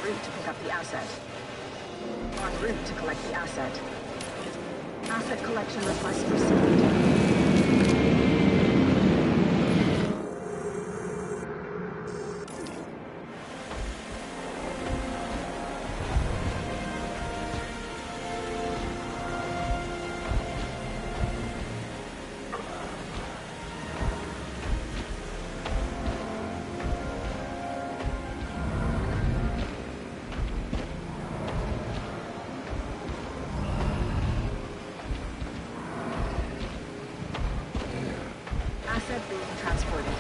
route to pick up the asset. En route to collect the asset. Asset collection request received. Asset being transported.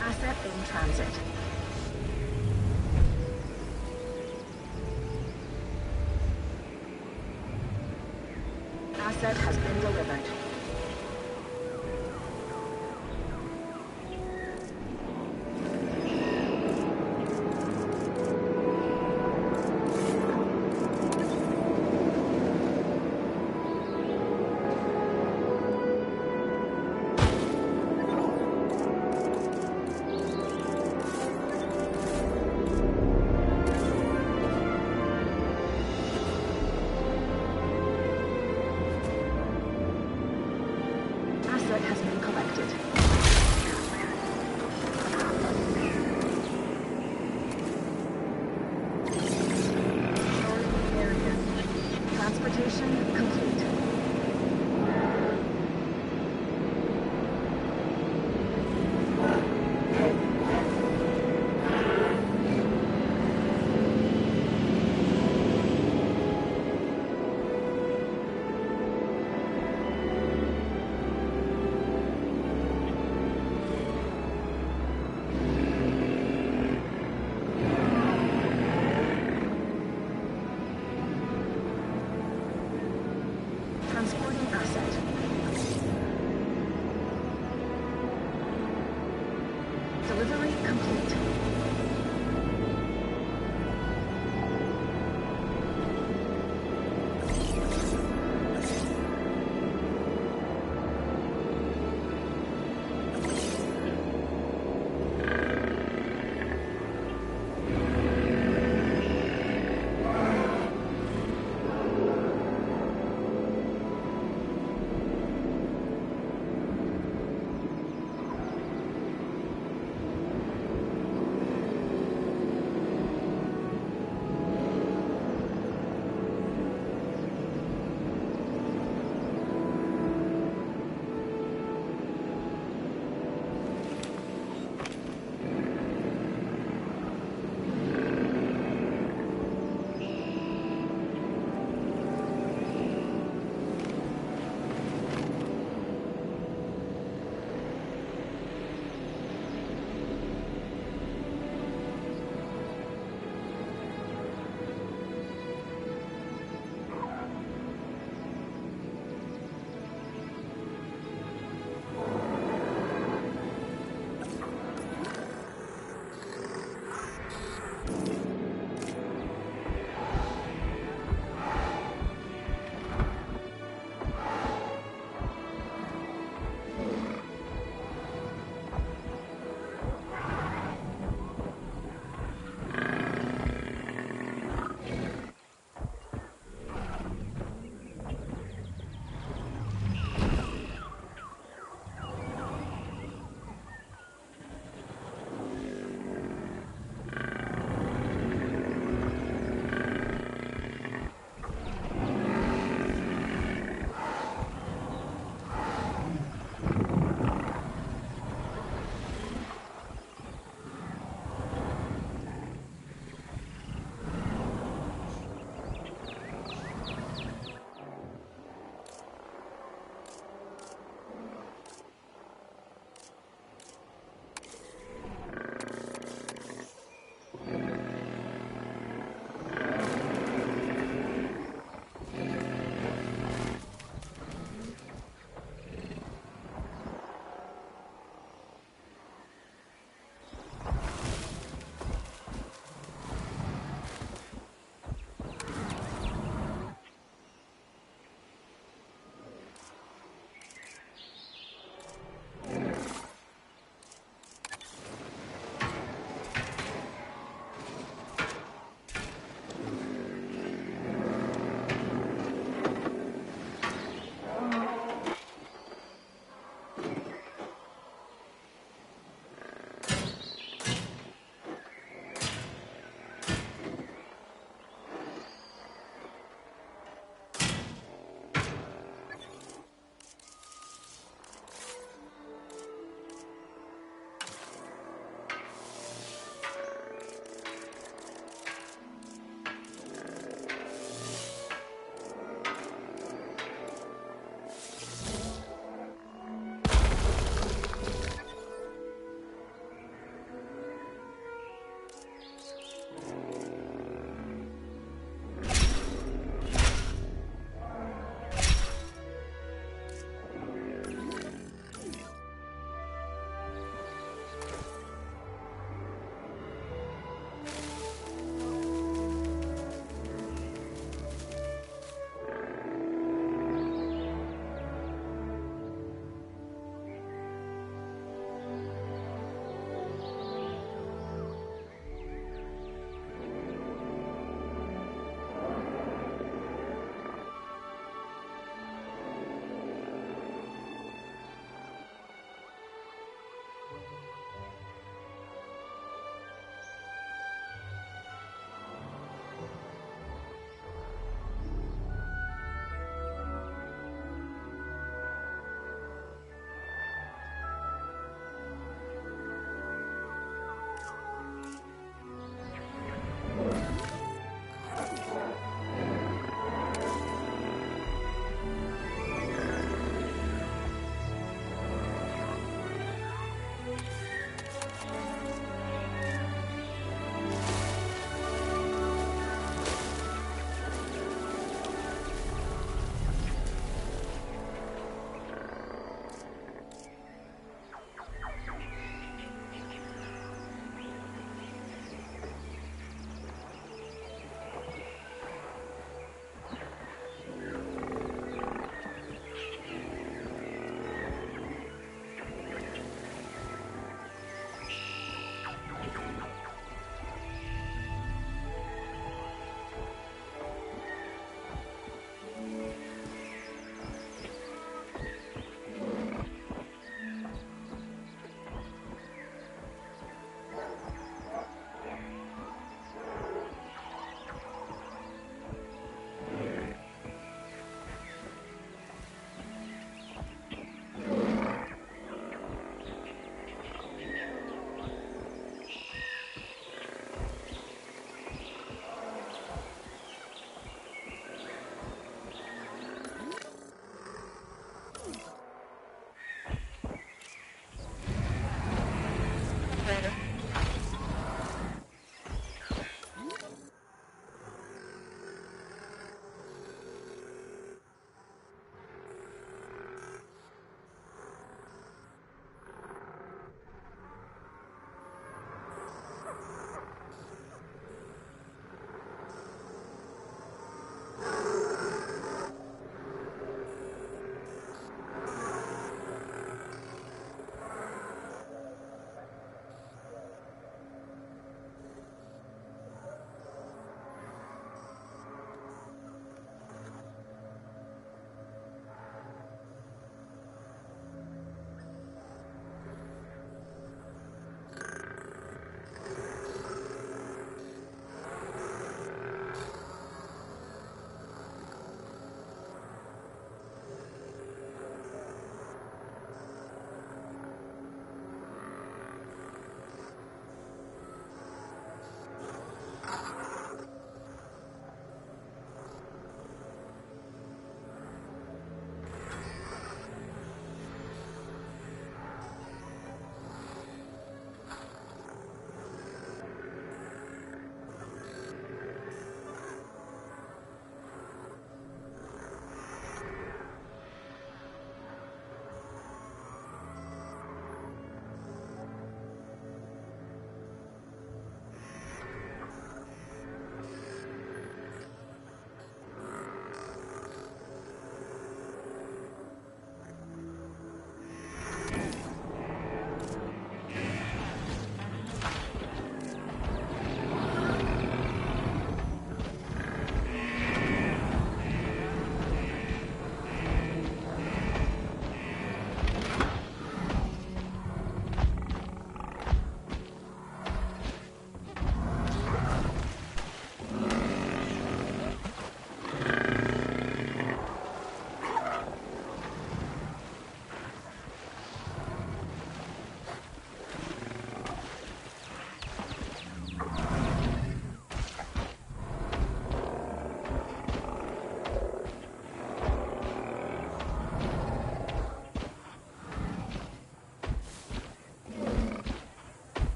Asset in transit. Asset has been delivered. Asset has been collected. Area. Transportation complete.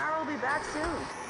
Power will be back soon.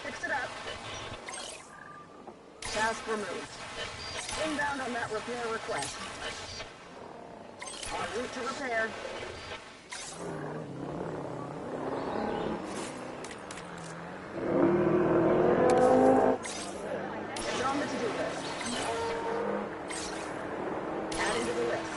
Fix it up. Task removed. Inbound on that repair request. En route to repair. It's on the to-do list. Adding to the list.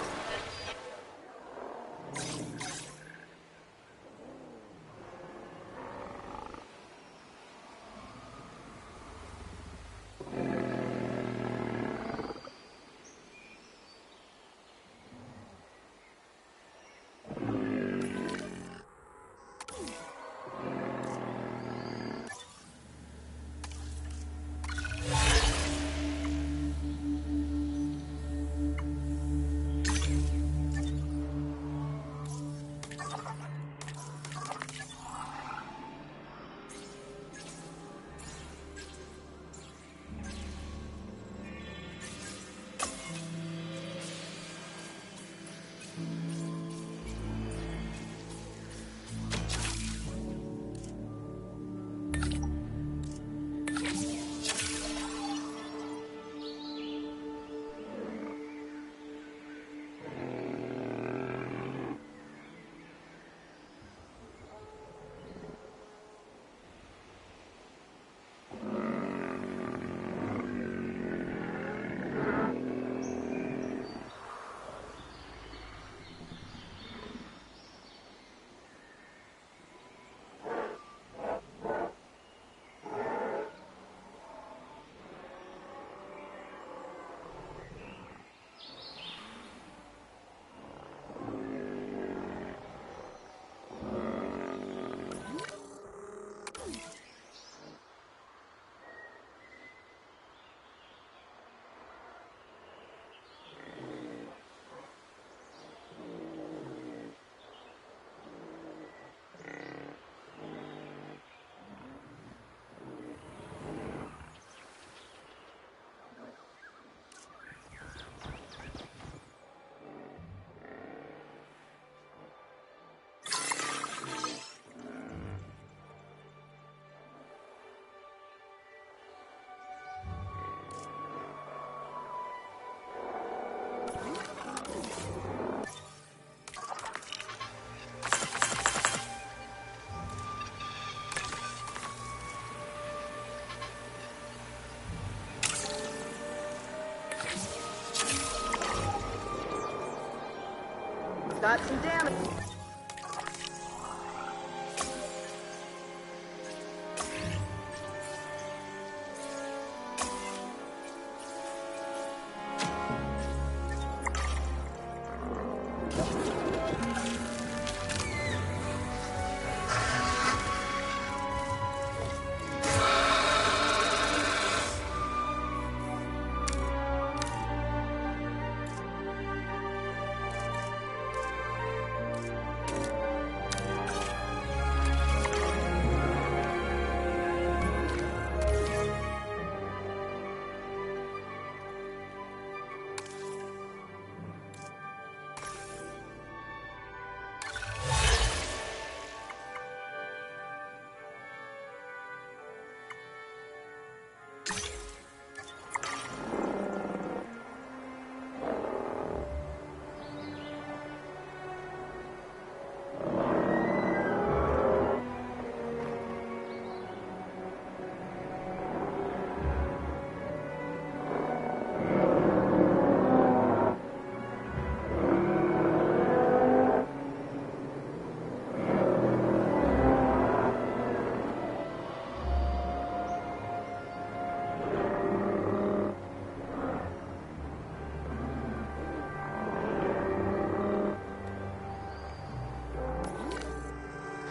Got some damage.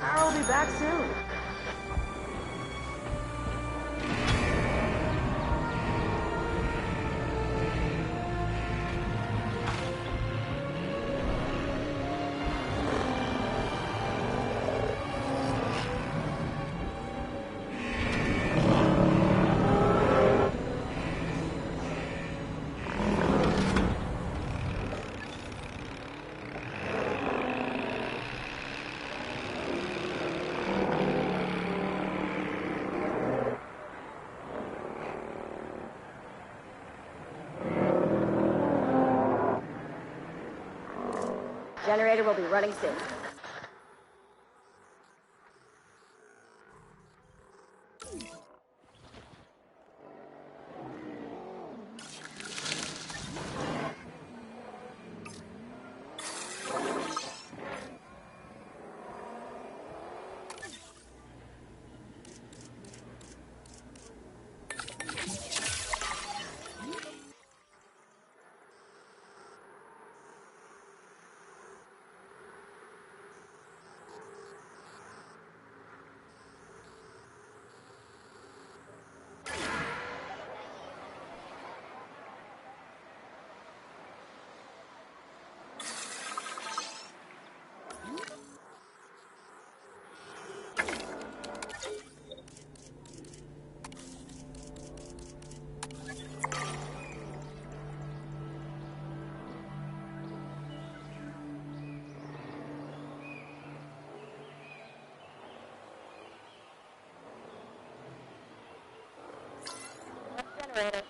I'll be back soon. Generator will be running soon. Generator.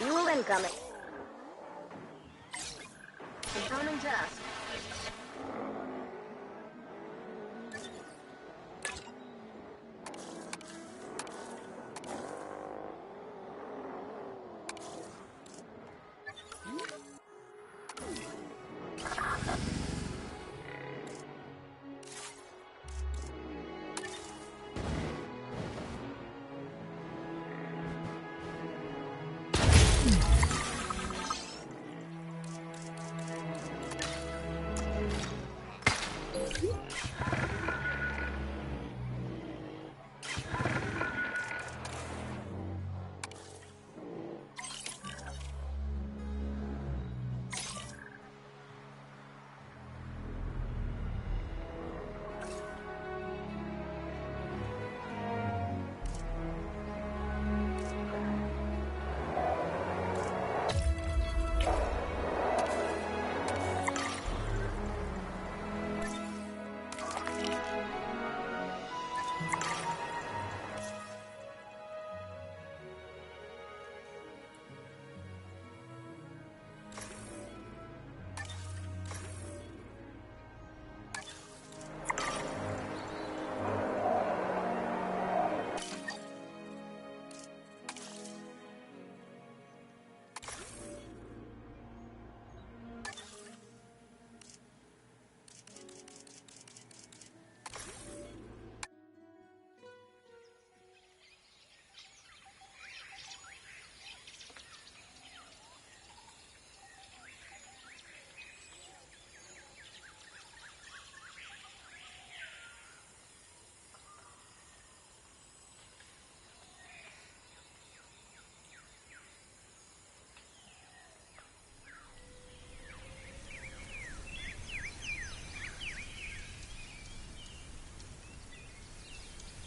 Fuel incoming. Confirming task.